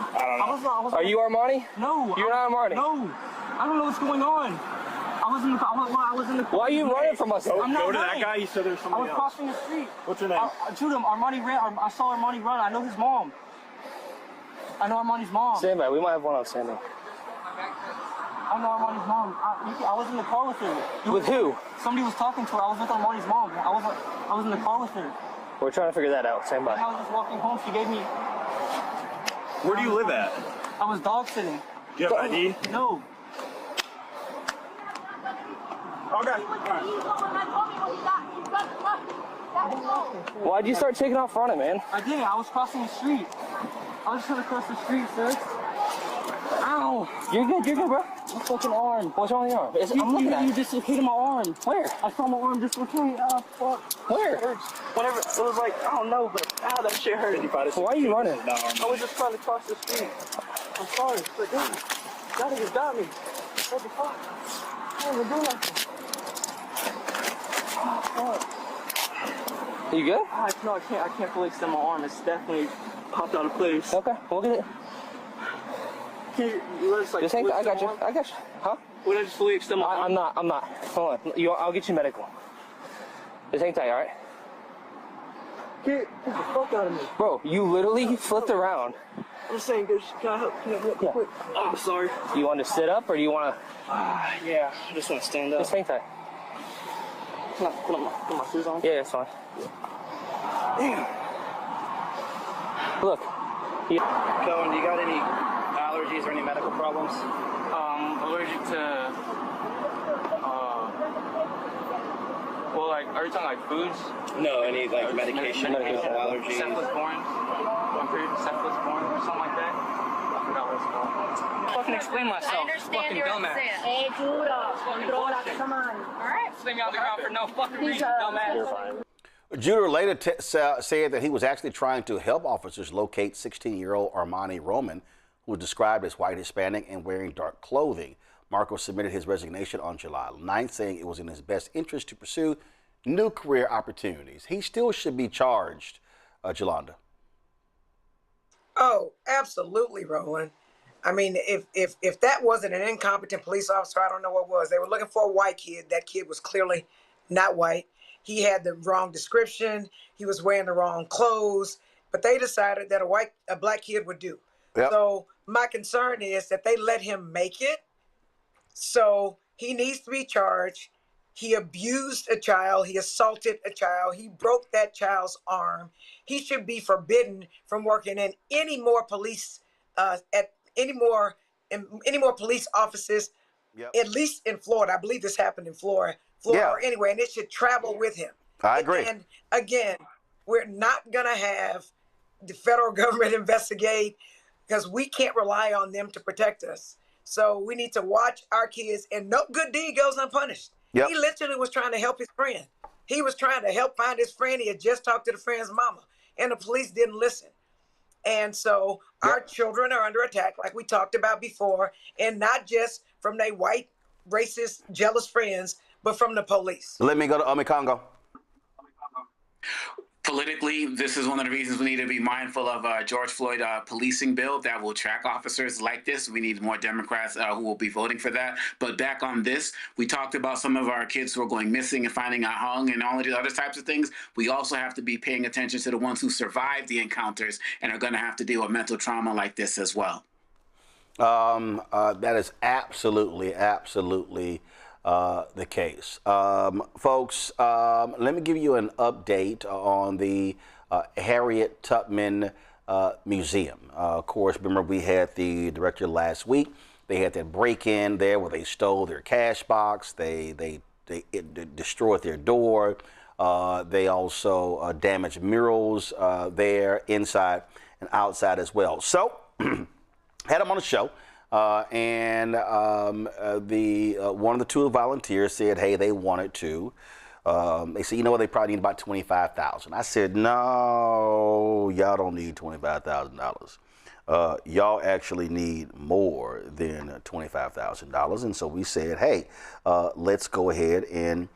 Are you Armani? No. You're not Armani? No. I don't know what's going on. I was in the car. Why are you running from us? I'm not Go to running. that guy. You said there's somebody else. I was crossing the street. What's your name? Judah, Armani ran. I saw Armani run. I know his mom. I know Armani's mom. Stand by. We might have one on standing. I know Armani's mom. I was in the car with her. With who? Somebody was talking to her. I was with Armani's mom. I was in the car with her. We're trying to figure that out. Stand by. And I was just walking home. She gave me. Where do you live at? I was dog sitting. Do you have ID? No. Why'd you start taking off running, man? I didn't. I was crossing the street. I was trying to cross the street, sir. Ow! You're good, bro. My fucking arm. What's wrong with your arm? I'm looking at you. You dislocated my arm. Where? I saw my arm dislocate. Oh, fuck. Where? Whatever. It was like, I don't know, but that shit hurt. Why are you running? I was just trying to cross the street. I'm sorry. But dude, that nigga got me. What the fuck? I didn't even do nothing. Oh, fuck. You good? No, I can't fully extend my arm. It's definitely popped out of place. Okay, we'll get it. Just hang, I got you. Huh? Would I just fully extend my arm? I'm not. Hold on. I'll get you medical. Just hang tight, all right? Get the fuck out of me. Bro, you literally flipped around. I'm just saying, can I help? Can I help quick? Oh, I'm sorry. Do you want to sit up or do you want to? Yeah, I just want to stand up. Just hang tight. Can I put my shoes on? Yeah, it's fine. Damn. Look. Cohen, do you got any allergies or any medical problems? Allergic to, well, like, are you talking like foods? No, any like medication allergies? Cephalosporin. I'm pretty cephalosporin or something like that. I forgot what it's called. Fucking explain myself. I understand fucking your dumbass. upset. Hey, Judah, come on. All right. Sling me out the ground for no fucking reason, dumbass. Judah later said that he was actually trying to help officers locate 16-year-old Armani Roman, who was described as white Hispanic and wearing dark clothing. Marco submitted his resignation on July 9th, saying it was in his best interest to pursue new career opportunities. He still should be charged, Jolanda. Oh, absolutely, Roland. I mean, if that wasn't an incompetent police officer, I don't know what was. They were looking for a white kid. That kid was clearly not white. He had the wrong description. He was wearing the wrong clothes. But they decided that a black kid would do. Yep. So my concern is that they let him make it. So he needs to be charged. He abused a child. He assaulted a child. He broke that child's arm. He should be forbidden from working in any more police any more police offices. Yep. At least in Florida. I believe this happened in Florida or anywhere, and it should travel with him. I agree. And again, we're not going to have the federal government investigate because we can't rely on them to protect us. So we need to watch our kids, and no good deed goes unpunished. Yep. He literally was trying to help his friend. He was trying to help find his friend. He had just talked to the friend's mama, and the police didn't listen. And so our children are under attack, like we talked about before, and not just from their white, racist, jealous friends, but from the police. Let me go to Congo. Politically, this is one of the reasons we need to be mindful of George Floyd policing bill that will track officers like this. We need more Democrats who will be voting for that. But back on this, we talked about some of our kids who are going missing and finding out hung and all of these other types of things. We also have to be paying attention to the ones who survived the encounters and are going to have to deal with mental trauma like this as well. That is absolutely the case. Folks, let me give you an update on the Harriet Tubman Museum. Of course, remember we had the director last week. They had that break-in there where they stole their cash box. They destroyed their door. They also damaged murals there inside and outside as well. So, had them on the show. And one of the two volunteers said, hey, they wanted to. They said, you know what, they probably need about $25,000. I said, no, y'all don't need $25,000. Y'all actually need more than $25,000. And so we said, hey, let's go ahead and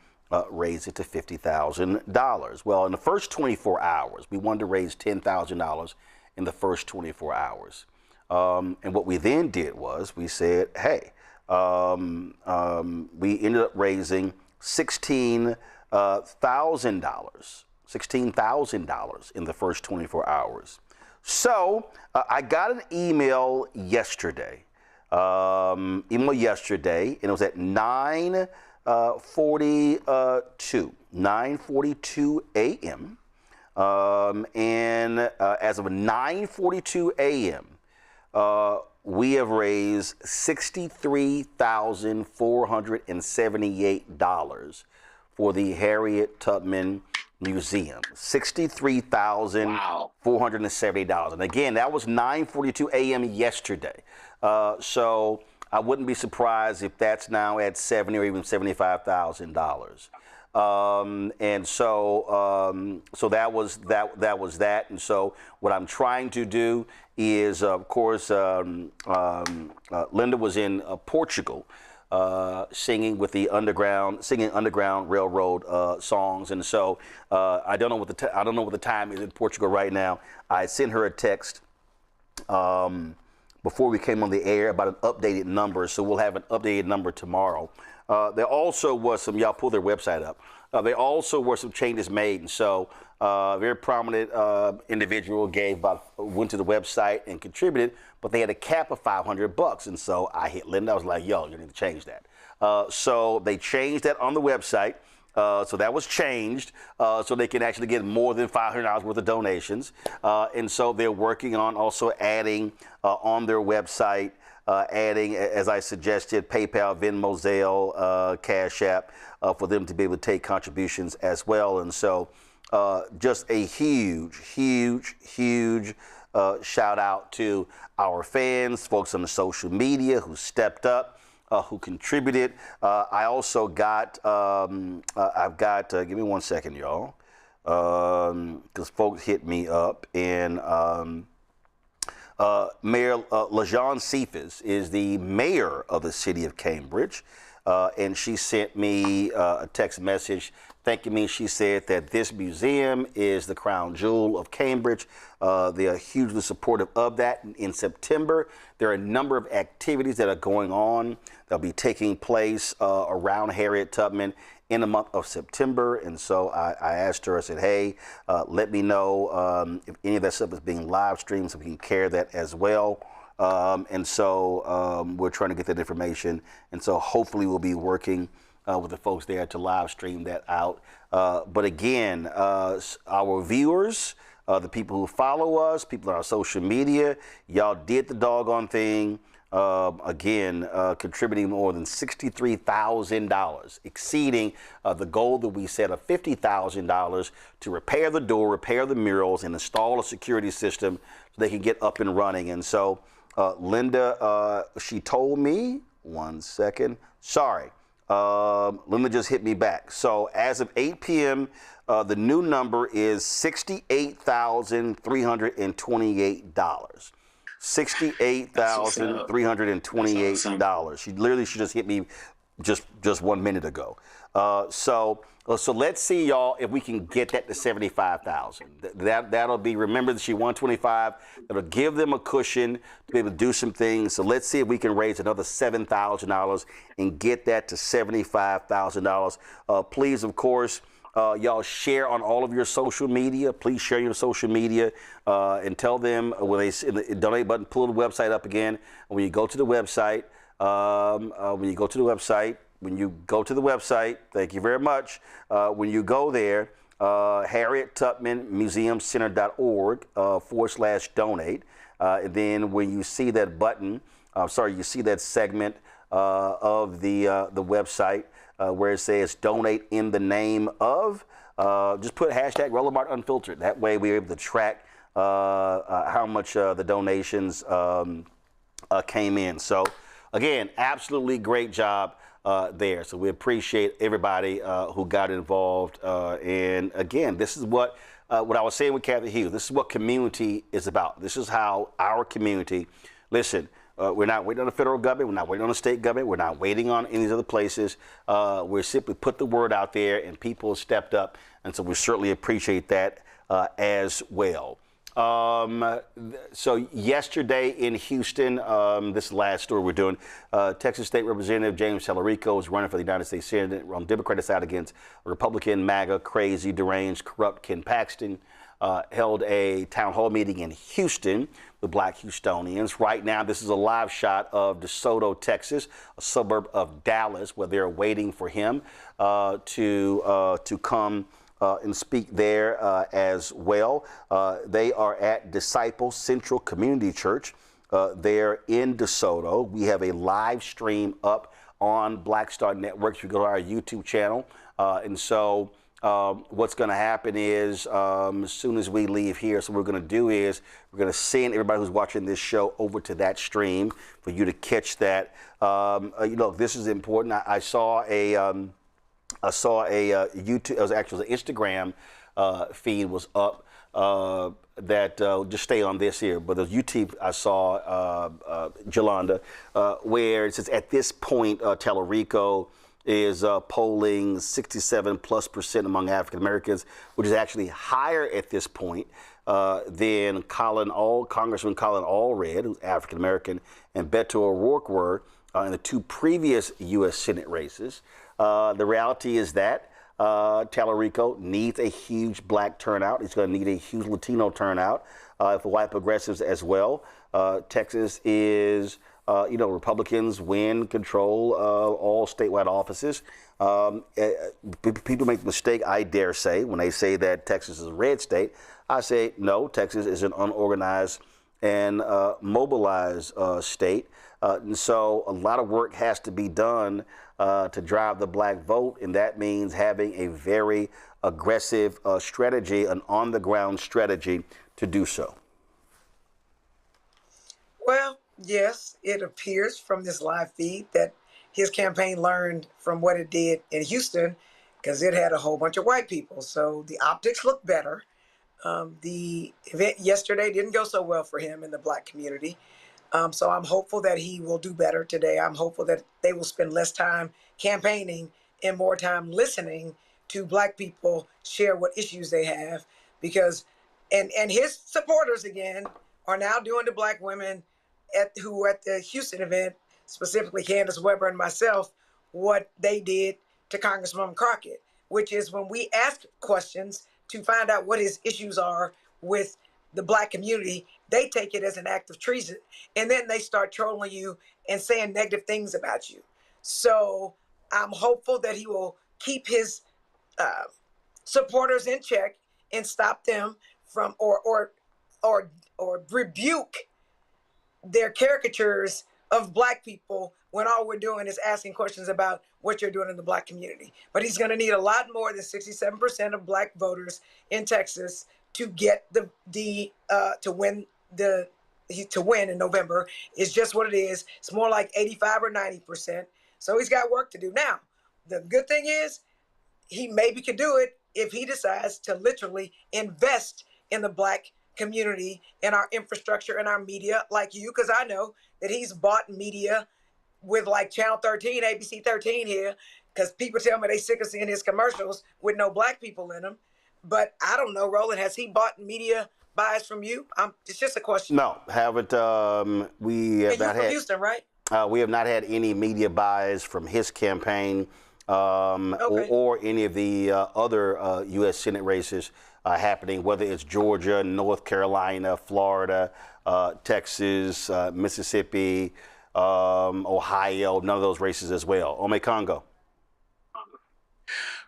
raise it to $50,000. Well, in the first 24 hours, we wanted to raise $10,000 in the first 24 hours. And what we then did was we said, hey, we ended up raising $16,000 in the first 24 hours. So I got an email yesterday, and it was at 9:42 a.m. And as of 9:42 a.m., we have raised $63,478 for the Harriet Tubman Museum. $63,470. And again, that was 9:42 a.m. yesterday. So I wouldn't be surprised if that's now at $70,000 or even $75,000. And so so that was that. And so what I'm trying to do is, of course, Linda was in Portugal, singing with the Underground Railroad songs. And so I don't know what the time is in Portugal right now. I sent her a text before we came on the air about an updated number, so we'll have an updated number tomorrow. There also was some, y'all pull their website up. There also were some changes made, and so a very prominent individual went to the website and contributed, but they had a cap of $500, and so I hit Linda. I was like, "Yo, you need to change that." So they changed that on the website. So that was changed, so they can actually get more than $500 worth of donations, and so they're working on also adding on their website. Adding, as I suggested, PayPal, Venmo, Zelle, Cash App, for them to be able to take contributions as well. And so just a huge shout out to our fans, folks on the social media who stepped up, who contributed. I also got, give me 1 second, y'all, because folks hit me up, and Mayor LaJawn Cephas is the mayor of the city of Cambridge, and she sent me a text message thanking me. She said that this museum is the crown jewel of Cambridge. They are hugely supportive of that. In September, there are a number of activities that are going on that'll be taking place around Harriet Tubman in the month of September. And so I asked her, I said, hey, let me know if any of that stuff is being live streamed so we can carry that as well. And so we're trying to get that information. And so hopefully we'll be working with the folks there to live stream that out. But again, our viewers, the people who follow us, people on our social media, y'all did the doggone thing. Again, contributing more than $63,000, exceeding the goal that we set of $50,000 to repair the door, repair the murals, and install a security system so they can get up and running. And so Linda, she told me, 1 second, sorry, Linda just hit me back. So as of 8 p.m., the new number is $68,328. $68,328. She just hit me just 1 minute ago. So let's see, y'all, if we can get that to $75,000. That'll be, remember that she won 25. That'll give them a cushion to be able to do some things. So let's see if we can raise another $7,000 and get that to $75,000. Please, of course, y'all share on all of your social media. Please share your social media and tell them when they see the donate button, pull the website up again. And when you go to the website, thank you very much. When you go there, HarrietTubmanMuseumCenter.org /donate. And then when you see that button, you see that segment of the website, where it says donate in the name of, just put hashtag Roland Martin Unfiltered. That way we're able to track how much the donations came in. So again, absolutely great job there. So we appreciate everybody who got involved. And again, this is what I was saying with Cathy Hughes. This is what community is about. This is how our community, listen, we're not waiting on the federal government. We're not waiting on the state government. We're not waiting on any of these other places. We're simply put the word out there, and people stepped up. And so we certainly appreciate that as well. So yesterday in Houston, this is the last story we're doing, Texas State Representative James Tallarico is running for the United States Senate on the Democratic side against Republican, MAGA, crazy, deranged, corrupt Ken Paxton. Held a town hall meeting in Houston with Black Houstonians. Right now, this is a live shot of DeSoto, Texas, a suburb of Dallas, where they're waiting for him to come and speak there as well. They are at Disciple Central Community Church there in DeSoto. We have a live stream up on Black Star Networks. You go to our YouTube channel. And so what's going to happen is as soon as we leave here, so what we're going to do is we're going to send everybody who's watching this show over to that stream for you to catch that. You know, this is important. I saw a YouTube, it was actually an Instagram feed was up that just stay on this here, but the YouTube I saw, Jolanda, where it says at this point, Tallarico is polling 67+% among African Americans, which is actually higher at this point than Congressman Colin Allred, who's African American, and Beto O'Rourke were in the two previous U.S. Senate races. The reality is that Tallarico needs a huge black turnout. He's going to need a huge Latino turnout for white progressives as well. Texas is, you know, Republicans win control all statewide offices. People make the mistake, I dare say, when they say that Texas is a red state. I say, no, Texas is an unorganized and mobilized state. And so a lot of work has to be done to drive the black vote, and that means having a very aggressive strategy, an on-the-ground strategy to do so. Well, yes, it appears from this live feed that his campaign learned from what it did in Houston, because it had a whole bunch of white people. So the optics look better. The event yesterday didn't go so well for him in the black community. So I'm hopeful that he will do better today. I'm hopeful that they will spend less time campaigning and more time listening to black people share what issues they have, because, and his supporters again are now doing to black women who were at the Houston event, specifically Candace Weber and myself, what they did to Congresswoman Crockett, which is when we ask questions to find out what his issues are with the black community, they take it as an act of treason. And then they start trolling you and saying negative things about you. So I'm hopeful that he will keep his supporters in check and stop them from, or rebuke their caricatures of black people when all we're doing is asking questions about what you're doing in the black community. But he's going to need a lot more than 67% of black voters in Texas to get to win in November. Is just what it is. It's more like 85 or 90%. So he's got work to do. Now, the good thing is he maybe could do it if he decides to literally invest in the black community, in our infrastructure, in our media, like you, because I know that he's bought media with like Channel 13, ABC 13 here, because people tell me they sick of seeing his commercials with no black people in them. But I don't know, Roland, has he bought media buys from you? It's just a question. No, haven't. We have not had. Houston, right? We have not had any media buys from his campaign or any of the other U.S. Senate races happening, whether it's Georgia, North Carolina, Florida, Texas, Mississippi, Ohio, none of those races as well. Ome Congo.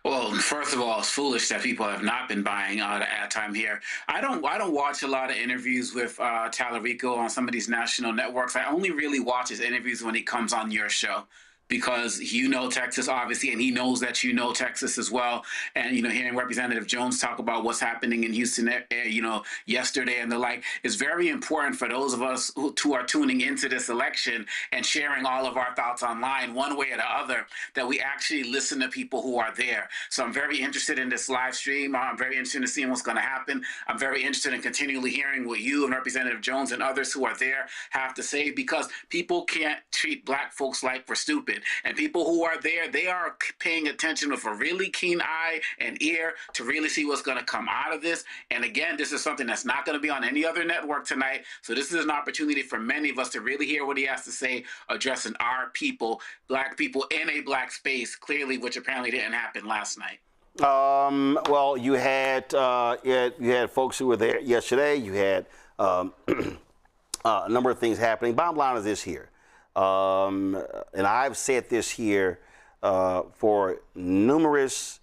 Well, first of all, it's foolish that people have not been buying ad time here. I don't watch a lot of interviews with Tallarico on some of these national networks. I only really watch his interviews when he comes on your show, because you know Texas, obviously, and he knows that you know Texas as well. And, you know, hearing Representative Jones talk about what's happening in Houston, you know, yesterday and the like, is very important for those of us who are tuning into this election and sharing all of our thoughts online, one way or the other, that we actually listen to people who are there. So I'm very interested in this live stream. I'm very interested in seeing what's going to happen. I'm very interested in continually hearing what you and Representative Jones and others who are there have to say, because people can't treat black folks like we're stupid. And people who are there, they are paying attention with a really keen eye and ear to really see what's going to come out of this. And again, this is something that's not going to be on any other network tonight. So this is an opportunity for many of us to really hear what he has to say, addressing our people, black people in a black space, clearly, which apparently didn't happen last night. Well, you had folks who were there yesterday. You had a number of things happening. Bottom line is this here. And I've said this here for numerous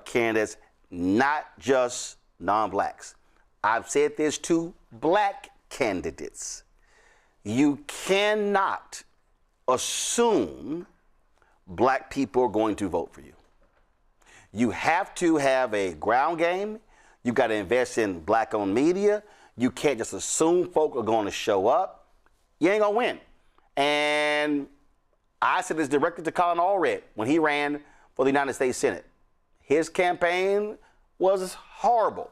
candidates, not just non-blacks. I've said this to black candidates. You cannot assume black people are going to vote for you. You have to have a ground game. You got to invest in black-owned media. You can't just assume folk are going to show up. You ain't going to win. And I said this directly to Colin Allred when he ran for the United States Senate. His campaign was horrible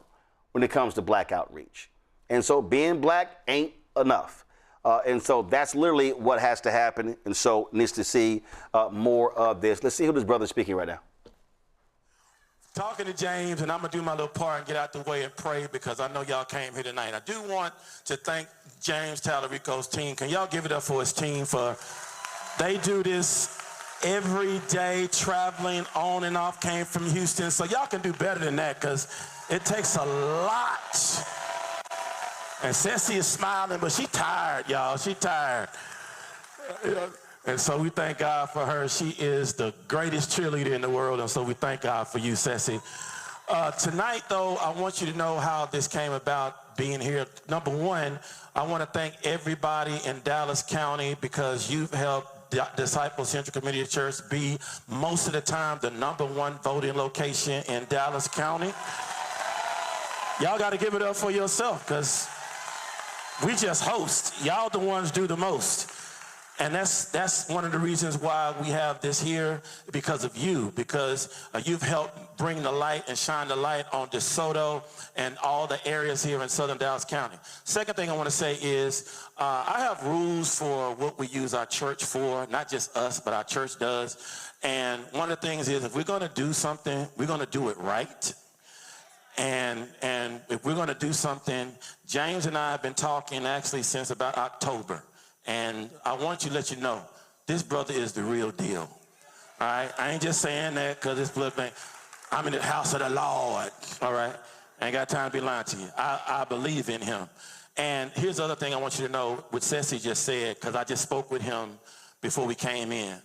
when it comes to black outreach. And so being black ain't enough. And so that's literally what has to happen. And so needs to see more of this. Let's see who this brother is speaking right now. Talking to James, and I'm going to do my little part and get out the way and pray because I know y'all came here tonight. I do want to thank James Tallarico's team. Can y'all give it up for his team? They do this every day, traveling on and off, came from Houston. So y'all can do better than that because it takes a lot. And Ceci is smiling, but she tired, y'all. She tired. And so we thank God for her. She is the greatest cheerleader in the world, and so we thank God for you, Ceci. Tonight, though, I want you to know how this came about being here. Number one, I want to thank everybody in Dallas County because you've helped Disciple Central Community Church be, most of the time, the #1 voting location in Dallas County. Y'all got to give it up for yourself because we just host. Y'all the ones do the most. And that's one of the reasons why we have this here, because of you, because you've helped bring the light and shine the light on DeSoto and all the areas here in Southern Dallas County. Second thing I want to say is I have rules for what we use our church for, not just us, but our church does. And one of the things is if we're going to do something, we're going to do it right. And if we're going to do something, James and I have been talking actually since about October. And I want you to let you know, this brother is the real deal. All right? I ain't just saying that because it's blood bank. I'm in the house of the Lord. All right? I ain't got time to be lying to you. I believe in him. And here's the other thing I want you to know, what Ceci just said, because I just spoke with him before we came in.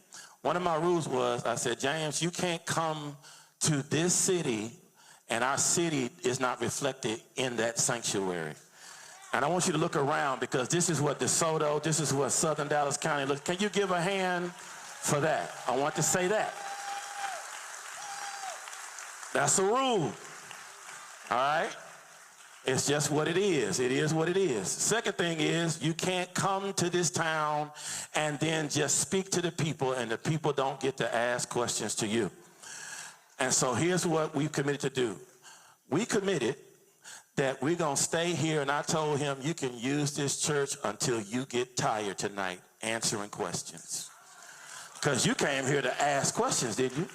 One of my rules was, I said, James, you can't come to this city and our city is not reflected in that sanctuary. And I want you to look around because this is what DeSoto, this is what Southern Dallas County looks. Can you give a hand for that? I want to say that. That's a rule. All right? It's just what it is. It is what it is. Second thing is you can't come to this town and then just speak to the people and the people don't get to ask questions to you. And so here's what we've committed to do. We committed that we're going to stay here, and I told him you can use this church until you get tired tonight answering questions. Because you came here to ask questions, didn't you?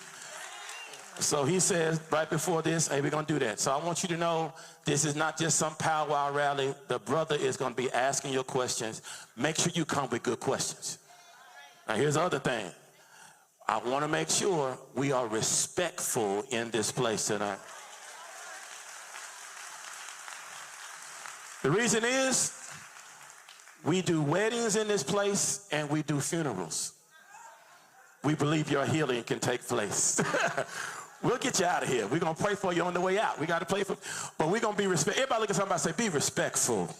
So he says right before this, hey, we're going to do that. So I want you to know this is not just some powwow rally. The brother is going to be asking your questions. Make sure you come with good questions. Now here's the other thing. I want to make sure we are respectful in this place tonight. The reason is we do weddings in this place and we do funerals. We believe your healing can take place. We'll get you out of here. We're going to pray for you on the way out. We got to pray for, but we're going to be respectful. Everybody look at somebody and say, be respectful.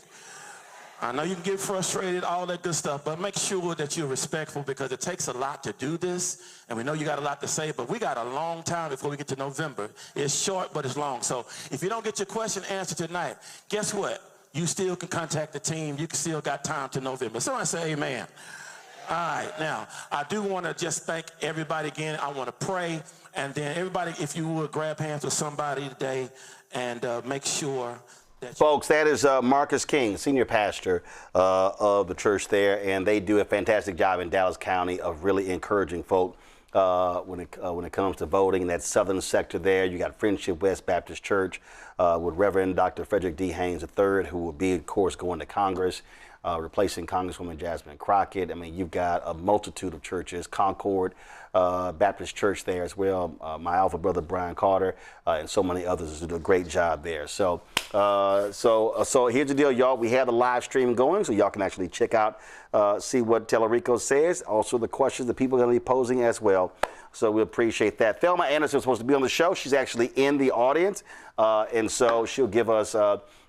I know you can get frustrated, all that good stuff, but make sure that you're respectful because it takes a lot to do this, and we know you got a lot to say, but we got a long time before we get to November. It's short, but it's long. So if you don't get your question answered tonight, guess what? You still can contact the team. You can still got time to November. Somebody say amen. All right. Now, I do want to just thank everybody again. I want to pray. And then everybody, if you would, grab hands with somebody today and make sure that... Folks, that is Marcus King, senior pastor of the church there. And they do a fantastic job in Dallas County of really encouraging folk when it comes to voting in that southern sector there. You got Friendship West Baptist Church with Reverend Dr. Frederick D. Haynes III, who will be, of course, going to Congress, replacing Congresswoman Jasmine Crockett. I mean, you've got a multitude of churches, Concord Baptist Church there as well, my alpha brother Brian Carter, and so many others who do a great job there. So here's the deal, y'all. We have the live stream going, so y'all can actually check out, see what Tellerico says. Also, the questions that people are going to be posing as well. So we appreciate that. Thelma Anderson was supposed to be on the show. She's actually in the audience, and so she'll give us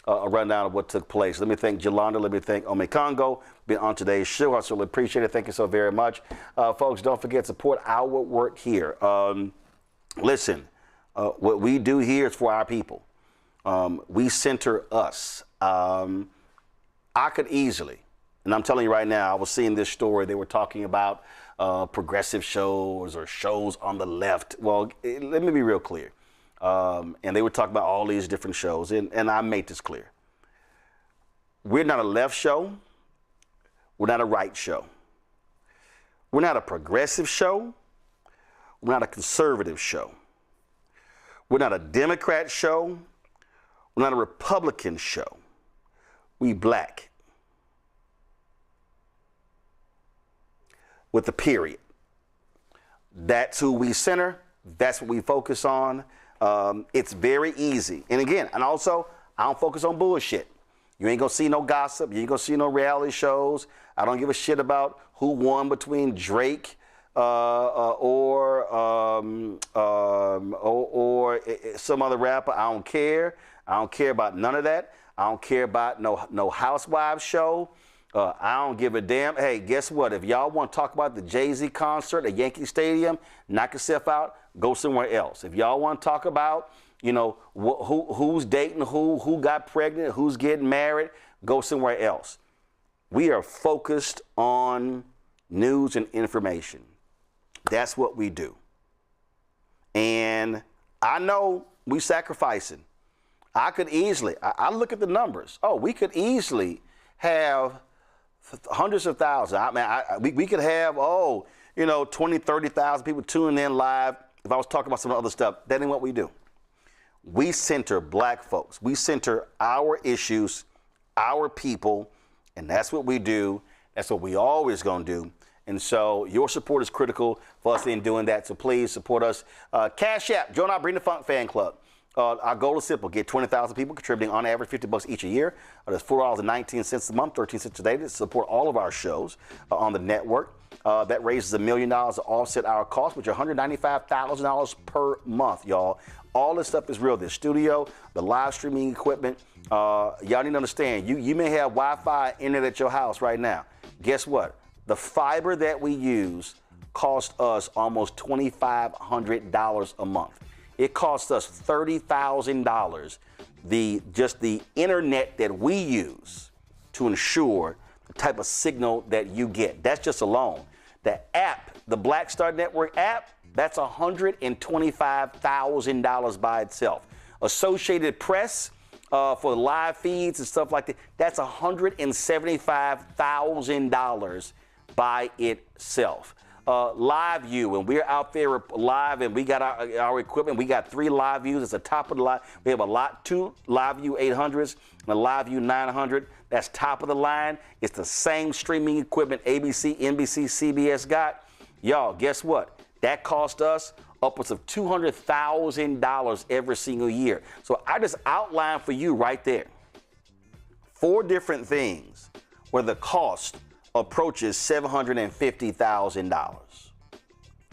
a rundown of what took place. Let me thank Jolanda. Let me thank Ome Congo being on today's show. I certainly appreciate it. Thank you so very much. Folks, don't forget to support our work here. Listen, what we do here is for our people. We center us. I could easily, and I'm telling you right now, I was seeing this story. They were talking about progressive shows or shows on the left. Well, let me be real clear. And they were talking about all these different shows, and I made this clear. We're not a left show. We're not a right show. We're not a progressive show. We're not a conservative show. We're not a Democrat show. We're not a Republican show. We black. With a period. That's who we center. That's what we focus on. It's very easy. And again, and also, I don't focus on bullshit. You ain't gonna see no gossip. You ain't gonna see no reality shows. I don't give a shit about who won between Drake or some other rapper. I don't care. I don't care about none of that. I don't care about no Housewives show. I don't give a damn. Hey, guess what? If y'all want to talk about the Jay-Z concert at Yankee Stadium, knock yourself out, go somewhere else. If y'all want to talk about, who's dating who got pregnant, who's getting married, go somewhere else. We are focused on news and information. That's what we do. And I know we sacrificing. I could easily, I look at the numbers. Oh, we could easily have hundreds of thousands. I mean, we could have, 20, 30,000 people tuning in live. If I was talking about some other stuff, that ain't what we do. We center black folks. We center our issues, our people, and that's what we do. That's what we always gonna do. And so your support is critical for us in doing that. So please support us. Cash App, join our Bring the Funk fan club. Our goal is simple: get 20,000 people contributing on average $50 each a year. That's $4.19 a month, 13 cents a day to support all of our shows on the network. That raises $1 million to offset our costs, which are $195,000 per month, y'all. All this stuff is real. The studio, the live streaming equipment. Y'all need to understand, you may have Wi-Fi internet at your house right now. Guess what? The fiber that we use costs us almost $2,500 a month. It costs us $30,000, just the internet that we use to ensure the type of signal that you get. That's just alone. The app, the Black Star Network app, that's $125,000 by itself. Associated Press for live feeds and stuff like that, that's $175,000 by itself. Live View, when we're out there live and we got our equipment, we got 3 Live Views. It's the top of the line. We have 2 Live View 800s and a Live View 900. That's top of the line. It's the same streaming equipment ABC, NBC, CBS got. Y'all, guess what? That cost us upwards of $200,000 every single year. So I just outlined for you right there 4 different things where the cost approaches $750,000.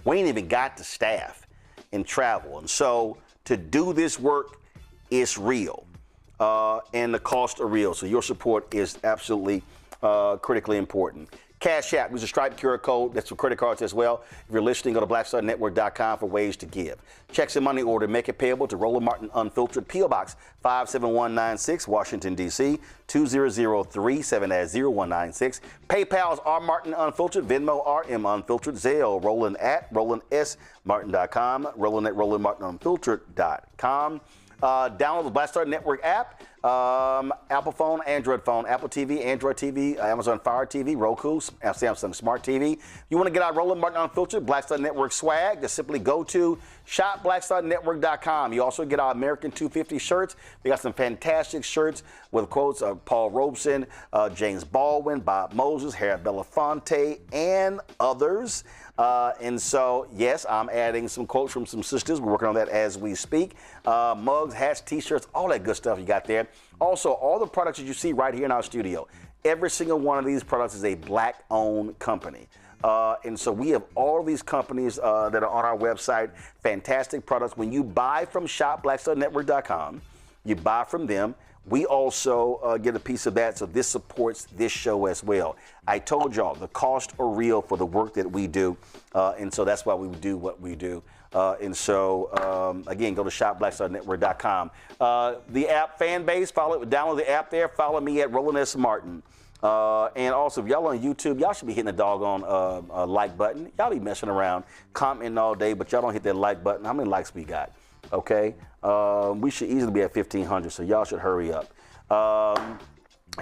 We ain't even got the staff and travel. And so to do this work, it's real. And the costs are real. So your support is absolutely critically important. Cash App, use a Stripe QR code. That's for credit cards as well. If you're listening, go to blackstarnetwork.com for ways to give. Checks and money order, make it payable to Roland Martin Unfiltered, P.O. Box 57196, Washington, D.C. 20037-0196. PayPal's R Martin Unfiltered, Venmo RM Unfiltered, Zelle Roland at RolandSMartin.com, Roland at RolandMartinUnfiltered.com. Download the Black Star Network app. Apple phone, Android phone, Apple TV, Android TV, Amazon Fire TV, Roku, Samsung Smart TV. You want to get our Roland Martin Unfiltered Black Star Network swag, just simply go to shopblackstarnetwork.com. You also get our American 250 shirts. We got some fantastic shirts with quotes of Paul Robeson, James Baldwin, Bob Moses, Harry Belafonte, and others. And so, yes, I'm adding some quotes from some sisters. We're working on that as we speak. Mugs, hats, T-shirts, all that good stuff you got there. Also, all the products that you see right here in our studio, every single one of these products is a Black-owned company. And so we have all of these companies that are on our website, fantastic products. When you buy from shopblackstarnetwork.com, you buy from them, we also get a piece of that. So this supports this show as well. I told y'all the costs are real for the work that we do. And so that's why we do what we do. Again, go to shopblackstarnetwork.com. The app fan base, download the app there. Follow me at Roland S. Martin. And also, if y'all on YouTube, y'all should be hitting the doggone like button. Y'all be messing around, commenting all day, but y'all don't hit that like button. How many likes we got? Okay? We should easily be at 1,500, so y'all should hurry up.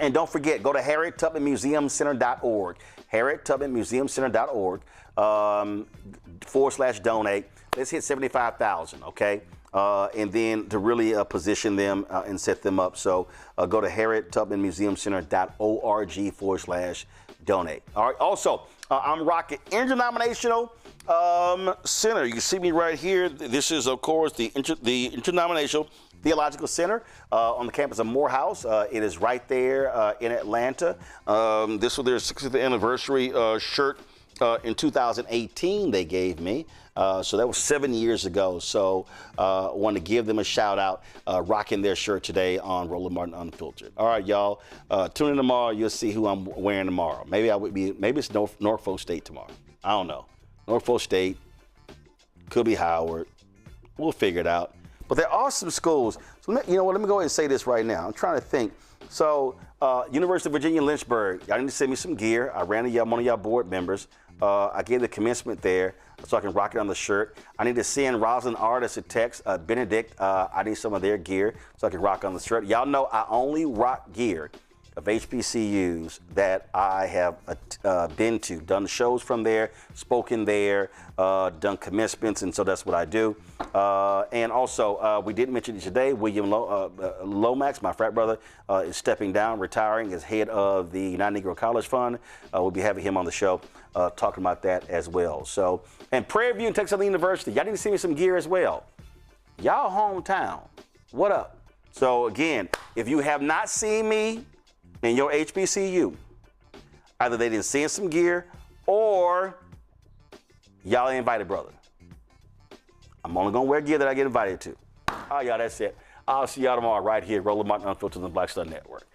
And don't forget, go to HarrietTubmanMuseumCenter.org. HarrietTubmanMuseumCenter.org /donate. Let's hit 75,000, okay? And then to really position them and set them up. So go to HarrietTubmanMuseumCenter.org /donate. All right. Also, I'm rocking interdenominational center. You see me right here. This is, of course, the Interdenominational Theological Center on the campus of Morehouse. It is right there in Atlanta. This was their 60th anniversary shirt in 2018 they gave me. So that was 7 years ago. So I want to give them a shout out, rocking their shirt today on Roland Martin Unfiltered. All right, y'all. Tune in tomorrow. You'll see who I'm wearing tomorrow. Maybe it's Norfolk State tomorrow. I don't know. Norfolk State, could be Howard. We'll figure it out. But they're awesome schools. So you know what? Let me go ahead and say this right now. I'm trying to think. So University of Virginia Lynchburg, y'all need to send me some gear. I ran one of y'all board members. I gave the commencement there so I can rock it on the shirt. I need to send Rosalind Artist a text, Benedict. I need some of their gear so I can rock on the shirt. Y'all know I only rock gear of HBCUs that I have been to, done shows from there, spoken there, done commencements, and so that's what I do. And also, we didn't mention it today, William Lomax, my frat brother, is stepping down, retiring as head of the United Negro College Fund. We'll be having him on the show talking about that as well. So, and Prairie View and Texas Southern University, y'all need to send me some gear as well. Y'all hometown, what up? So again, if you have not seen me in your HBCU, either they didn't send some gear or y'all ain't invited, brother. I'm only gonna wear gear that I get invited to. All right, y'all, that's it. I'll see y'all tomorrow right here, Roland Martin Unfiltered on the Black Star Network.